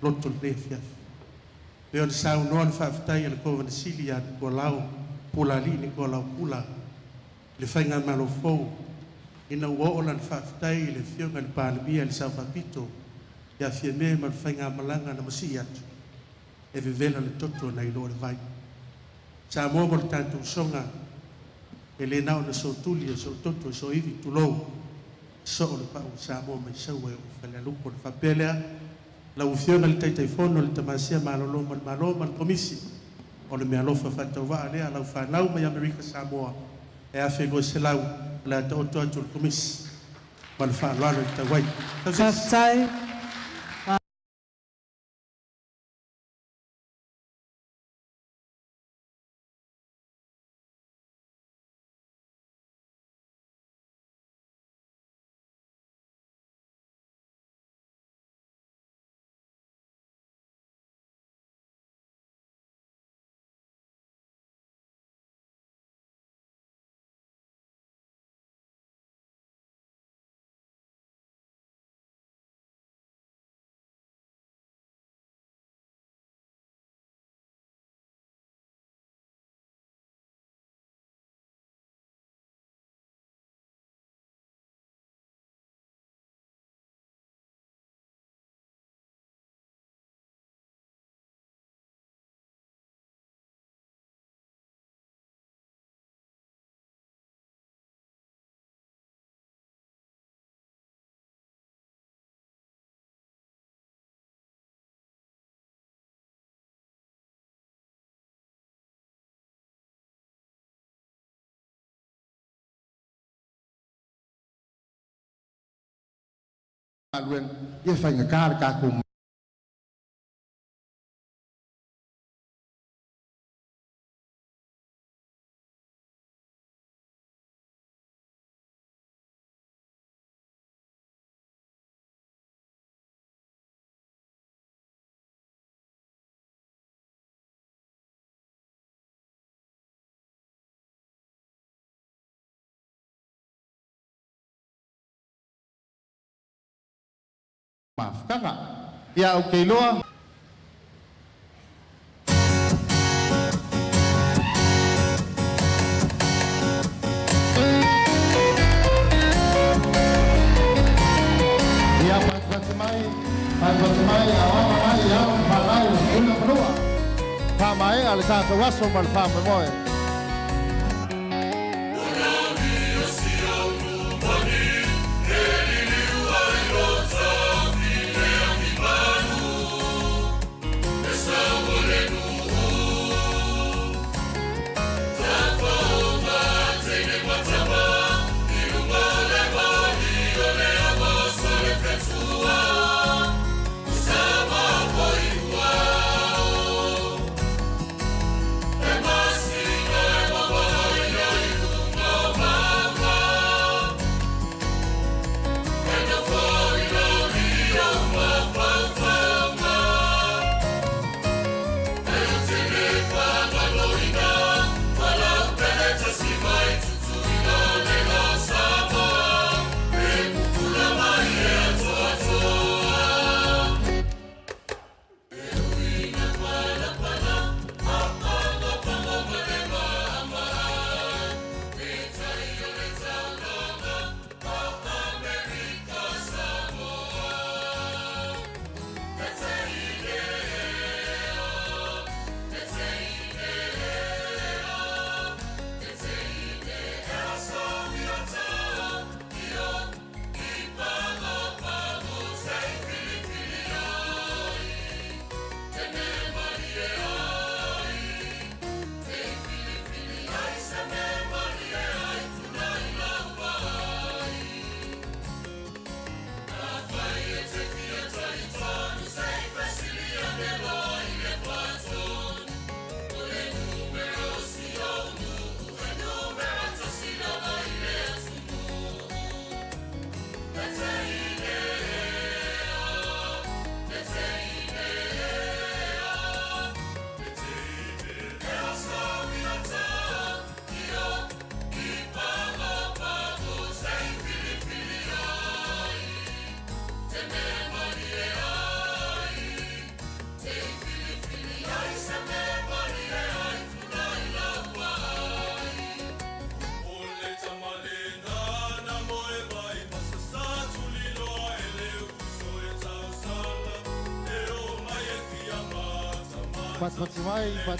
loto le fiafi. Leo le sau noa le whaafitai a le kova na sili a kua lau, pula li ni kua lau pula, le whainga malo fau, ina ua o lan whaafitai le whionga le pālemia le sau whapito, ia fia me ma le whainga malanga na masi atu, e vevela le toto na ilo le vai. Sa mo le tātou songa, e le nao na so tuli, so toto, so iwi tulou, so o le pau sa mo mai sau e o whale alupo le whapelea, la uwhiona le taitaifono le tamasia malolo le komisi, o le mea lofa whatau waa lea lau whanau mai Amerika Samoa, e a whenua se lau, la ta oto atu le komisi, ma le whaaloalo i tawai. Whaftai. Luen ia whainga kāre kākou maaf kakak ya oke loa ya patimai awam mai ya malai una menua pamai alisa tawaso mal pamoy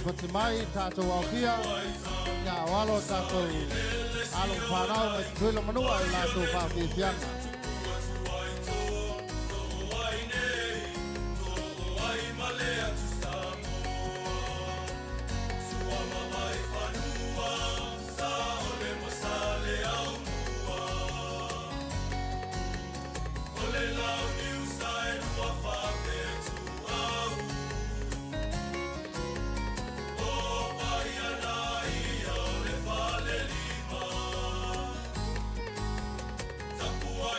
Patimai tato aukia ya walo tato alung panau mai tuilo manua la tu pa pian Tapua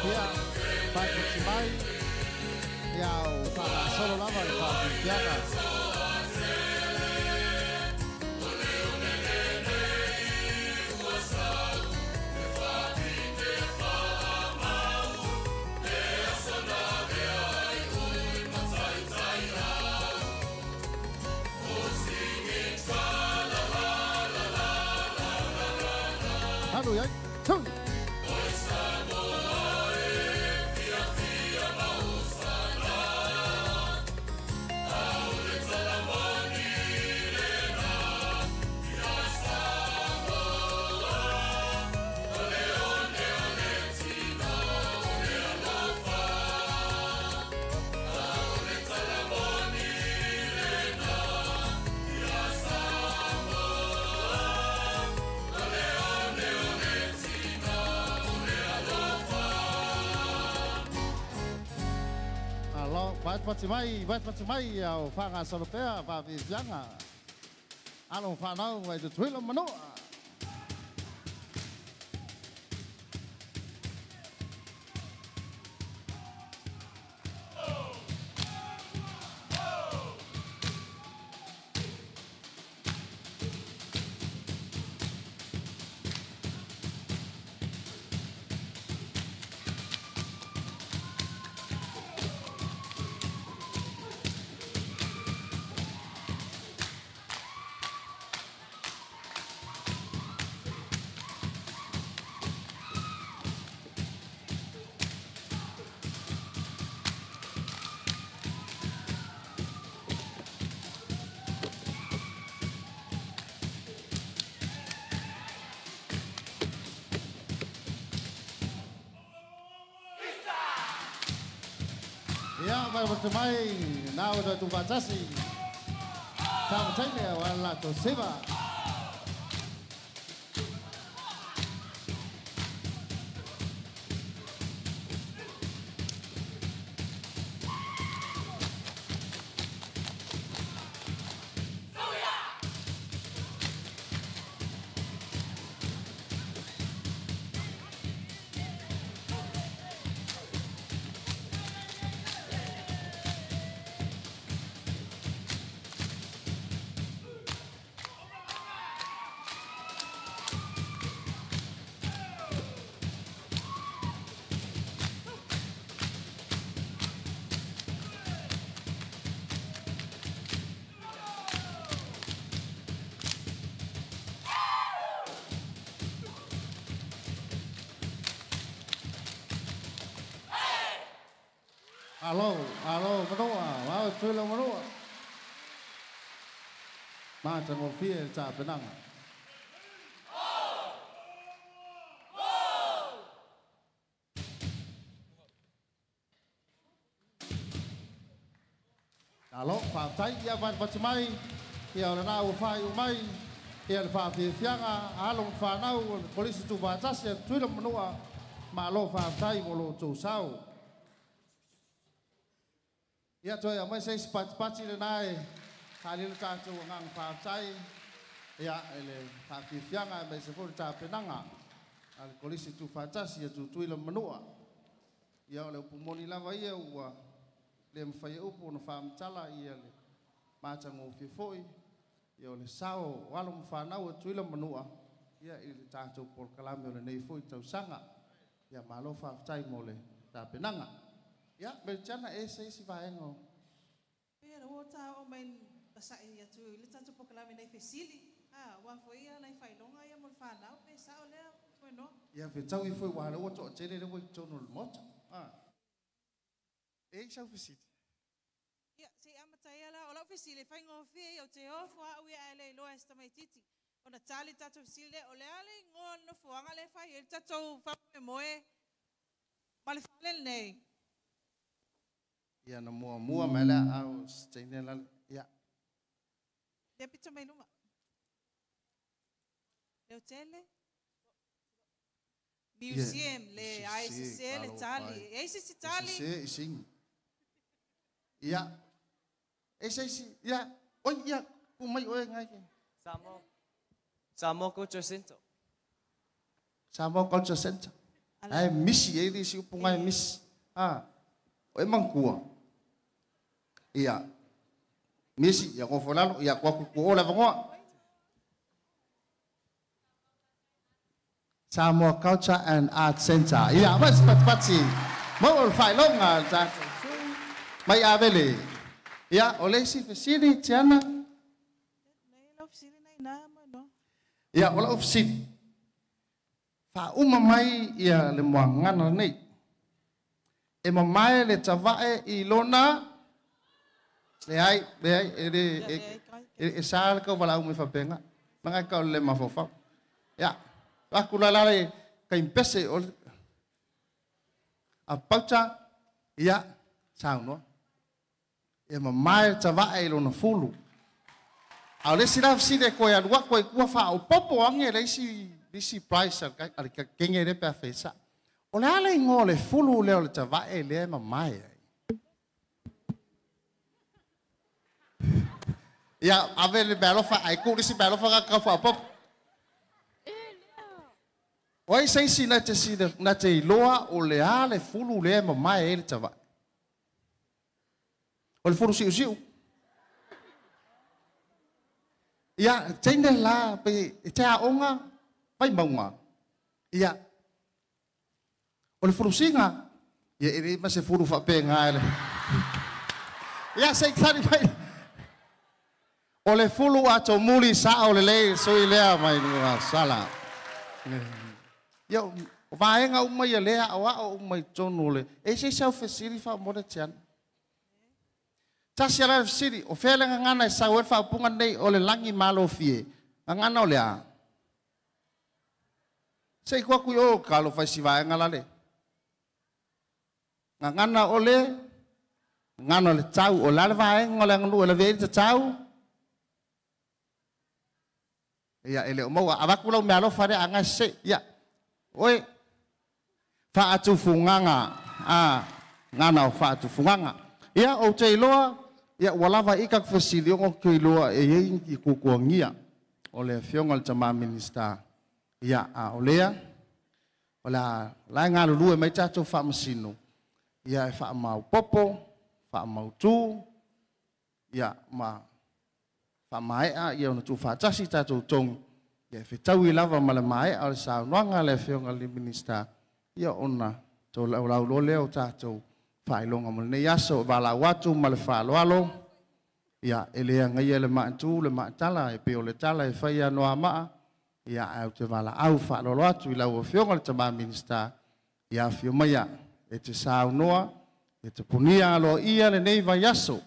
Fia, Pai Kutimai, Iau Whaka Solo Lava le Whawhiwhianga. Hanu yai, tung! Vai patimai au whanga soropea, whawhiwhianga. Alo whanau wai te tuila manoa. Ya, vai bertemai, now dah tu batasi. Sama saja, wala tu seba. Alo, manoa, mau tuila manoa. Macam mobil cap benang. Alo, Phạm Thái, ya van Pachmai, ya na ufai umai, ya Phạm Fianga, along Fanau, polisi tu batas ya tuila manoa. Malo Phạm Thái molo tu sao. Ya coy, amai saya sepat-sepat le nai, halil cacu ngang Phạm ya ele Phạm Fianga amai sepuluh cap penanga, al polisi tu batas ya tu tuila manoa. Ya oleh pumoni lava ia ua. Le fai upo no fam chala ia le macha ngo foi ia le sao walo mfanau tuila manua ia i tato por kalame le nei foi tau sanga ia malo fa tai mole ta penanga ia bercana ese si vaengo ia ro ta o men pasa ia tu le tato por kalame nei fesili wa foi ia nei fai longa ia mo fanau pe sao le bueno ia fe tau i foi wa le to tele le wo tono mocha Ei sau visite. Ya, si amataya la ola visile fai ngofie o te ofu a ui ale lo esta mai titi. Ona tali tato visile ole ale ngon no fuanga le fai el tato fa moe. Male fale nei. Ya no mua mela au stene la ya. Ya pizza mai numa. Le hotel Museum le ICC le tali. ICC tali. Sim. Ya. ICC ya. Oh ya, kumai oi ngai. Samo Culture Center. Samo Culture Center. Ai misi e si upungai mis. O e mangkua. Ia. Misi ia ko folalo ia ko ola vangoa. Samoa Culture and Art Center. Ia mas patpatsi. Mau fai longa ta. Mai avele. Ia ole si fesini tiana. Ia ola ofsini. Fa uma mai ia le moangana nei. E mamai le tavae I lona. Le ai e sal ka wala umi fa penga. Manga ka le mafofa. Ia. Aku lalale ka impese o a pauta ia sauno. E mamai tavae lona fulu. A le sila sile ko ya lua ko ku fa o popo ange le si price al ka kenge le pa fesa. O le ale ngole fulu le o tavae le mamai. Ya ave le balofa ai ku si balofa ka fa popo. Oi sei si na te loa o le ale fulu le mamai le tavae. O le fulu siu. Ia, tene la pe te aonga pai maunga. Ia. O le furusinga. Ia ere ma se furu fa pe nga ele. Ia sei tani pai. O le fulu ato muli sa o le lei so I lea mai nga sala. Ia o vaenga uma ia lea awa o uma tonu le. E sei sau fesiri fa mo le tian. Tasi ala siri o fele ngana e sawer fa punga nei o le langi malo fie. Ngana o le a. Sei kwa ku o kalo fa si vai ngala le. Ngana o le ngana le tau o la vai ngola ngulu le ve te tau. Ia ele o mau avaku lo malo fa re anga se ia. Oi. Fa atu funganga. Ngana o fa atu funganga. Ia o te loa ia walava ikak fasili o ke loa e I kukuangia o le fionga le tama minista ia a olea ola la nga lulu e mai tato fa masino ia e fa mau popo fa mau tu ia ma fa mai a ia no tu fa tasi tato tong ia fe tau I lava mala mai al sa nga le fionga le minista ia ona to la lo le o tato fai longa mo ne yaso bala watu mal fa loalo ya ele nga ye le mantu le matala e pe o le tala e fai no ama ya au te bala au fa lo watu la o fionga le tama minista ya fio maya e te sau noa e te punia lo ia le nei vai yaso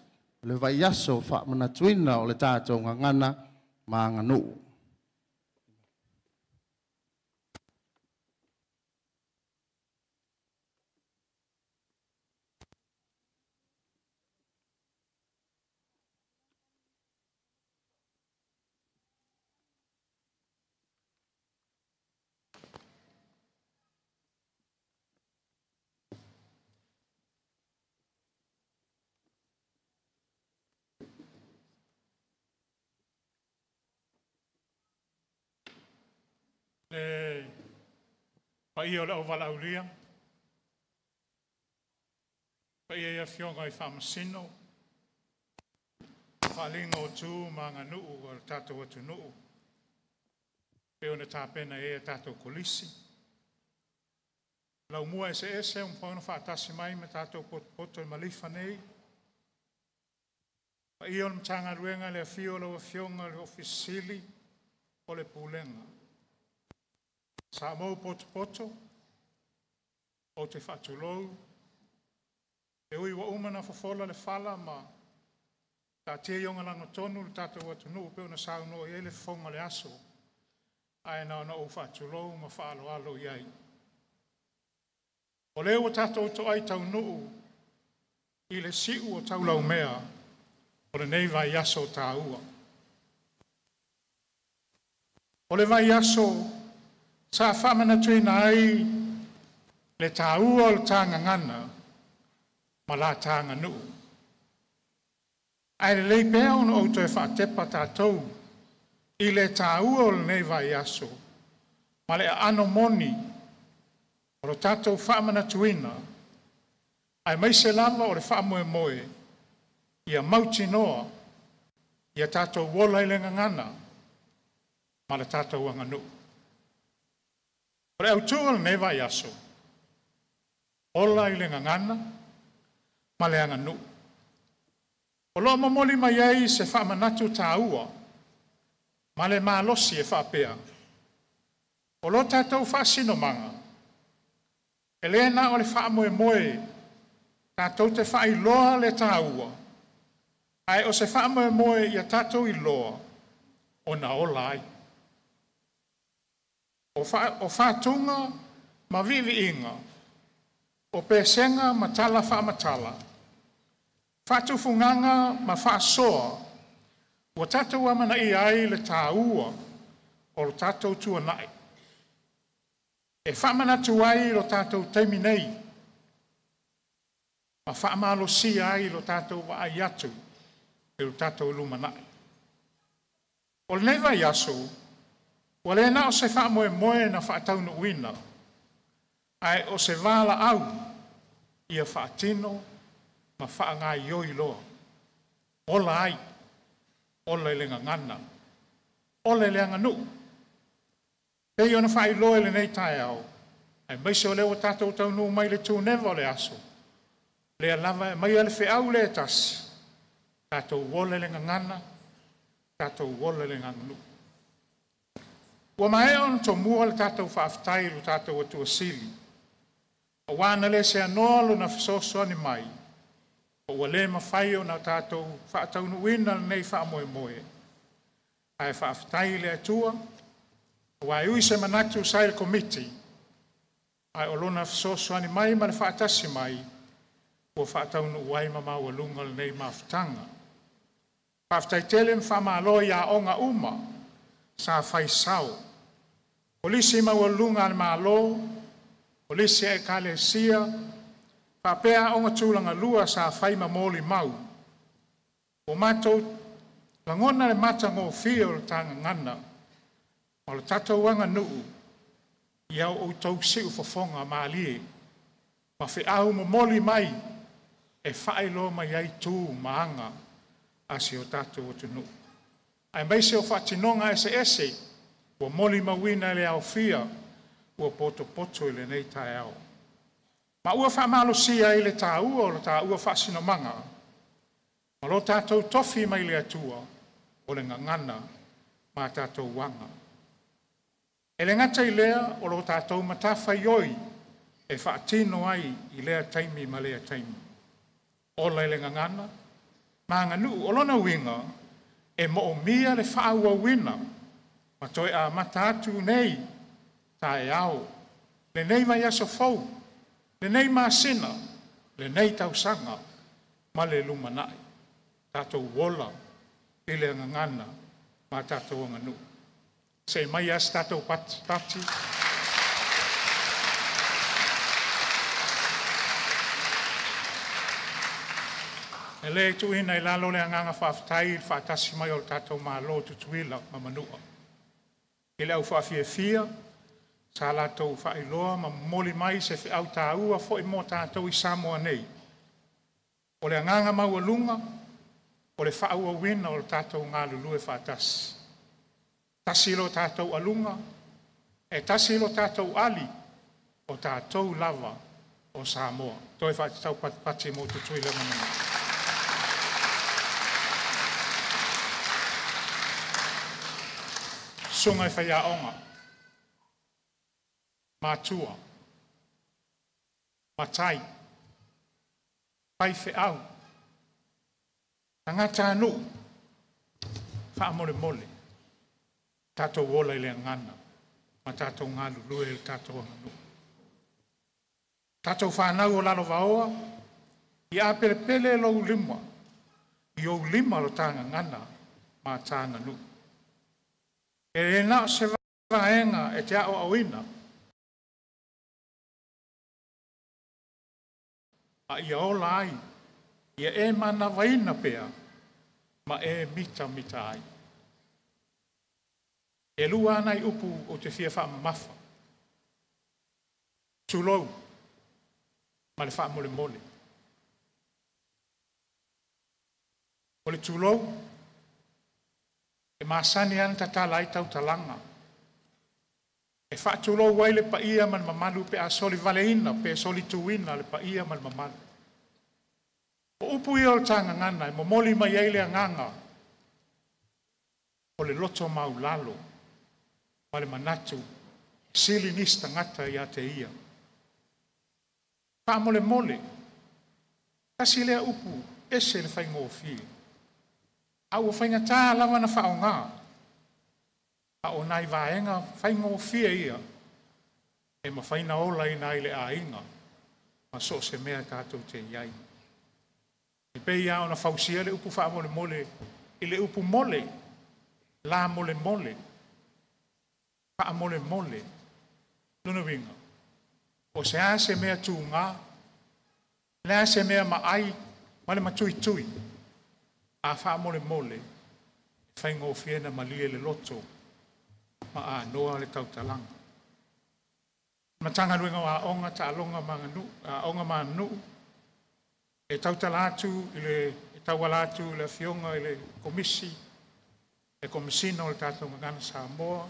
le vai yaso fa mana tuina o le tato ngana ma nganu le pai o le o valaulia pai e fionga I whamasino whalingo tū manga nuu o tātou atu nuu pe o na tāpena e tātou kolisi lau mua ese un pono whaatasi mai me tātou poto I malifa nei pai o le mtanga ruenga le fio lau fionga le ofisili o le pulenga sa mau poto o te whatulou e ui wa umana fafola le fala ma ta tia yonga langa tonu le tātou atu nuu pe ona sau no e le fonga le aso ai na o whatulou ma whaalo alo iai o leo tātou to ai tau nuu I le siu o tau lau mea o le nei vai aso tā ua o le vai aso sa whamana tuina ai le tāua o le tānga ngana ma la tānga nuu. Ai le lei pēa ono auto e whaatepa tātou I le tāua o le nei vai aso ma le ano moni O lo tātou whaamana tuina, ai mai se lava o le whaamoe moe, ia mauti noa, ia tātou wola i lenga ngana, ma le tātou anganu. O le autua le newa i aso, ola i lenga ngana, ma le anganu. O lo mamoli mai ai se whaamanatu tā ua, ma le malosi e whaapea. O lo tātou whaasino manga, e lena o le whaamoe moe, tātou te whai loa le tā ua, ai o se whaamoe moe ia tātou i loa, o na ola ai. O whātunga ma vivi inga, o pēsenga ma tala whaamatala, whātufunganga ma whaasoa, o tātou amana i ai le tā ua, o lo tātou tua nai. E whaamana tu ai lo tātou teimi nei, ma whaamalo si ai lo tātou wa ai atu, e lo tātou lumanai. O le newa i aso, o le na o se whaamoe moe na whaataunu uina, ai o se wala au, ia whaatino, ma whaanga i oi loa. Ola ai, ola i lenga ngana, ola i lenga nu. Pei ona whai loa le nei tae au, ai maise o leo tātou taunu mai le tū newa o le aso. Lea lava e mai ale whi au le tasi, tātou wola lenga ngana, tātou wola lenga nganu. Ua mai on to mua le tātou whaaftai lo tātou atua sili. O wana le se anolo na whasoso ani mai. O ua le mawhai o na tātou whaataunu wina nei whaamoe moe. Ai whaaftai le atua, o ai ui se manatu sail committee. Ai o lona whasoso ani mai ma le whaatasi mai. O whaataunu uai ma maua lunga le nei mawhtanga. Whaaftai tele mwhama aloa ia onga uma. Sa whai sao. Polisi maua lunga al malo, polisi e kale sia, whapea onga tūlanga lua sa whai mamoli mau. O mātou, langona le mata ngō whia o le tanga ngana, o le tatou anga nuu, iau o tau siu fofonga maalie, ma whi au mamoli mai, e whai lo mai ai tū maanga, asi o tatou o tunu. Ai maise o whatinonga ese, ua moli mawina le au fia, ua poto poto i le nei tae au. Ma ua whaamalo sia i le tā ua o le tā ua whaasino manga. Ma lo tātou tofi mai le atua, o le ngangana, ma tātou wanga. E le ngata i lea, o lo tātou matawha ioi, e whaatino ai i lea taimi ma lea taimi. Ola i le ngangana, ma nganu, o lona winga, e mo o mia le whaua wina, ma toi a mata atu nei, tae au, le nei vai aso fau, le nei maasina, le nei tausanga, ma le lumanai, tātou wola, i le ngangana, ma tātou anganu. Se mai as tātou pati, e le tuina i lalo le anganga whaaftai, whaatasi mai o le tātou mālo tutuila ma manua. I le au whaafia, sa lātou whaailoa ma moli mai se whi au tā ua fo i mō tātou i Samoa nei. O le anganga maua lunga, o le whaua wina o le tātou ngā lulu e whaatasi. Tasi lo tātou alunga, e tasi lo tātou ali, o tātou lava o Samoa. Toi whaatau pati mō tutuila manua. Sunga i whaia onga, mātua, matai, paiwhe au, tangata anu, whaamole mole, tātou wola i lea ngana, ma tātou ngā lulue i tātou anu. Tātou whanau o lalo vaoa, i a pele lo lima, i o lima lo tanga ngana, ma tanga nu. E na se vaenga e te ao awina. A ia ola ai, ia e mana vaina pea, ma e mita ai. E lua anai upu o te fia wha mafa. tūlou, ma le wha mole mole. O le tūlou, e māsani ana tatala ai tau talanga. E wha tūlou wai le paia man mamalu pe a soli valeina, pe soli tuina le paia man mamalu. O upu ia o tanga ngana, e momoli mai eile a nganga, o le loto mau lalo, ma le manatu, sili nista ngata ia te ia. Wha mole mole, kasi lea upu, ese le whai ngōwhi. Au o whainga tā lawa na wha o ngā. A o nai vaenga, whai ngōwhi ia, e ma whaina ola i nai le a inga, ma so se mea tātou te iai. E pei au na whausia le upu wha mole mole, i le upu mole, la mole mole, wha mole mole, nuna winga. O se a se mea tū ngā, le a se mea ma ai, ma le matui tui, a wha mole mole, whai ngō whiena ma lie le loto, ma a noa le tautalanga. Ma tanga ruenga wa onga ta alonga manganu, a onga manganu, e tautalatu, e taualatu, le fionga, le komisi, e komisino le tātou ngana Samoa,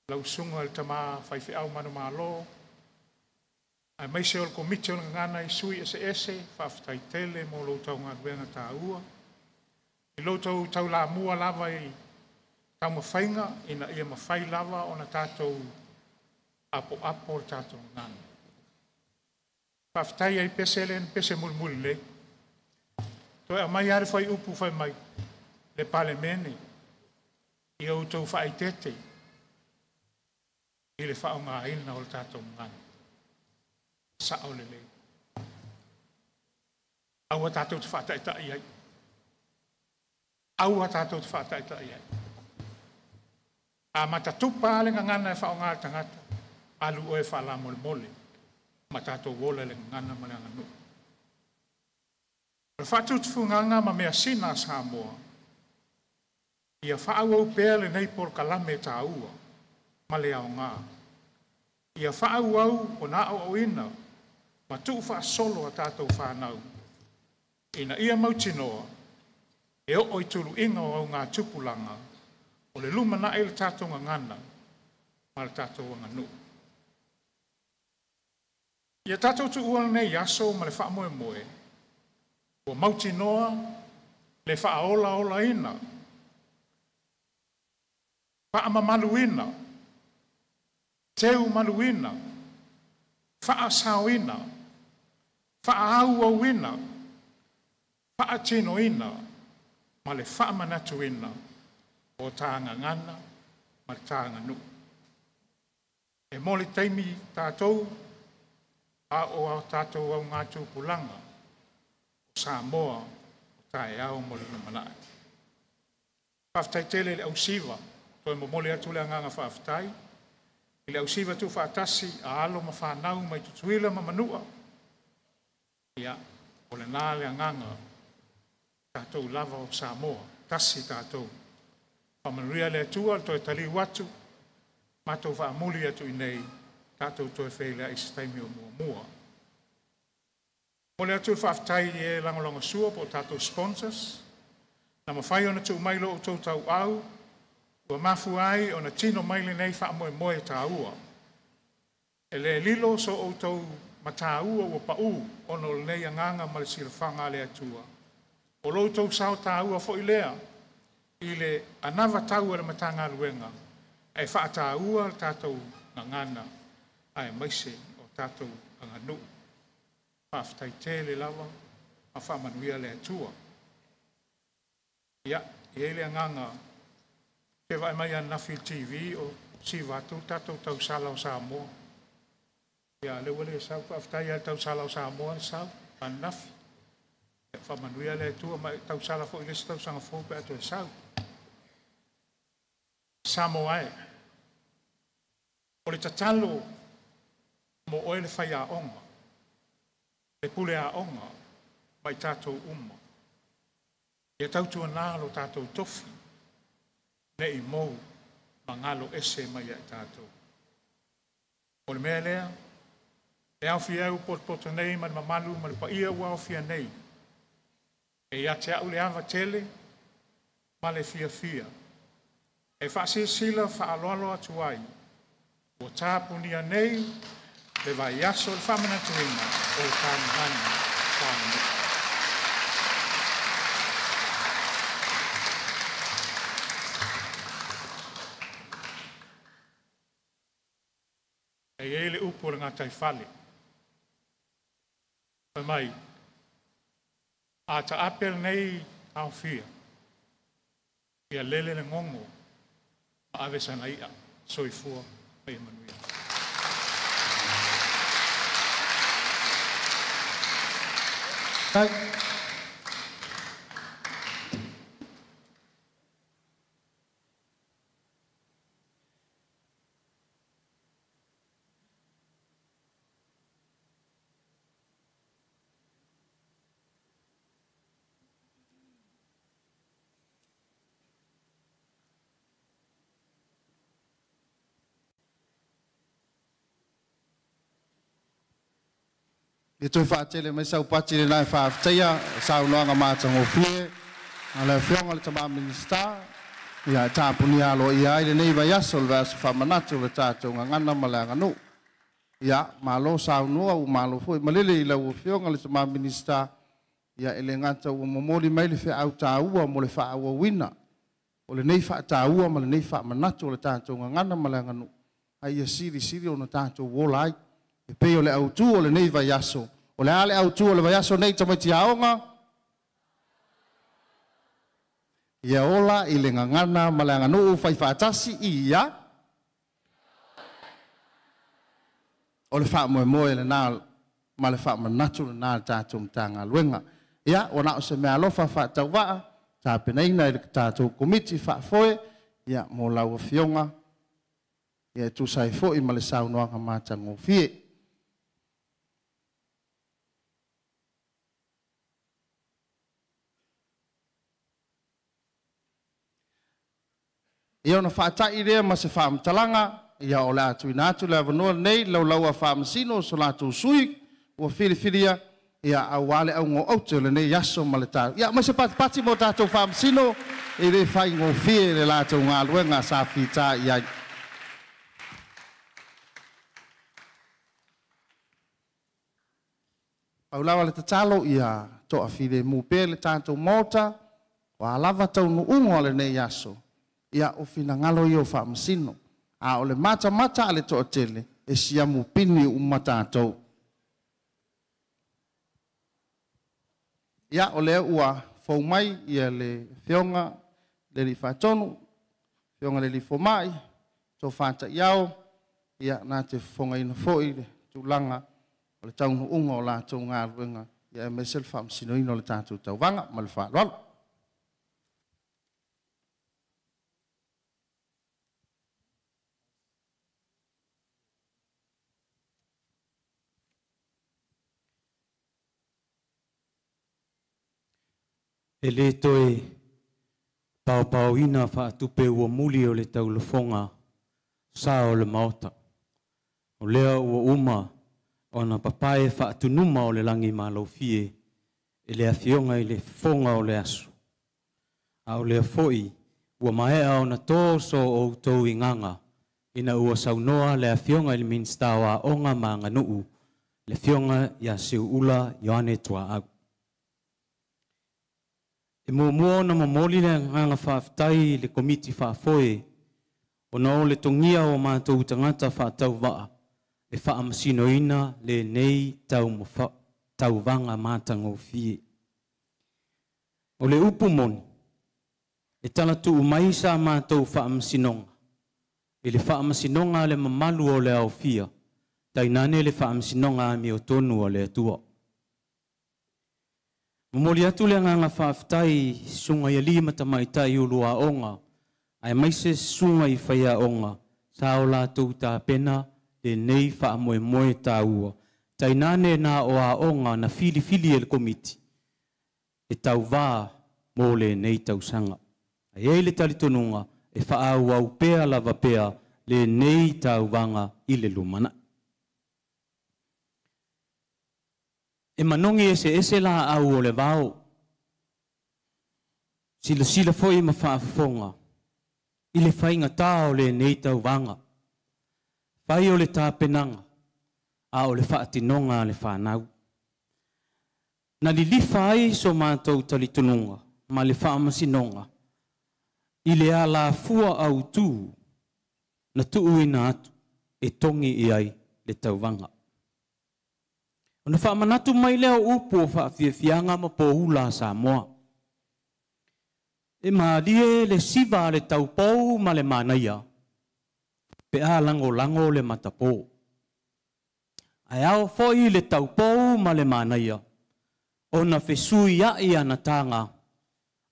lau sunga le tama whaiwhi au manu malo, ai mai se ol komiti o ngana i sui ese, whaftai tele mo lo tau ngā ruenga tā ua, i lo tau la mua lava i tau mawhainga, ina ia mawhai lava o na tātou apo le tātou ngana. Whaftai ai pese le, pese mulmuli le, toi a mai are whai upu whai mai, le pale mene, i au tau whai tete, i le whao ngā ina o le tātou ngana. Sa o le le. Aua tātou te whātai tai ai. Aua tātou te whātai tai ai. A matatupa le ngana e whao ngā tangata, alu oe whala mole mole, ma tātou wola le ngana ma le nganu. Le whātou te whunganga ma mea sina Samoa, ia whaau au pēr le nei por kalame tā ua, ma le au ngā. Ia whaau au o nā au ina, ma tuu wha solo a tātou whanau. Ina ia mautinoa, e o i tulu inga o ngā tupulanga, o le luma na e le tātou ngana, ma le tātou nganu. Ia tātou tu uala nei aso ma le wha moe moe, o mautinoa, le wha ola ola ina, wha mamaluina, teu maluina, wha sauina, wha au auina, wha tinoina, ma le wha manatuina, o tāanga ngana, ma le tāanga nu. E mole teimi tātou, a o au tātou au ngā tūpulanga, o Samoa, o tāe au mole lumanai. Whaftai tele le au siva, toi mo mole atu le nganga whaftai, i le au siva tu whaatasi a alo ma whanau mai tutuila ma manua. Ia, o le nā le nganga, tātou lava o Samoa, tasi tātou. Whamanuria le atua, toi tali watu, mātou whaamuli atu i nei, tātou toi whele a istaimi o mua. Mole atu whaaftai e langolanga sua po tātou sponsors, na mawhai ona tu mailo o tau tau au, ua mafu ai o na tino maile nei wha moe moe tā ua. E le lilo so o tau ma tā ua ua pa u, ono le nei anganga ma le silafanga le atua. O lo tau sao tā ua fo i lea, i le anawa tau le matanga luenga, e wha tā ua tātou ngangana, ai maise o tātou anganu. Whaftai tele lawa, a whamanuia le atua. Ia, i ele anganga, te vai mai an Nafi TV o si watu tātou tau sala o Samoa. Ia, le wale sau whaftai al tau sala o Samoa sau, an Nafi. E whamanuia le atua, mai tau sala fo ilesi tau sanga fōpe atu e sau. Samoa e. O le tatalo, mo oe le whai a onga. Le pule a onga, mai tātou umma. Ia tautua nālo tātou tofi, ne i mou, ma ngalo ese mai a tātou. O le mea lea, e au fia au poto nei, ma le mamalu, ma le paia ua au fia nei. E ia te au le ava tele, ma le fia fia. E whaase sila whaaloalo atu ai. O tāpunia nei, le vai aso le whamana tuina o tāmihani tāmihani. E ele upo le ngā taifale. Pa mai, a ta apel nei au fia. Ia lele le ngongo, a ave sana ia, soifua, pa Emanuia. Tai. Itu faatele mai sau pati le nai faaftaia sau noanga matango fie ala fionga le tama minista ia tapunia lo ia ile nei vai aso le vas famanatu le tato ngana malanga no ia malo sau no au malo foi malele ile u fionga le tama minista ia ele ngata u momoli mai le fe au taua mo le fa au wina o le nei fa taua ma le nei fa manatu le tato ngana malanga no ai siri ona tato wolai e pe o le autu o le nei vai aso o le ale autu o le vai aso nei tamaiti aonga ia ola i le ngangana ma le nganu fai fatasi ia o le fa moe le na ma le fa manatu le na tato mtanga luenga ia ona o se me alofa fa tawa ta penaina i le tato komiti fa foe ia mo lau fionga ia tu sai fo i ma le saunoanga matango fie ia ona whaatai rea ma se whaamtalanga, ia o le atu inatu le avanua nei, lau a whaamasino so lātou sui, ua whiriwhiria, ia au wale au ngō auto le nei yaso ma le tāu. Ia, ma se pati mo tātou whaamasino, e re whai ngō whie le lātou ngā luenga sa whita iai. Au lawa le tatalo ia toa whire mūpea le tātou mota, wa lava tau nu ungo le nei yaso. Ia o fina ngalo i o whaamasino. A o le mata ale toa tele, e siamu pini umatatou. Ia o le ua fau mai, ia le whionga, le li whatonu, whionga le li fomai, tō whata iao, ia nā te whonga ina fōi, le tūlanga, o le taunu unga o lātou ngā ruenga, ia e mesel whaamasino ino le tātou tauwanga, ma le whaalwala. E le toe pao ina whaatupe ua muli o le taulofonga sa o le maota. O lea ua uma o na papae whaatunuma o le langi mālau fie e le awhionga i le fonga o le asu. A o lea foi ua maea o na tōso o tau i nganga ina ua saunoa le awhionga i le minsta wa onga ma nganuu le whionga ia siu ula Ioane tua au. E mua na mamoli le nganga whaaftai le komiti whaafoe o na o le tongia o mātou tangata whaatau waa e whaamasino ina le nei tau vanga mātango fie. O le upumoni e tala tu umai sa mātou whaamasinonga. E le whaamasinonga le mamalu o le au fia tainane le whaamasinonga mi o tonu o le atua. Mamoli atu le nganga whaaftai sunga ia lima tamaitai ulua onga, ai maise sunga i whaia onga, sa o lātou tā pena le nei whaamoe moe tā ua. Tainane nā o a onga na fili e le komiti, e tau vā mō le nei tau sanga. Ai ei le talitonunga e whaau au pea lava pea le nei tau vanga i le lumana. e manongi ese la au o le vao. Sila foi ma whaafonga. I le whainga tā o le nei tau vanga. Whai o le tā penanga. A o le whaatinonga le whanau. Na li liwhai so mātou talitununga. Ma le whaamasinonga. I le ala fua au tū. Na tuuina atu. E tongi i ai le tau vanga. Ona whaamanatu mai leo upo whaafia ma po hula sa moa. E maalie le siva le taupou ma le manaia. Pe a lango le matapo. Ai au foi le taupou ma le manaia. Ona fesui ai ana tanga.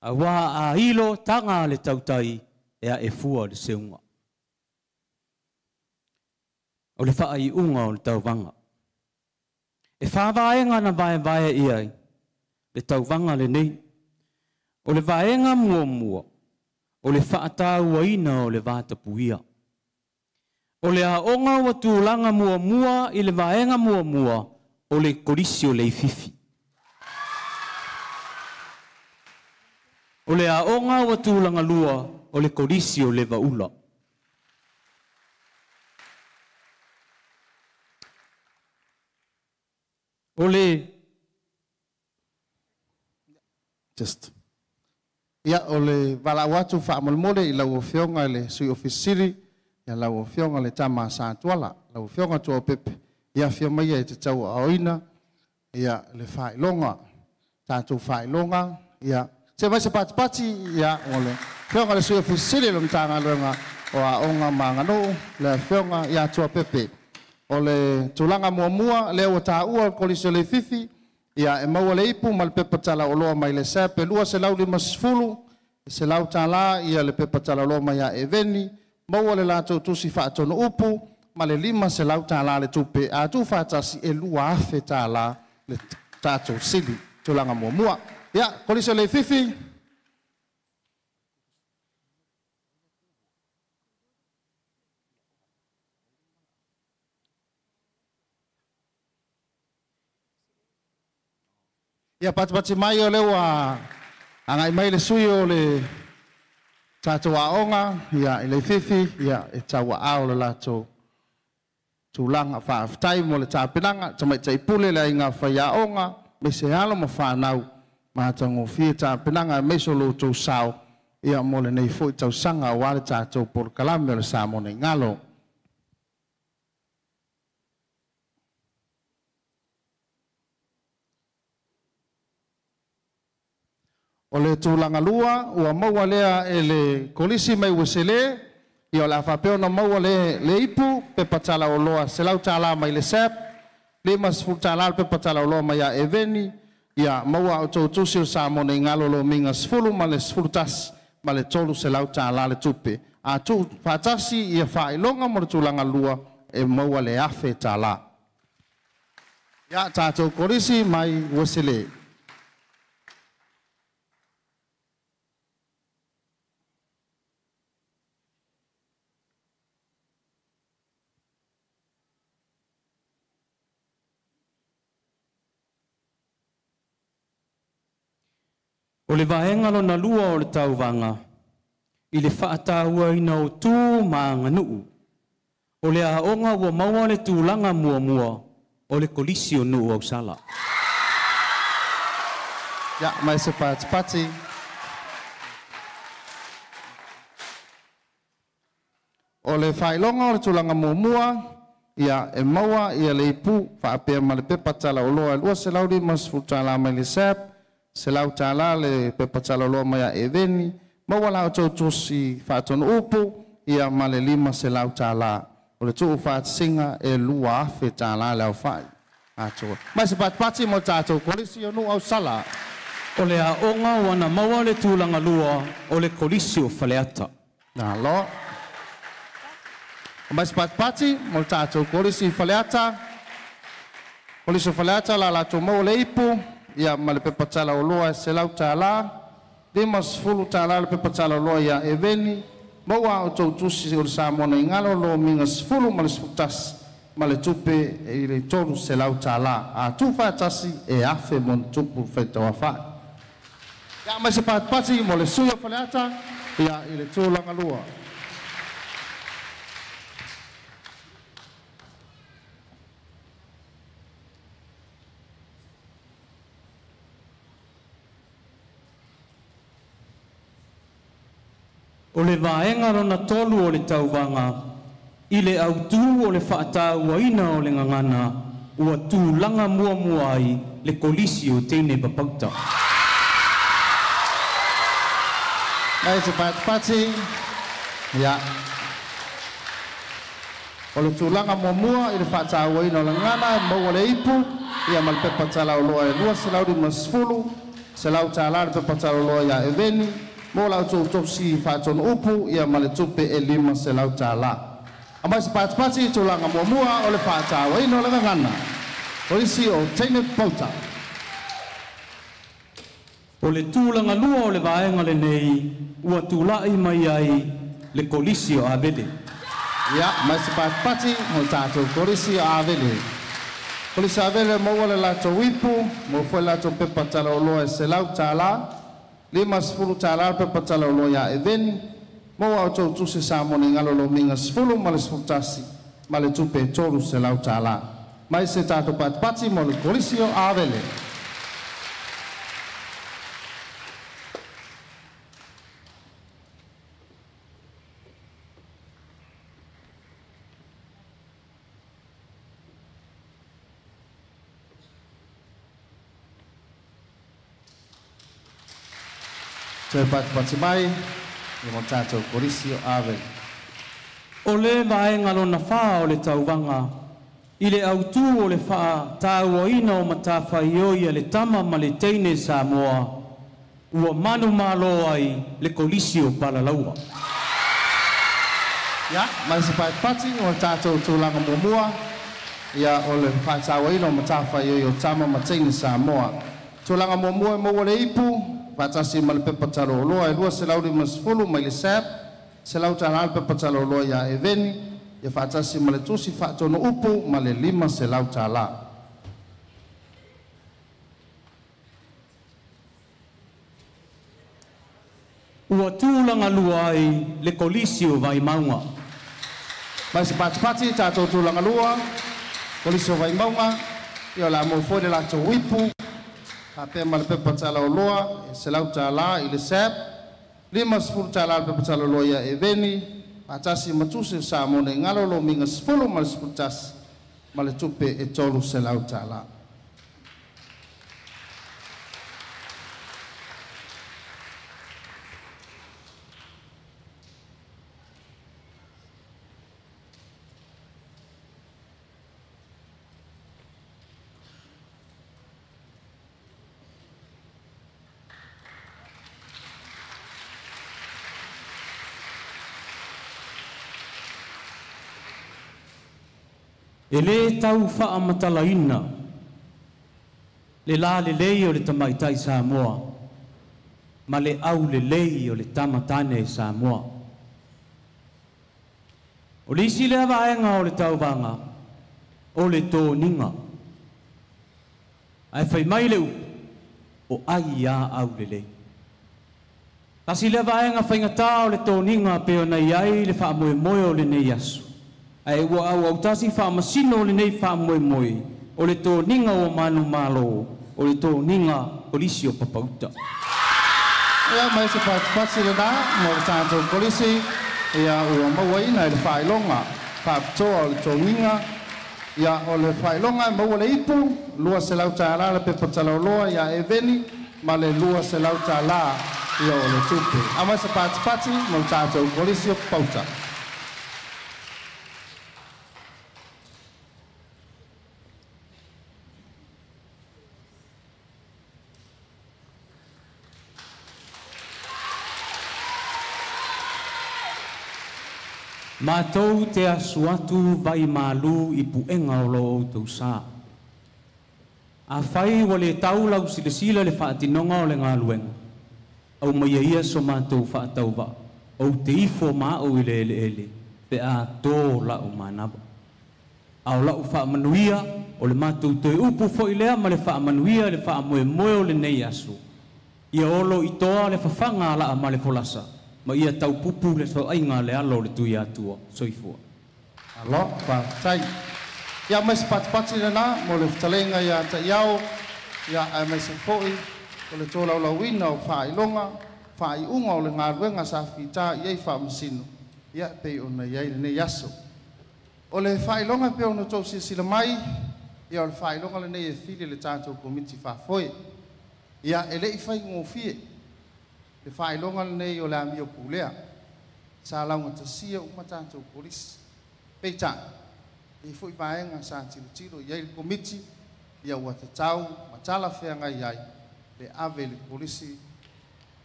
A wā a hilo tanga le tautai ea e fua le seunga. O le wha i unga o le tauvanga. E whāwaenga na vae iai. Le tauvanga le nei. O le vaenga mua. O le whaatau ina o le vātapuia. O le aonga wa tūlanga mua i le vaenga mua. O le korisi o le fifi. O le aonga wa tūlanga lua o le korisi o le vaula. Ole. Just. Ia ole wala watu whaamolmole i lau whionga le sui ofisiri. Ia lau whionga le tama sa tuala. Lau whionga tua pepe. Ia whiomaia e te tau aoina. Ia le whailonga. Tātou whailonga. Ia. Se mai se pati. Ia ole. Whionga le sui ofisiri lo mtanga luenga. O aonga mangano. Le whionga ia tua pepe. O le tulanga mua leo ta ua kolisi le fifi ia e maua le ipu mal pepa tala o loa mai le sepe lua se lau lima sfulu se lau tala ia le pepa tala o loa mai a eveni maua le lato tusi whaatono upu ma le lima se lau tala le tupe a tu whaatasi e lua afe tala le tato sili tulanga mua ia kolisi le fifi ia pati mai o leo angai mai le sui o le tātou aonga, ia i le fifi, ia e taua ao le lato tūlanga whaaftai mo le tāpinanga, tamai tai pule le inga whai aonga, me se alo mo whanau, mahatango fia tāpinanga, me so lo tō sao, ia mo le nei fui tau sanga o wale tātou por kalame o le sa mo nei ngalo. O le tūlanga lua, ua maua lea e le kolisi mai wesele, i o la whapeo na maua le ipu, pe patala o loa se lau tala mai le sep, le mas fu tala pe patala o loa mai a eveni, ia maua o tō tusi o sa mone ngalo lo minga sfulu, ma le sfulu tas, ma le tolu se lau tala le tupe. A tū whatasi ia whailonga mo le tūlanga lua, e maua le afe tala. Ia tātou kolisi mai wesele. O le vaenga lo na lua o le tauvanga, i le whaataua ina o tū maanga nuu. O le aonga ua maua le tūlanga mua, o le kolisi o nuu au sala. Ja, mai se pati. O le whailonga o le tūlanga mua, ia e maua, ia le ipu, whaapea ma le pepa tala o loa, lua se lauri mas futala mai le sep, se lau tala le pepa tala loa mai a eveni, maua lau tau tusi whaatono upu, ia ma le lima se lau tala. O le tuu whaatsinga e lua afe tala lau whai. Mai se pati mo tātou kolisi o nu au sala. O le aonga wana maua le tūlanga lua o le kolisi o whaleata. Nā lo. Mai se pati mo tātou kolisi whaleata. Kolisi o whaleata la la tō mau le ipu. Ia ma le pepa tala o loa se lau tala. Lima sfulu tala le pepa tala o loa ia eveni. Maua o tau tusi o le sa mona ingalo lo minga sfulu ma le sfutas. ma le tupe e le tolu se lau tala a tu fatasi e afe mon tupu fetawa fa ya mai se patpati mo le suia faleata ya i le tūlanga lua o le vaenga rona tolu o le tauvanga i le autu o le whaatauaina o le ngangana ua tūlanga mua ai le kolisi o teine papauta. Mai se patpati ya o le tūlanga mua i le whaatauaina o le ngangana mo le ipu ia mal pepatala o loa e lua se lau di masfulu se lau tāla le pepatala o loa ia e veni mo lau tō si whaatonu upu ia ma le tupe e lima se lau tāla. A mai se patpati tūlanga mua o le whaatauaina o le ngangana o isi o teine pauta. O le tūlanga lua o le vaenga le nei ua tūlai mai ai le kolisi o Avele. Ia, mai se patpati mo tātou kolisi o Avele. Kolisi o Avele mo wale lato wipu, mo fwe lato pepa tala o loa e se lau tāla, lima sifuru tāla pepa tala o loa ia e veni, mo au tau tuse sa moni ngalo lo minga sifuru ma le sifuru tasi, ma le tupe toru se lau tāla. Mai se tātou patpati mo le kolisi o Avele. Te patpati mai, i mo tātou kolisi o Avele. O le vaenga lona wha o le tauvanga, i le autu o le wha tāuaina o matawhaioia le tama ma le teine Samoa, ua manu malo ai le kolisi o Palalaua. Ia, mai se patpati o tātou tūlanga mua, ia o le wha tāuaina o matawhaioia o tama ma teine Samoa. Tūlanga mua e mo le ipu, Patasi mal pepa talo loa e lua se lau di masfulu mai le sep, se lau tālal pepa talo loa ia e veni, ia fatasi mal le tusi whaatono upu ma le lima se lau tāla. Ua tūlanga lua ai le kolisi o vai maunga. Mai se patipati tātou tūlanga lua, kolisi o vai maunga, ia la mo fwede la tō wipu, Ape mal pepa tala o loa, se lau tāla i le sep, lima sifuru tāla al pepa tala o loa ia e veni, atasi matuse sa mone ngalo lo minga sifuru mal sifuru tasi, ma le tupe e tolu se lau tāla. E le tau wha matalaina, le la le lei o le tamaitai Samoa, ma le au le lei o le tamatane Samoa. O le isi le avaenga o le tauvanga, o le tō ninga. Ai whai mai le upu, o ai ia au le lei. Tasi le avaenga whaingata o le tō ninga peo nei ai le wha moe moe o le nei asu. Ai ua au tasi wha masino o le nei wha moe moe, o le tō ninga o manu malo, o le tō ninga kolisi o papauta. Ia mai se patipati le nā, mo le tātou kolisi, ia ua mauaina i le whailonga, whaaptoa o le tō ninga, ia o le whailonga maua le ipu, lua se lau tāla le pepatala o loa, ia e veni, ma le lua se lau tāla ia o le tupe. A mai se patipati, mo le tātou kolisi o papauta. Mātou te asu atu vai malu i puenga o lo o tau sā. A whai wa le taulau sile sila le whaatinonga o le ngā luenga. Au mai ia so mātou whaatau wa. Au te ifo mā o i le ele ele. Pe a tō la o mānawa. au la ufa manuia o le matu te upu fo ilea ma le fa manuia le fa moe moe o le nei asu ia olo itoa le fafanga la ma le folasa ma ia tau pupu le so ainga le alo le tui atua soifua alo fa tai ia mai pat na mo le talenga ia ta iao ia mai se foi o le tola la wina o fa ilonga fa I unga o le ngaruenga sa fita ia fa masino ia pe ona ia ne yaso o le fa ilonga pe ona to sila mai ia o le fa ilonga le nei fili le tanto komiti fa foi ia ele I fai ngofie le fa ilonga le nei o le amio pulea sa launga ta sia uma tanto polisi peita I foi vaenga sa tiro ia le komiti ia ua tatau matala fea ngai ai le ave le polisi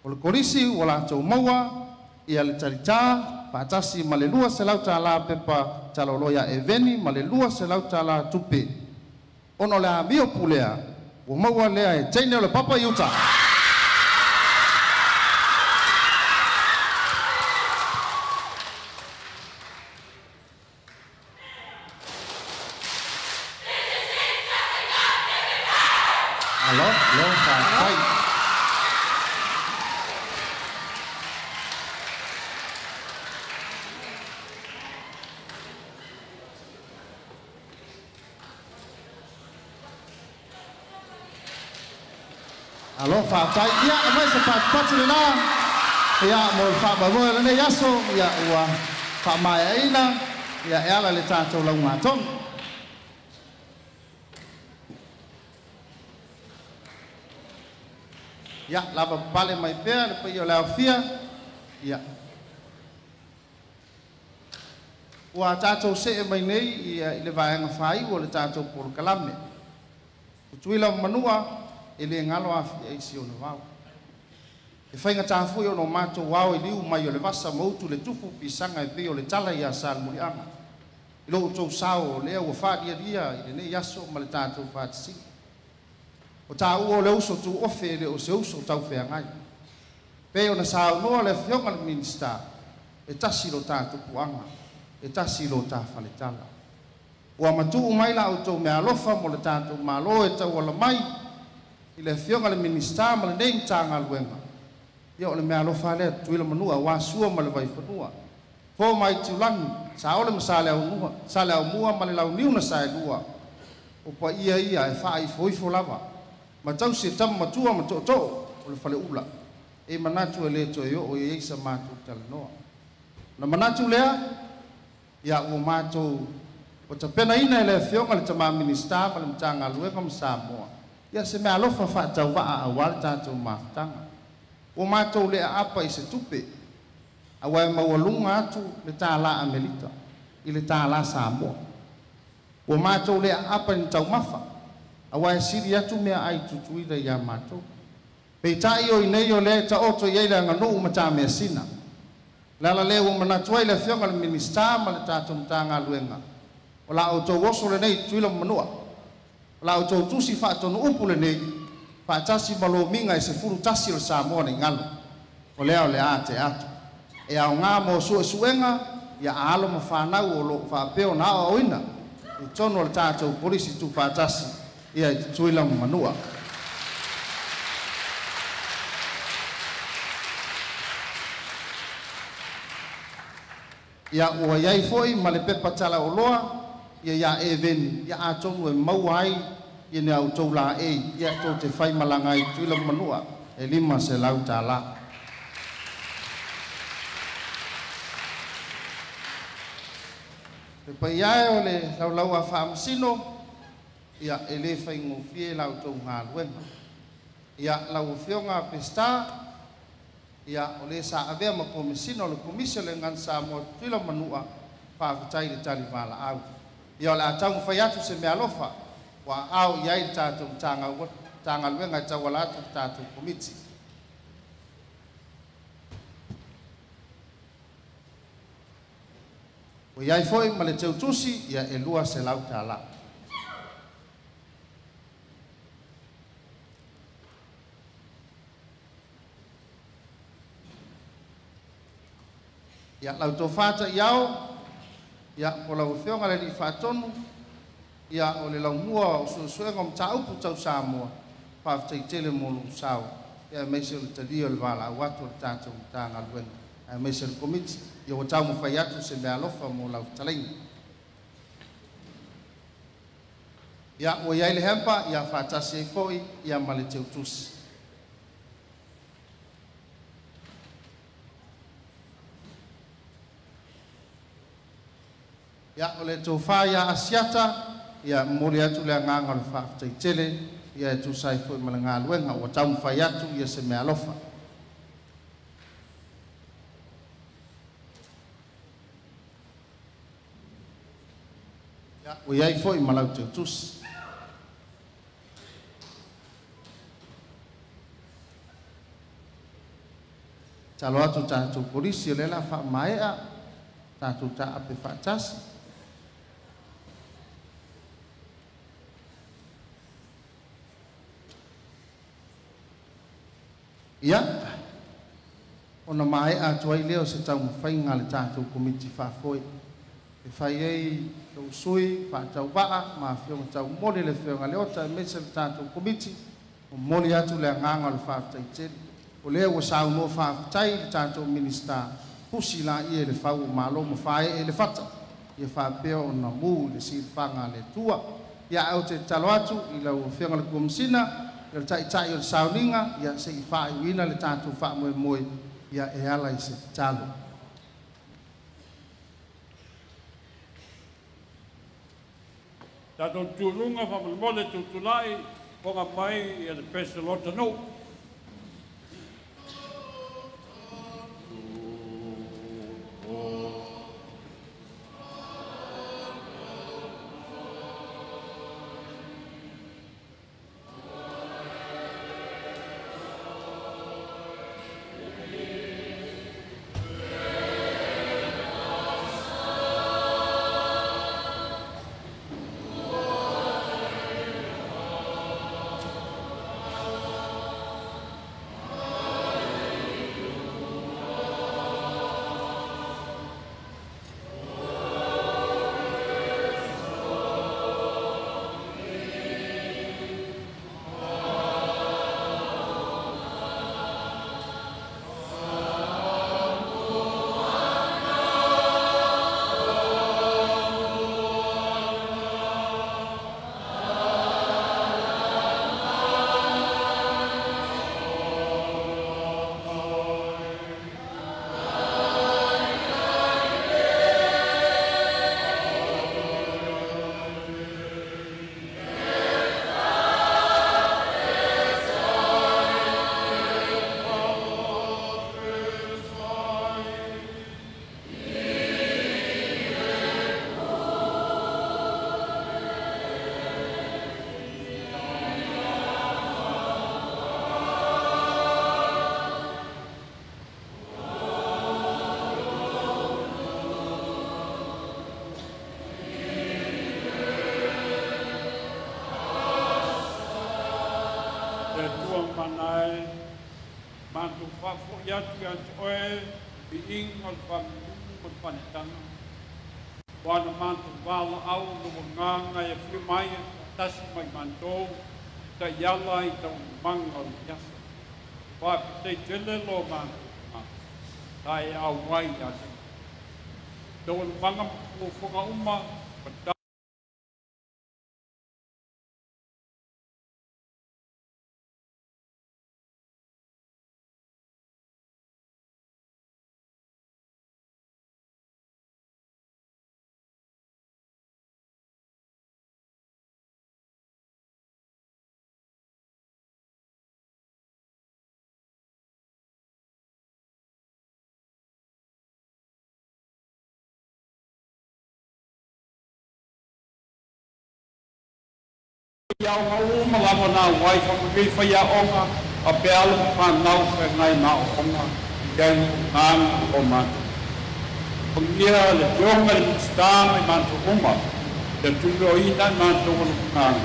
o le polisi wala tau maua ia le tarita patasi ma le lua se lau tala pepa taloloia eveni ma le lua se lau tala tupe ono le amio pulea o maua lea e teine o le papa iuta alo lo fa fai alo fa tai ia mai se pat na ia mo fa ba mo le yaso ia ua fa mai aina ia ela le tato la un atom ia lava pale mai pea le pio la fia ia ua tato se mai nei ia le vaenga fai o le tato por kalame tuila manua ele ngalo afi ai si ona wao e fainga tafu yo no mato wao liu mai o le vasa moutu le tufu pisanga e pe o le tala ia sal murianga ilo to sao le o fa dia ile ne yaso ma le tato fa si o ta o le uso tu ofe le o se uso tau fe ngai pe o na sao no le fionga le minista e tasi lo tato puanga e tasi lo ta fa le tala o amatu mai la auto me alofa mo le tato malo e tau la mai ile fionga le minista ma le nei tanga luenga ia o le mea alofa le tuila manua wa sua ma le vai fanua fo mai tulangi sa ole masale au nua sale au mua ma le lau niuna sa e lua o pa ia e fai foifo lava ma tau se tam matua ma to o le fale ula e manatu le to yo o ye sa matu talanoa na manatu lea ia o mato o ta pena ina le fionga le tama minista ma le tanga luenga ma Samoa ia se mea alofa fa tau wa a wal tatou maftanga o matou le apa I se tupe a wai mawalunga atu le tala Amelita I le tala Samoa o matou le apa ni tau mafa a wai siri atu mea ai tutuida ia matou peitai o inei o le ta oto iei le nganu mata mea sina lala le o manatuai le fionga le minista ma le tatou mtanga luenga o la auto woso le nei tuila manua la o tu si fa tonu upu le nei fa tasi malo minga se furu tasi o Samoa nei ngalo o le ate atu e au ngā mo suenga ia alo ma whanau o lo fa peo na o ina I tonu le tātou polisi tu fa tasi ia I tuila manua ia ua iai foi ma le pepa tala o loa ia even ia atonu e mauai ia ne au tau la ia to te fai malanga I tuila manua e lima se lau tala pe pai ia o le lau a whaamsino ia e le fai ngofie lau tau ngā luenga ia lau fionga pesta ia o le sa avea ma komisino le komisio le ngan Samoa tuila manua whaakutai le tali wala au ia le atau fai atu se mea lofa wa au iai tātou tanga luenga tau wala atu tātou komiti o iai foi ma le teutusi ia e lua se lau tala ia lau tō whāta iau ia o lau whionga le li whātonu ia o le laumua o suesuega o mataupu tau Samoa faafetaitele mo lou sao ia maise o le talia o le valaau atu o le tatou matagaluega ae maise le komiti ia ua tau mafai atu se mea alofa mo lau talaiga ia ua iai le hempa ia faatasi ai foʻi ia ma le teutusi ia o le tofā ia asiata ia moli atu le agaga o le faafetaitele ia e tusai foʻi ma le galuega ua tau mafai atu ia se mea alofa ia ua iai foʻi ma lau teutusi talo atu tatou polisi o le la faamaeʻa tatou taape faatasi ia ona maeʻa atu ai lea o se taumafaiga le tatou komiti faafoe e fai ai lou sui faatauvaa mafioga taumoli le feoga leota e mese le tatou komiti o moli atu le agaga o le faafetaitele o lea ua saunoa faafetai le tatou minista pusi laia e le fau o malo ma fae e le fata ia faapea ona mu i le silifaga a le atua ia au te talo atu i lau feoga le kuamasina ia le taʻitaʻi o le saoliga ia seʻi faaiuina le tatou faamoemoe ia e ala i se tatalo tatou tuluga faamolemole tutulaʻi poga mai ia le peselota nou Yatu oe bi ingol pam panetang wana mantu wala au lumanga ya flimai tas mai manto ta yala i ta mangal yas pa te tele lo man tai au wai yas don mangam ko fonga umma Yau ngau malama na wai whakawhi whaia onga a bealo whanau whangai na o onga gen ngāng o matu. Pangia le yonga le stama i matu uma le tulo ina matu o ngāng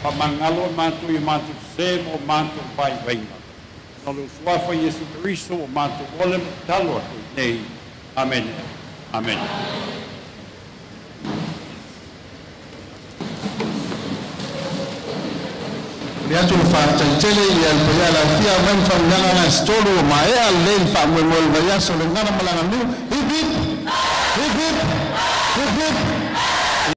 pa mangalo matu i matu sem o matu pai wainga. Nolo suafa Yesu Christo o matu ole talo atu nei. Amen. Amen. le atu fa tele ia le ia la fia men fa ngana na stolo ma e al len fa mo mo va ya so le ngana malanga nu hip hip hip hip hip hip